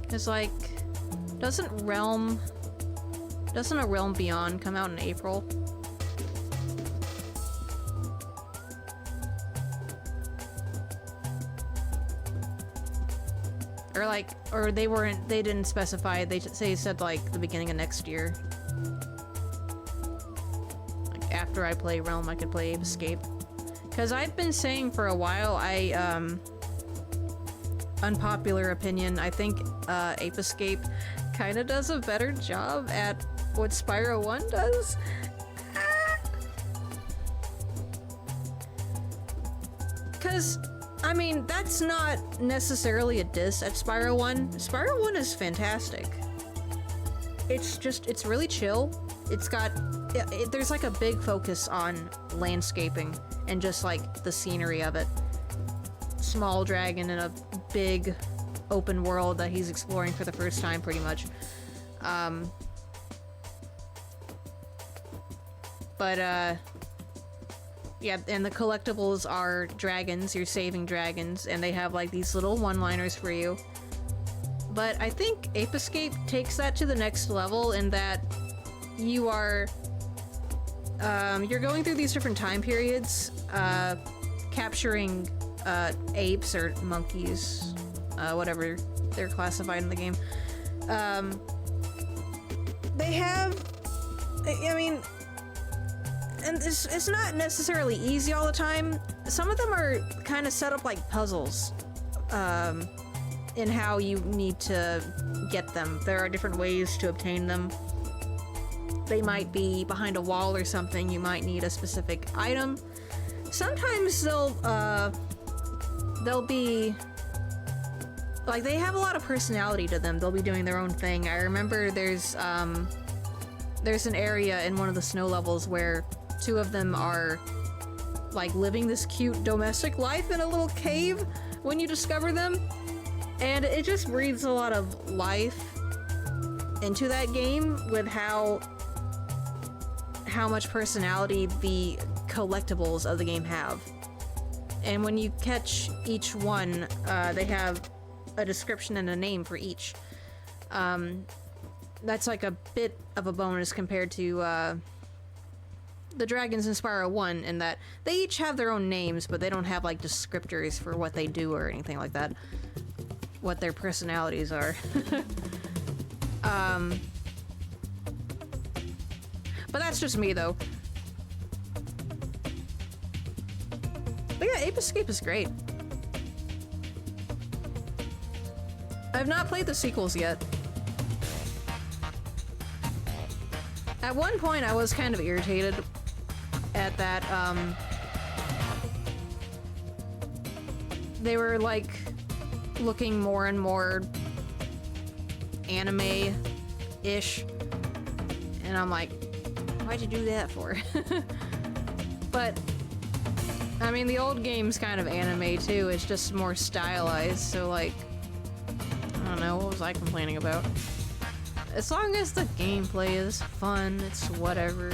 S1: Cause like, doesn't a Realm Beyond come out in April? Or like, or they didn't specify, they said like the beginning of next year. Like after I play Realm, I could play Ape Escape. Cause I've been saying for a while, unpopular opinion, I think Ape Escape kinda does a better job at what Spyro 1 does. Cause I mean, that's not necessarily a diss at Spyro 1. Spyro 1 is fantastic. It's really chill. It's got, there's like a big focus on landscaping and just like the scenery of it. Small dragon in a big open world that he's exploring for the first time, pretty much. Yeah, and the collectibles are dragons. You're saving dragons, and they have like these little one-liners for you. But I think Ape Escape takes that to the next level in that you are you're going through these different time periods, capturing apes or monkeys, whatever they're classified in the game. They have, I mean, and it's not necessarily easy all the time. Some of them are kind of set up like puzzles, in how you need to get them. There are different ways to obtain them. They might be behind a wall or something. You might need a specific item. Sometimes they'll be like, they have a lot of personality to them. They'll be doing their own thing. I remember there's an area in one of the snow levels where two of them are like living this cute domestic life in a little cave when you discover them, and it just breathes a lot of life into that game with how much personality the collectibles of the game have. And when you catch each one, they have a description and a name for each. That's like a bit of a bonus compared to the dragons in Spyro 1, in that they each have their own names, but they don't have like descriptors for what they do or anything like that. What their personalities are. But that's just me though. But yeah, Ape Escape is great. I've not played the sequels yet. At one point I was kind of irritated at that, they were like looking more and more anime-ish, and I'm like, why'd you do that for? But I mean, the old game's kind of anime too, it's just more stylized, so like, I don't know, what was I complaining about? As long as the gameplay is fun, it's whatever.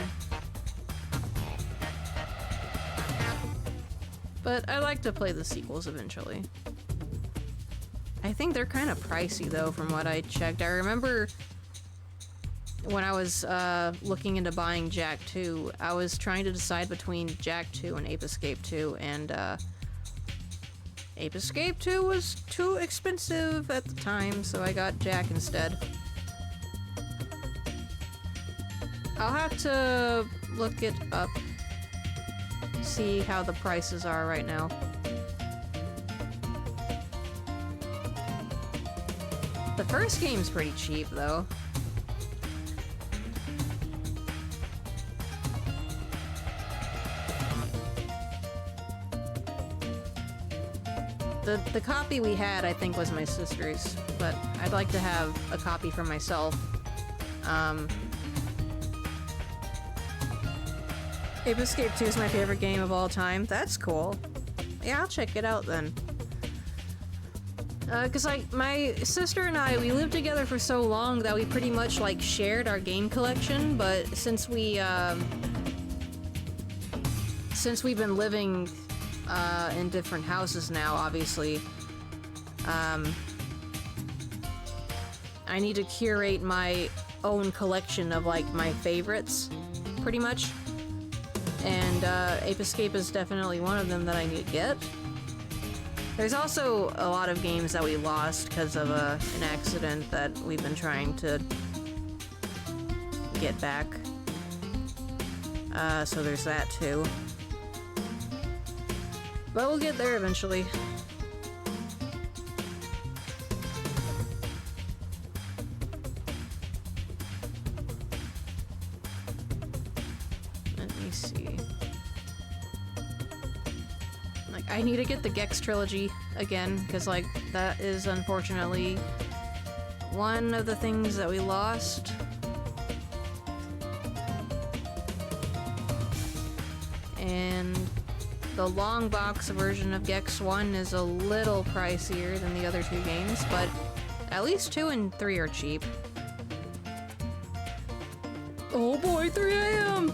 S1: But I like to play the sequels eventually. I think they're kind of pricey though, from what I checked. I remember when I was looking into buying Jak 2, I was trying to decide between Jak 2 and Ape Escape 2, and Ape Escape 2 was too expensive at the time, so I got Jak instead. I'll have to look it up, see how the prices are right now. The first game's pretty cheap, though. The copy we had, I think, was my sister's, but I'd like to have a copy for myself. Ape Escape 2 is my favorite game of all time. That's cool. Yeah, I'll check it out then. Cause like, my sister and I, we lived together for so long that we pretty much like shared our game collection, but since we've been living, in different houses now, obviously, I need to curate my own collection of like my favorites, pretty much. And Ape Escape is definitely one of them that I need to get. There's also a lot of games that we lost because of an accident that we've been trying to get back. So there's that too. But we'll get there eventually. Let me see. Like, I need to get the Gex trilogy again, because, like, that is unfortunately one of the things that we lost. And the long box version of Gex 1 is a little pricier than the other two games, but at least 2 and 3 are cheap. Oh boy, 3 a.m.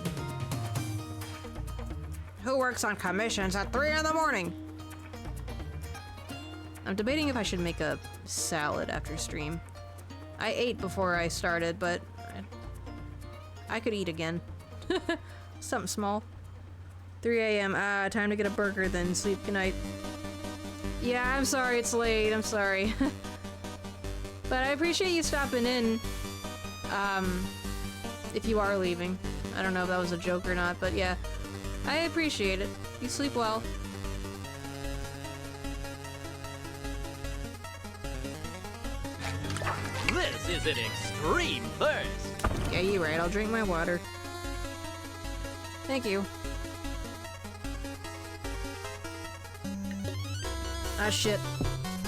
S1: Who works on commissions at 3 in the morning? I'm debating if I should make a salad after stream. I ate before I started, but I could eat again. Something small. 3 a.m. Time to get a burger, then sleep. Good night. Yeah, I'm sorry it's late. I'm sorry. But I appreciate you stopping in. If you are leaving. I don't know if that was a joke or not, but yeah. I appreciate it. You sleep well.
S6: This is an extreme thirst.
S1: Yeah, you're right. I'll drink my water. Thank you. Ah, shit.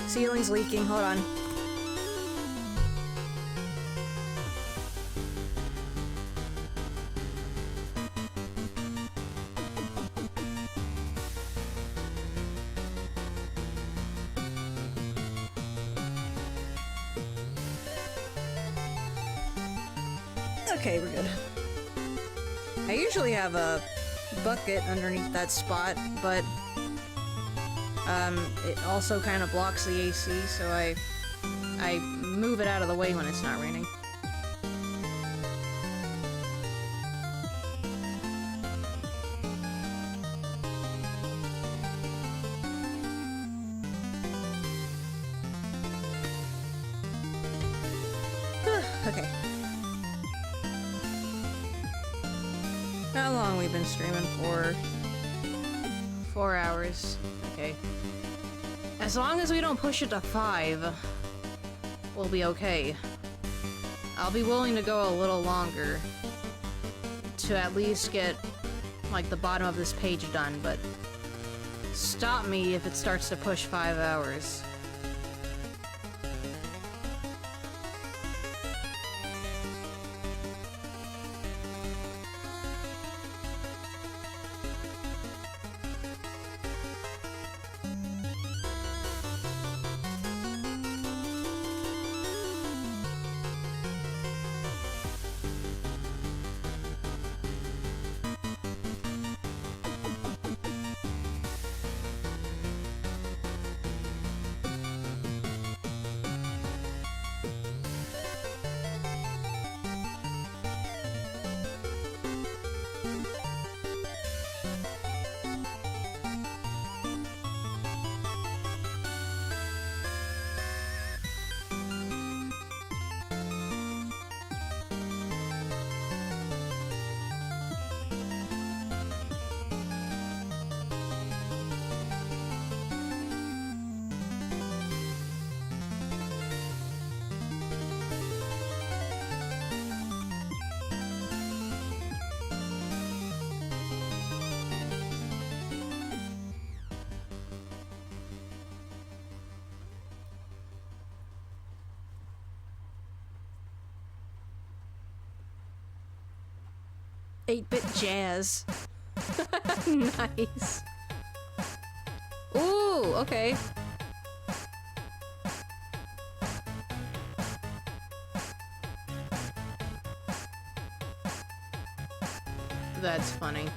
S1: Ceiling's leaking. Hold on. Okay, we're good. I usually have a bucket underneath that spot, but it also kind of blocks the AC, so I move it out of the way when it's not raining. Okay. How long we've been streaming for? 4 hours. Okay. As long as we don't push it to 5, we'll be okay. I'll be willing to go a little longer to at least get, like, the bottom of this page done, but stop me if it starts to push 5 hours. Eight-bit jazz. Nice. Ooh, okay. That's funny.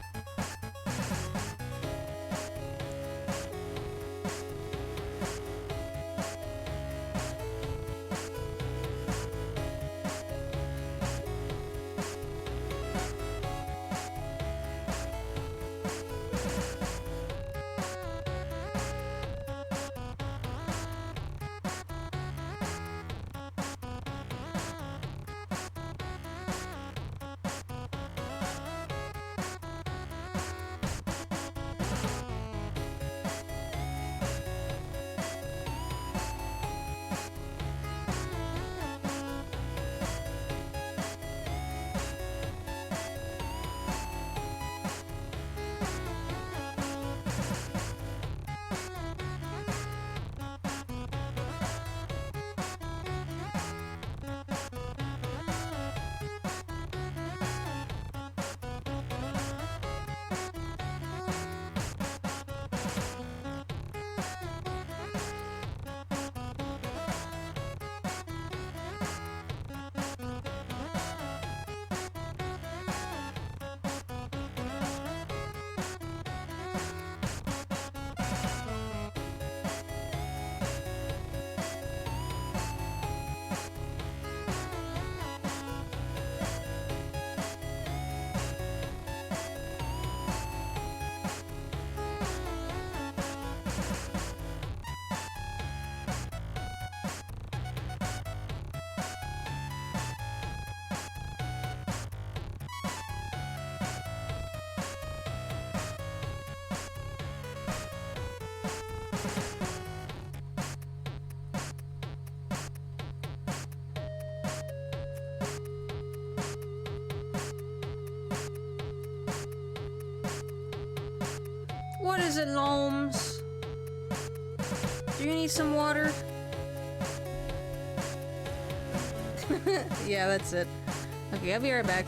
S1: What is it, Gnomes? Do you need some water? Yeah, that's it. Okay, I'll be right back.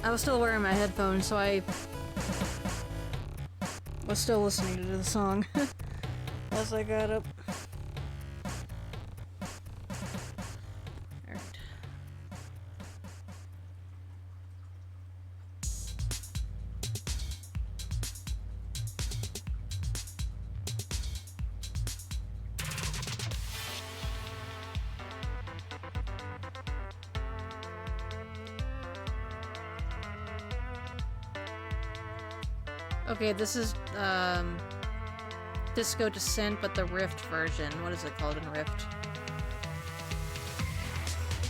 S1: I was still wearing my headphones, so I was still listening to the song as I got up. Alright. Okay, this is Disco Descent, but the Rift version. What is it called in Rift?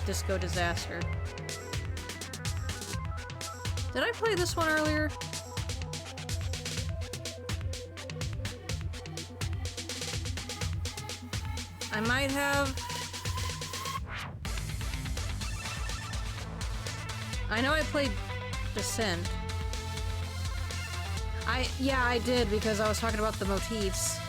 S1: Disco Disaster. Did I play this one earlier? I might have. I know I played Descent. Yeah, I did, because I was talking about the motifs.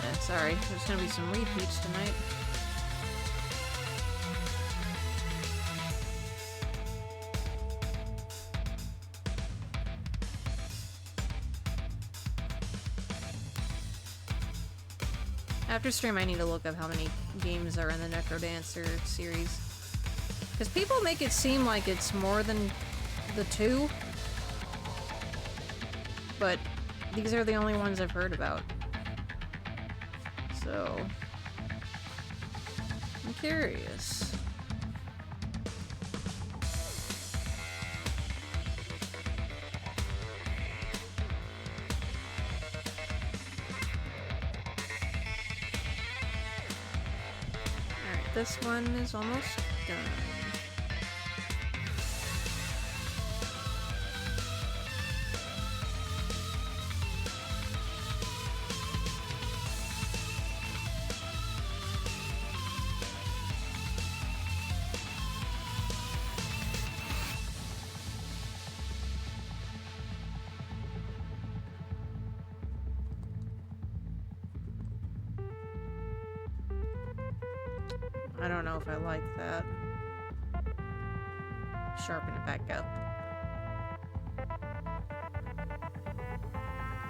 S1: Yeah, sorry, there's gonna be some repeats tonight. After stream, I need to look up how many games are in the Necrodancer series. Because people make it seem like it's more than the 2. But these are the only ones I've heard about. So, I'm curious. Alright, this one is almost done. I don't know if I like that. Sharpen it back up. There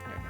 S1: we go.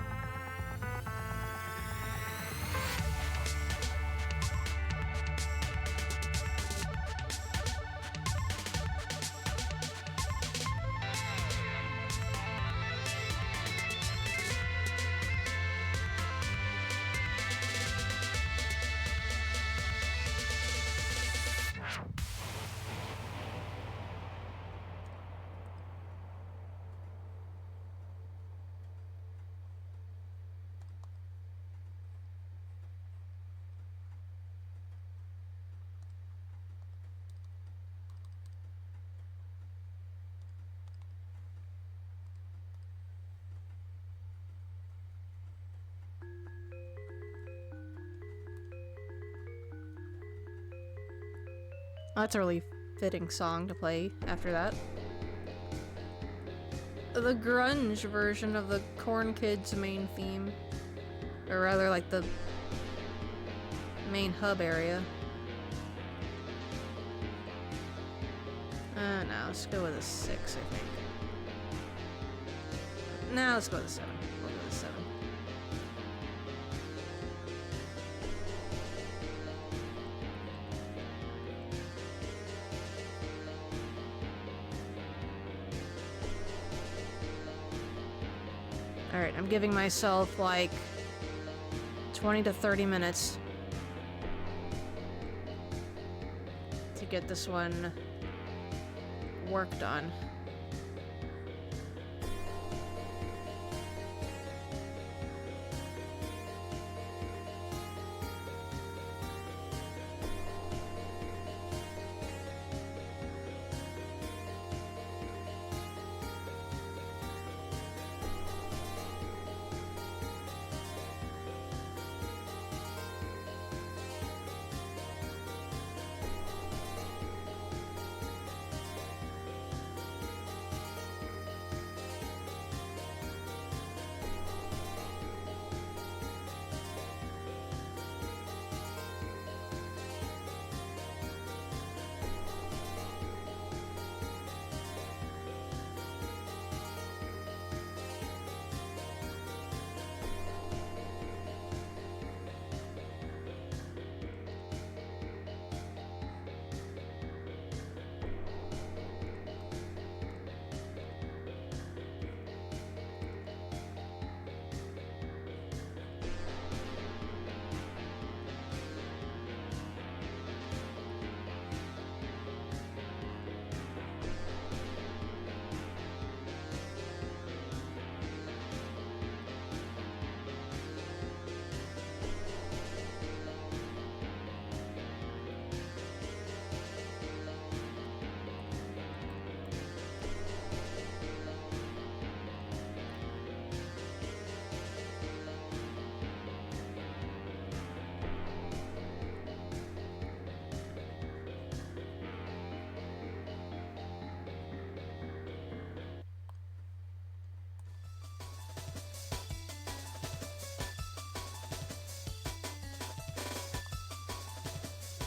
S1: That's a really fitting song to play after that. The grunge version of the Corn Kids main theme. Or rather, like the main hub area. No, let's go with a 6, I think. No, let's go with a 7. We'll go with a 7. Alright, I'm giving myself like 20 to 30 minutes to get this one worked on.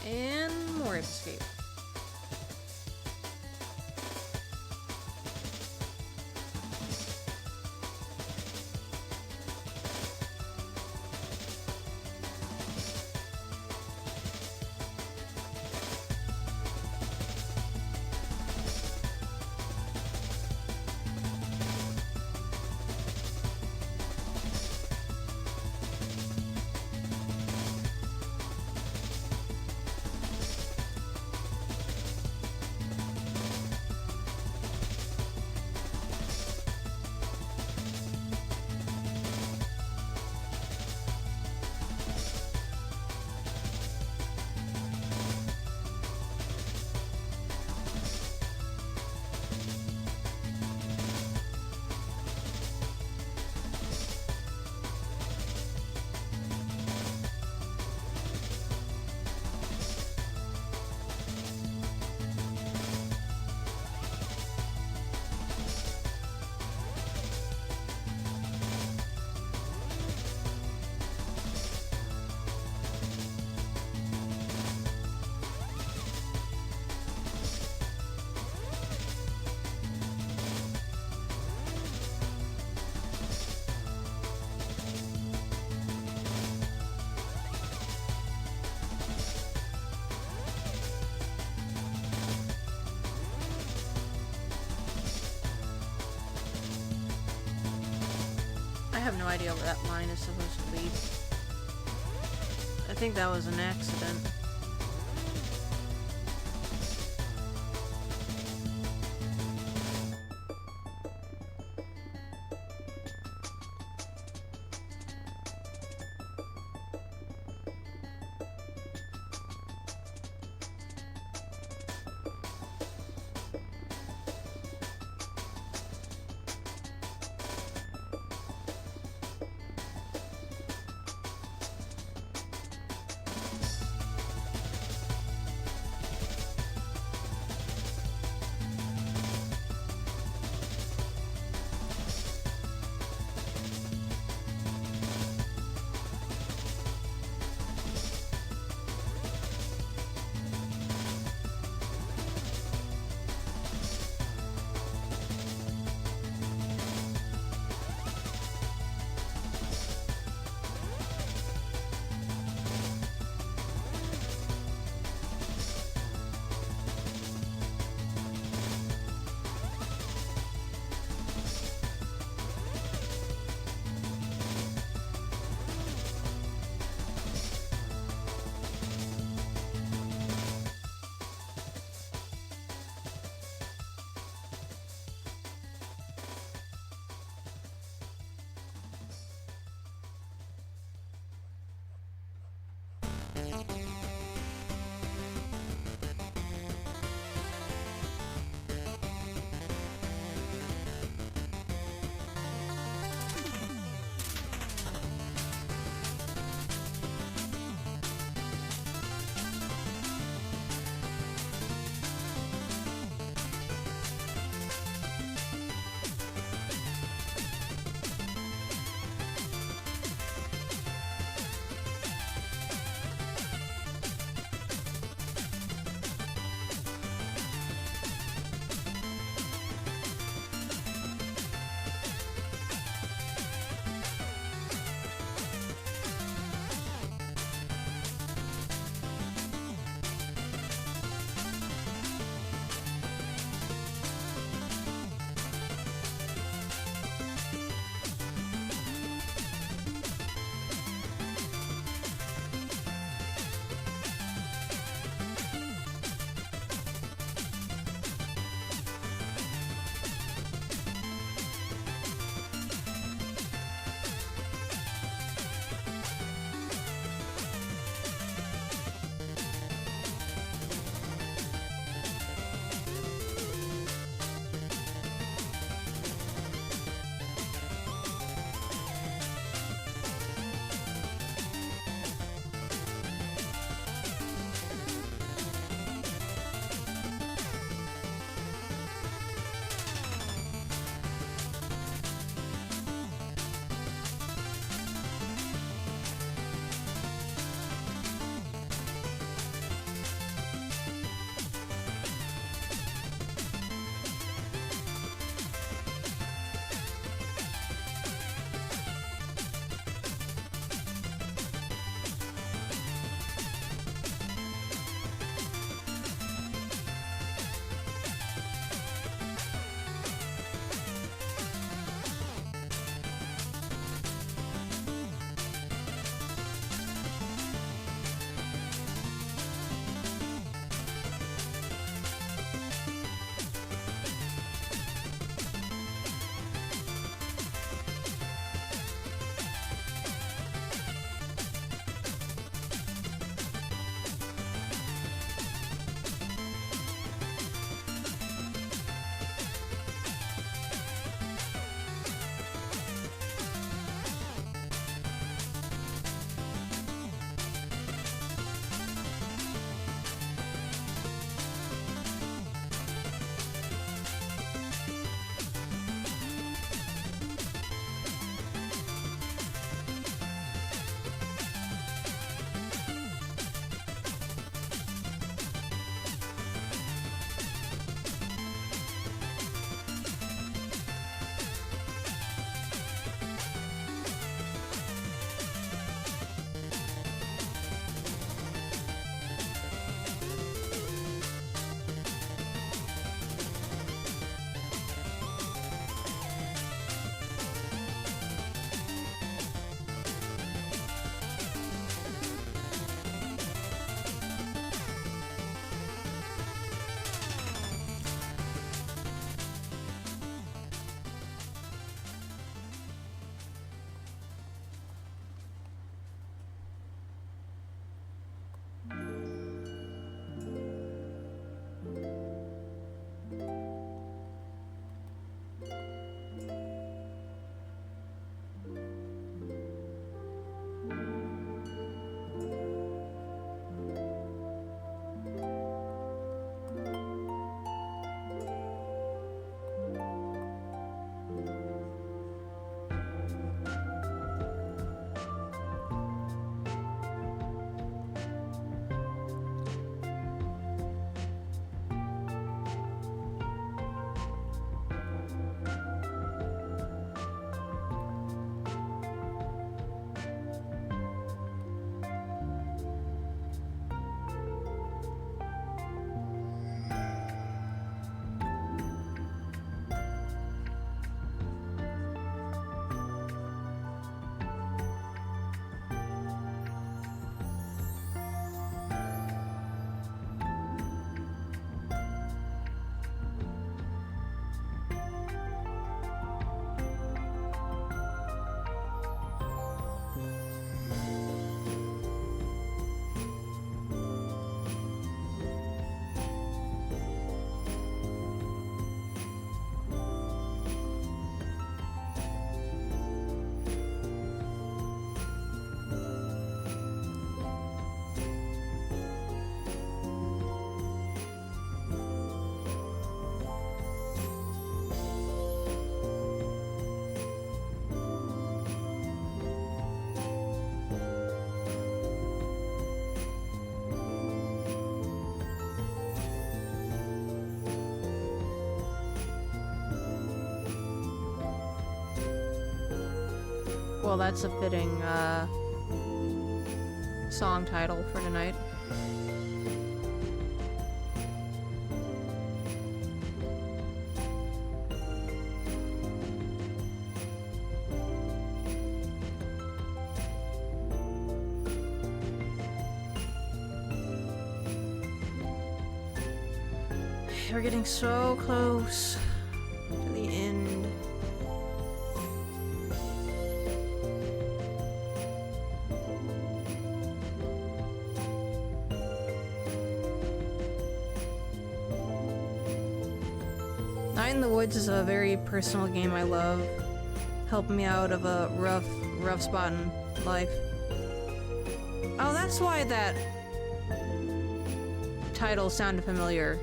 S1: And more escape. have no idea what that line is supposed to be. I think that was an accident. Well, that's a fitting, song title for tonight. We're getting so close to the end. Night in the Woods is a very personal game I love. Helping me out of a rough spot in life. Oh, that's why that title sounded familiar.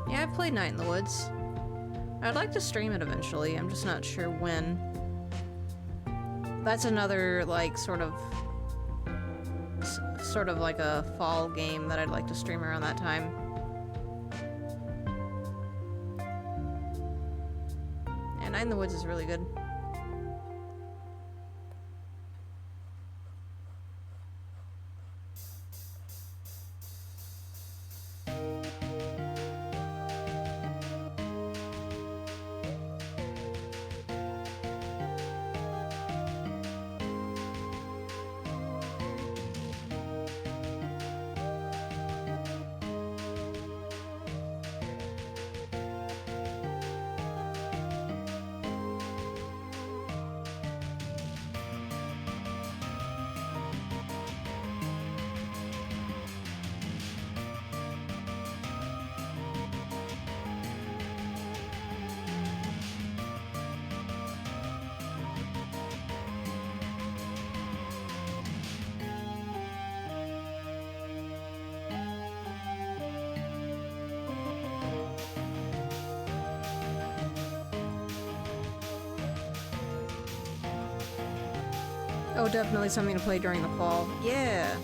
S1: Yeah, I've played Night in the Woods. I'd like to stream it eventually, I'm just not sure when. That's another, like, sort of like a fall game that I'd like to stream around that time. And Night in the Woods is really good. Oh, definitely something to play during the fall. Yeah!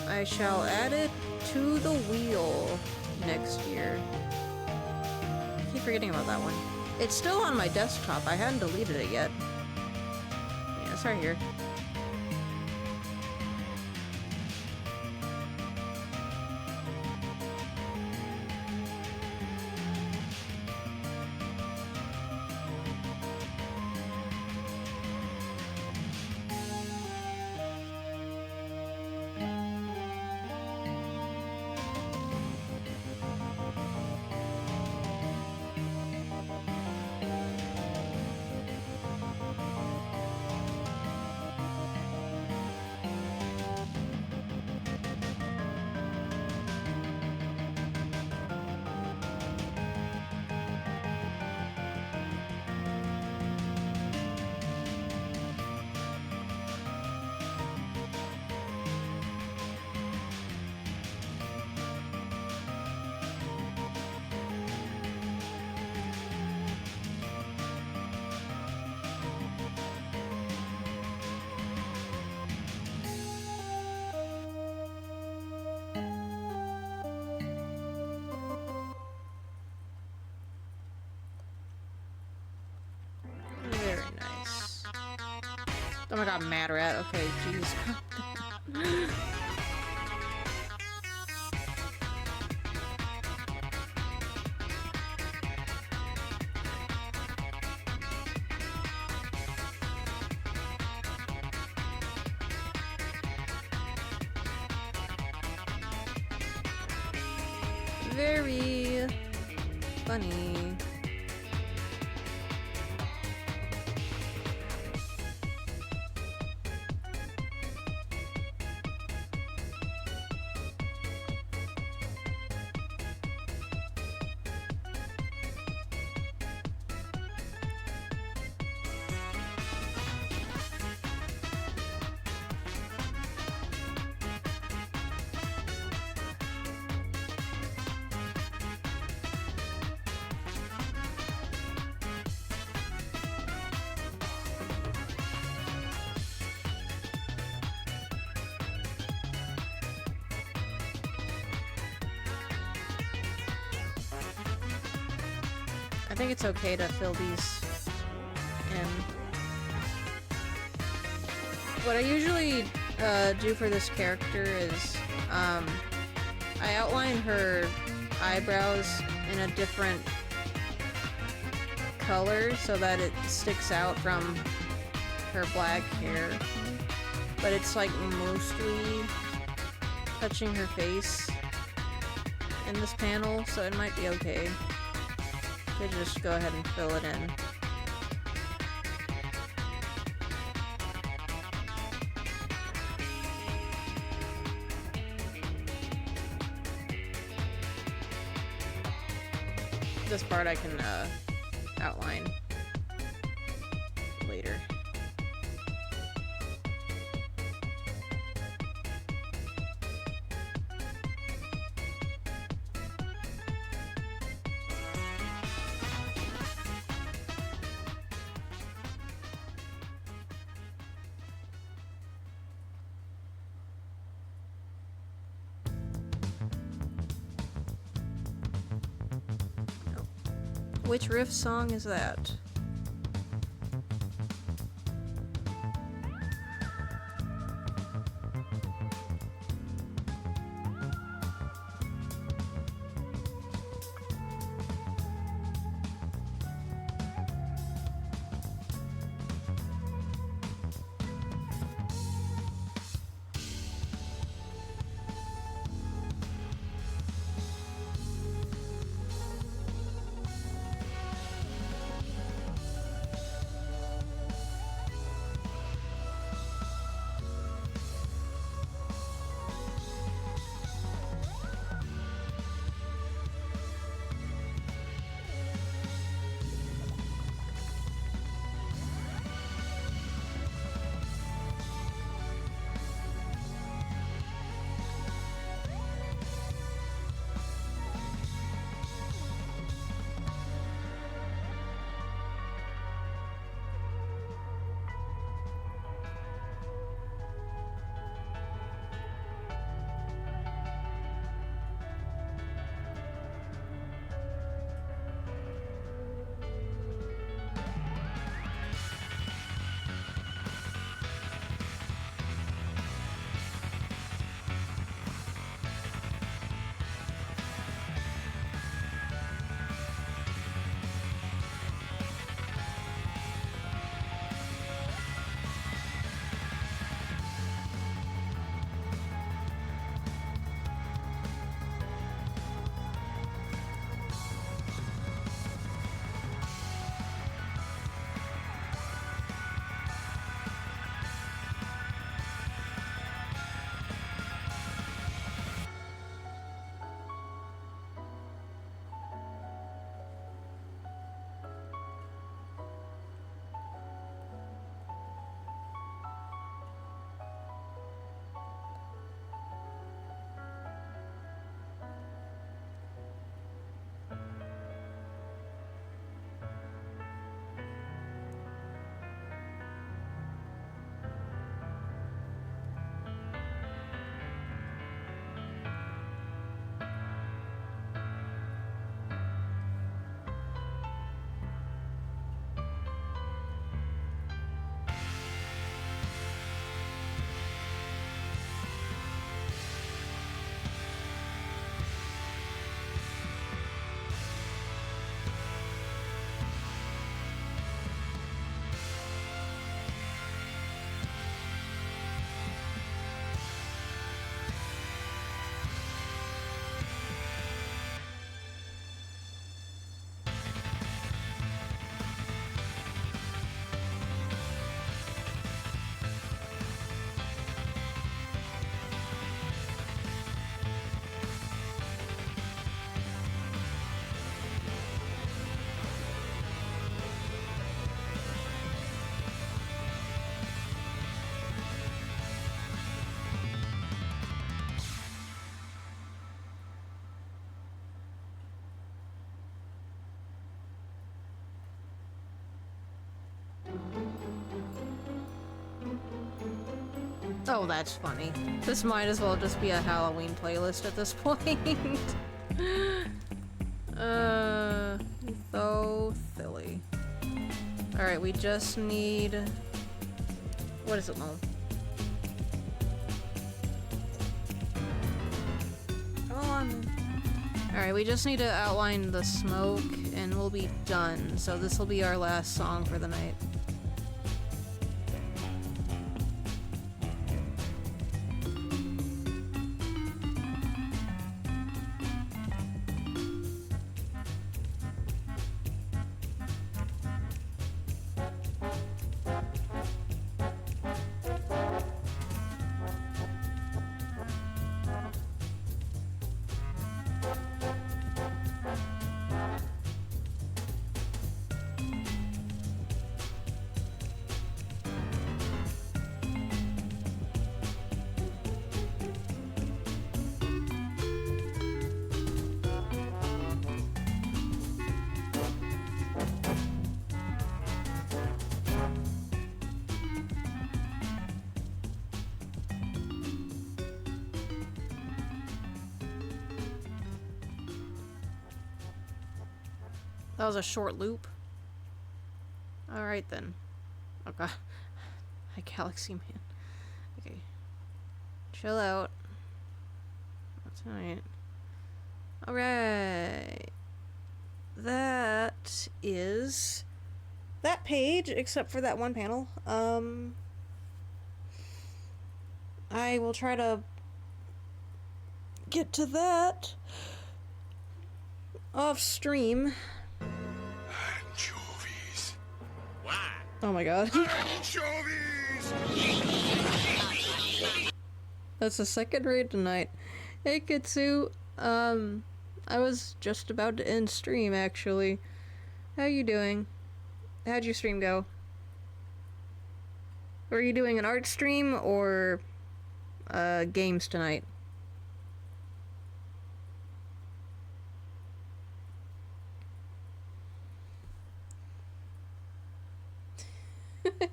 S1: I shall add it to the wheel next year. I keep forgetting about that one. It's still on my desktop. I hadn't deleted it yet. Yeah, it's right here. Very nice. Oh my god, Mad Rat. Okay, jeez. Very funny. think it's okay to fill these in. What I usually do for this character is I outline her eyebrows in a different color so that it sticks out from her black hair, but it's like mostly touching her face in this panel, so it might be okay to just go ahead and fill it in. This part I can outline later. Which riff song is that? Oh, that's funny. This might as well just be a Halloween playlist at this point. Ethos. Alright, we just need... What is it, Mo? Oh, Alright, we just need to outline the smoke, and we'll be done. So this will be our last song for the night. That was a short loop. Alright then. Oh god. Hi, Galaxy Man. Okay. Chill out. That's alright. Alright. That is that page, except for that one panel. I will try to get to that off stream.
S7: Anchovies.
S6: Why?
S1: Oh my god.
S7: Anchovies!
S1: That's the second raid tonight. Hey Kitsu, I was just about to end stream actually. How you doing? How'd your stream go? Were you doing an art stream or games tonight?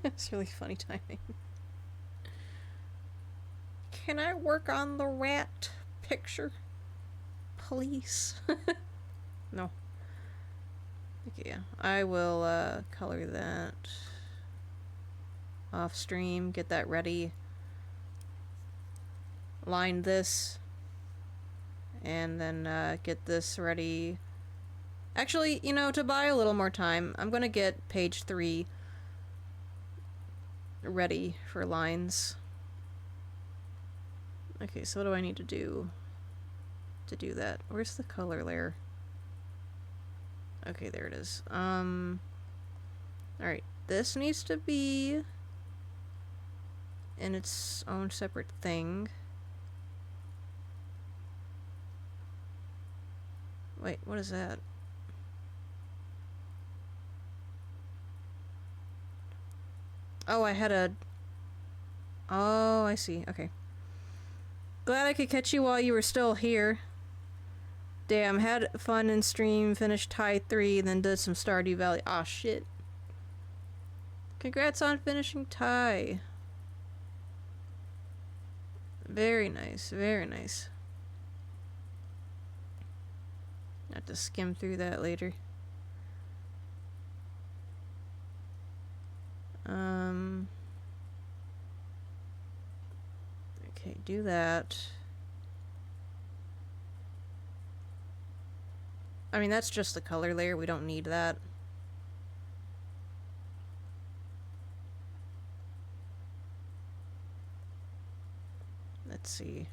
S1: It's really funny timing. Can I work on the rat picture? Please? No. Okay, yeah. I will color that off stream, get that ready. Line this. And then get this ready. Actually, you know, to buy a little more time, I'm gonna get page 3 ready for lines. Okay, so what do I need to do that? Where's the color layer? Okay, there it is. Alright, this needs to be in its own separate thing. Wait, what is that? Oh, I had a... Oh, I see. Okay. Glad I could catch you while you were still here. Damn, had fun in stream, finished tie 3, then did some Stardew Valley. Aw, shit. Congrats on finishing tie. Very nice, very nice. I have to skim through that later. Okay, do that. I mean, that's just the color layer. We don't need that. Let's see.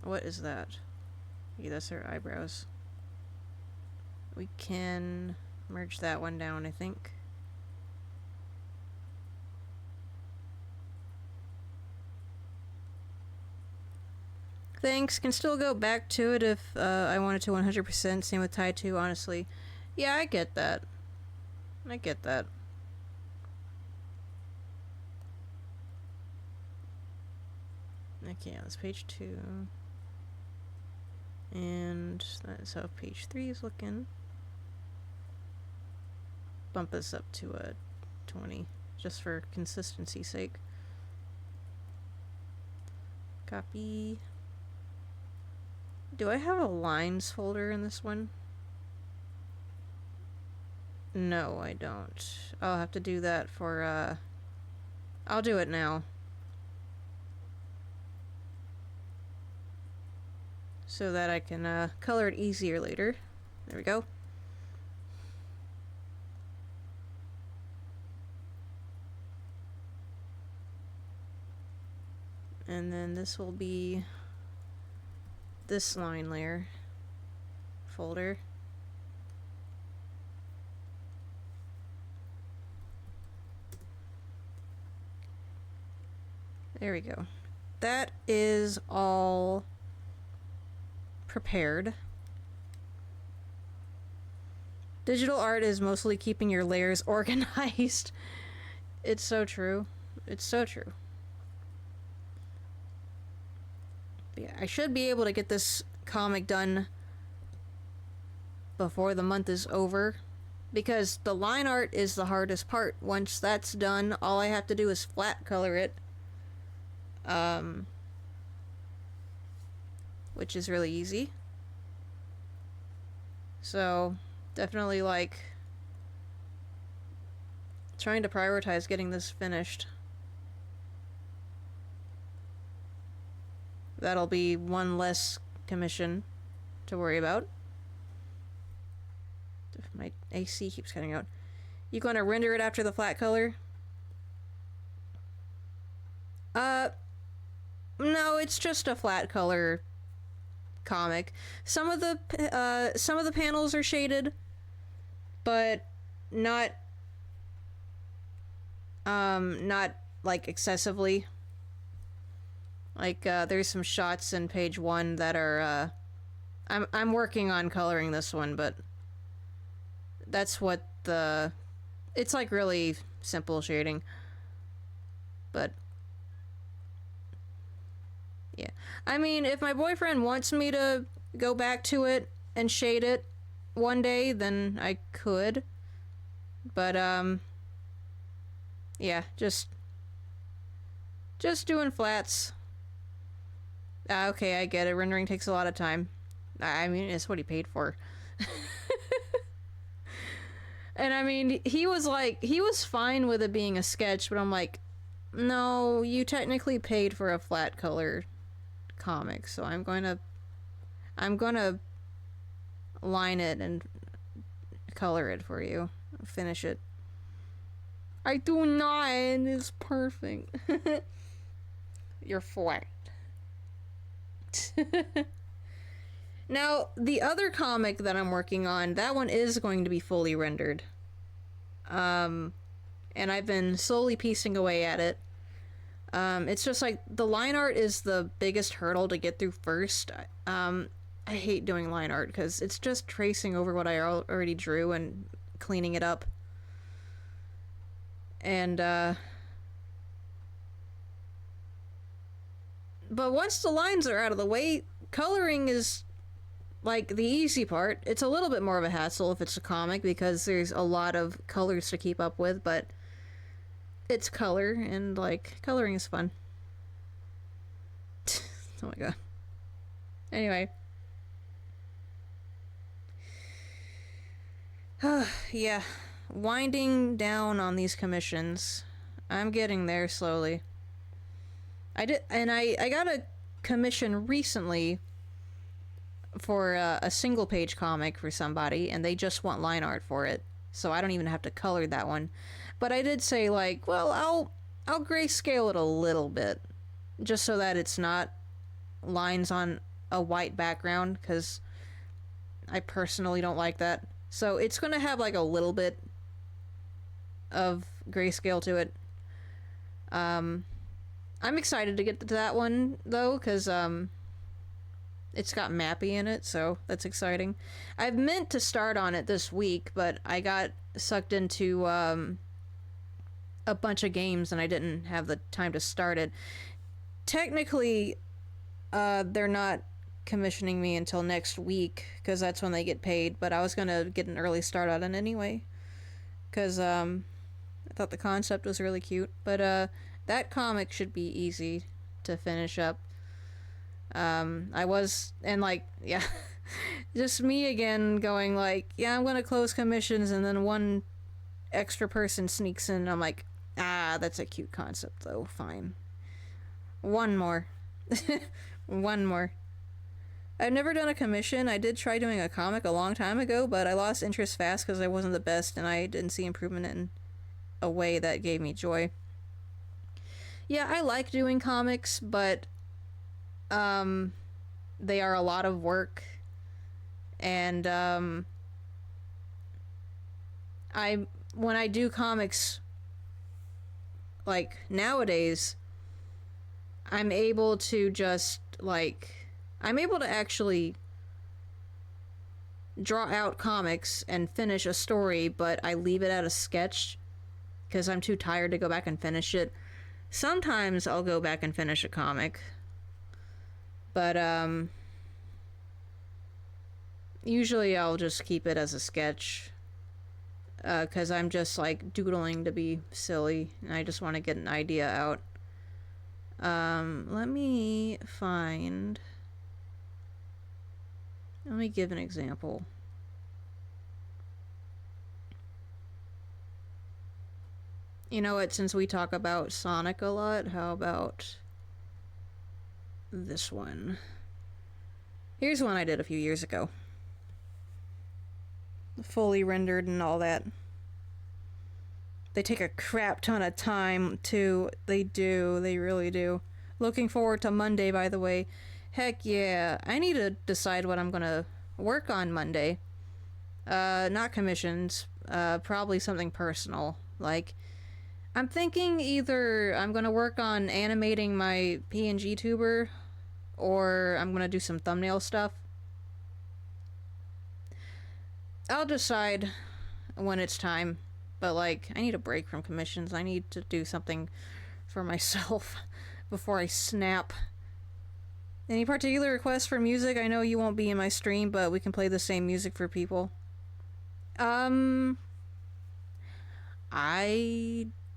S1: What is that? Yeah, that's her eyebrows. We can merge that one down, I think. Thanks. Can still go back to it if I wanted to 100%. Same with tie 2, honestly. Yeah, I get that. I get that. Okay, that's page 2. And that's how page 3 is looking. Bump this up to a 20, just for consistency's sake. Copy. Do I have a lines folder in this one? No, I don't. I'll have to do that for, I'll do it now. So that I can, color it easier later. There we go. And then this will be this line layer folder. There we go. That is all prepared. Digital art is mostly keeping your layers organized. It's so true. It's so true. But yeah, I should be able to get this comic done before the month is over, because the line art is the hardest part. Once that's done, all I have to do is flat color it. Which is really easy. So, definitely, like, trying to prioritize getting this finished. That'll be one less commission to worry about. My AC keeps cutting out. You gonna render it after the flat color? No, it's just a flat color comic. Some of the panels are shaded, but not like excessively. Like there's some shots in page 1 that are I'm working on coloring this one, but that's what it's like really simple shading. But yeah. I mean, if my boyfriend wants me to go back to it and shade it one day, then I could. But, yeah, just doing flats. Okay, I get it. Rendering takes a lot of time. I mean, it's what he paid for. And I mean, he was fine with it being a sketch, but I'm like, no, you technically paid for a flat color comic, so I'm going to line it and color it for you. Finish it. I do not, and it's perfect. You're flat. Now, the other comic that I'm working on, that one is going to be fully rendered. And I've been slowly piecing away at it. It's just like, the line art is the biggest hurdle to get through first. I hate doing line art, because it's just tracing over what I already drew and cleaning it up. And, but once the lines are out of the way, coloring is like the easy part. It's a little bit more of a hassle if it's a comic, because there's a lot of colors to keep up with, but it's color, and like, coloring is fun. Oh my god. Anyway. Yeah. Winding down on these commissions. I'm getting there slowly. I got a commission recently for a single page comic for somebody, and they just want line art for it, so I don't even have to color that one. But I did say, like, well, I'll grayscale it a little bit, just so that it's not lines on a white background, because I personally don't like that. So it's gonna have like a little bit of grayscale to it. I'm excited to get to that one though, because it's got Mappy in it, so that's exciting. I've meant to start on it this week, but I got sucked into a bunch of games and I didn't have the time to start it. Technically, they're not commissioning me until next week, because that's when they get paid, but I was gonna get an early start on it anyway, because I thought the concept was really cute. But that comic should be easy to finish up. I was, and like, yeah, Just me again going like, yeah, I'm gonna close commissions, and then one extra person sneaks in, and I'm like, ah, that's a cute concept though, fine. One more. One more. I've never done a commission. I did try doing a comic a long time ago, but I lost interest fast because I wasn't the best and I didn't see improvement in a way that gave me joy. Yeah, I like doing comics, but they are a lot of work, and when I do comics, like nowadays, I'm able to actually draw out comics and finish a story, but I leave it at a sketch because I'm too tired to go back and finish it. Sometimes I'll go back and finish a comic, but usually I'll just keep it as a sketch because I'm just like doodling to be silly and I just want to get an idea out. Let me give an example. You know what, since we talk about Sonic a lot, how about this one? Here's one I did a few years ago. Fully rendered and all that. They take a crap ton of time, too. They do. They really do. Looking forward to Monday, by the way. Heck yeah. I need to decide what I'm gonna work on Monday. Not commissions. Probably something personal. Like, I'm thinking either I'm gonna work on animating my PNG tuber, or I'm gonna do some thumbnail stuff. I'll decide when it's time. But, like, I need a break from commissions. I need to do something for myself before I snap. Any particular requests for music? I know you won't be in my stream, but we can play the same music for people. I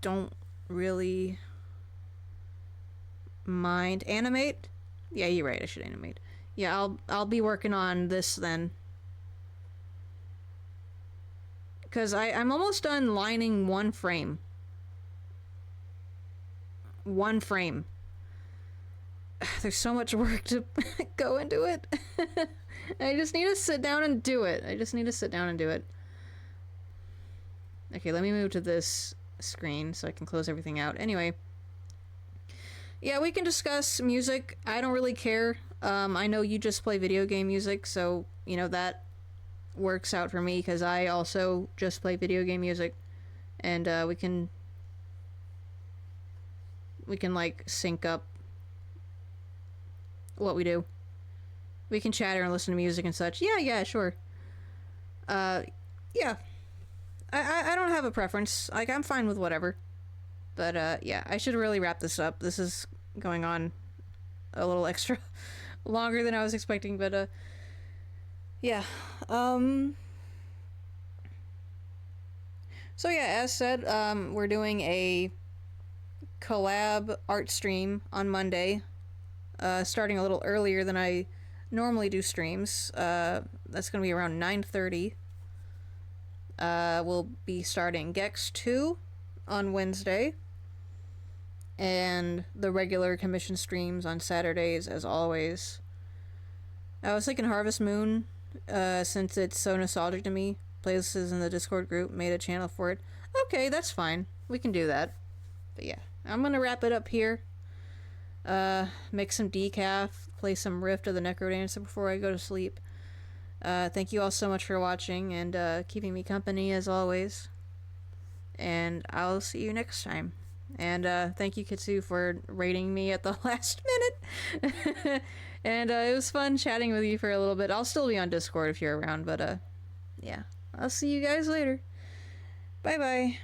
S1: don't really mind. Animate? Yeah, you're right. I should animate. Yeah, I'll be working on this then. Because I'm almost done lining one frame. One frame. There's so much work to go into it. I just need to sit down and do it. Okay, let me move to this screen so I can close everything out. Anyway. Yeah, we can discuss music. I don't really care. I know you just play video game music, so, you know, that works out for me because I also just play video game music, and we can like sync up what we do. We can chatter and listen to music and such. Yeah, sure. Yeah. I don't have a preference. Like, I'm fine with whatever. But yeah, I should really wrap this up. This is going on a little extra longer than I was expecting, but yeah. So yeah, as said, we're doing a collab art stream on Monday, starting a little earlier than I normally do streams. That's gonna be around 9:30. We'll be starting Gex 2 on Wednesday, and the regular commission streams on Saturdays, as always. I was thinking Harvest Moon, since it's so nostalgic to me. Places in the Discord group made a channel for it. Okay, that's fine. We can do that. But yeah, I'm gonna wrap it up here. Make some decaf, play some Rift of the Necrodancer before I go to sleep. Thank you all so much for watching and keeping me company as always. And I'll see you next time. And thank you, Kitsu, for rating me at the last minute. And it was fun chatting with you for a little bit. I'll still be on Discord if you're around, but yeah. I'll see you guys later. Bye-bye.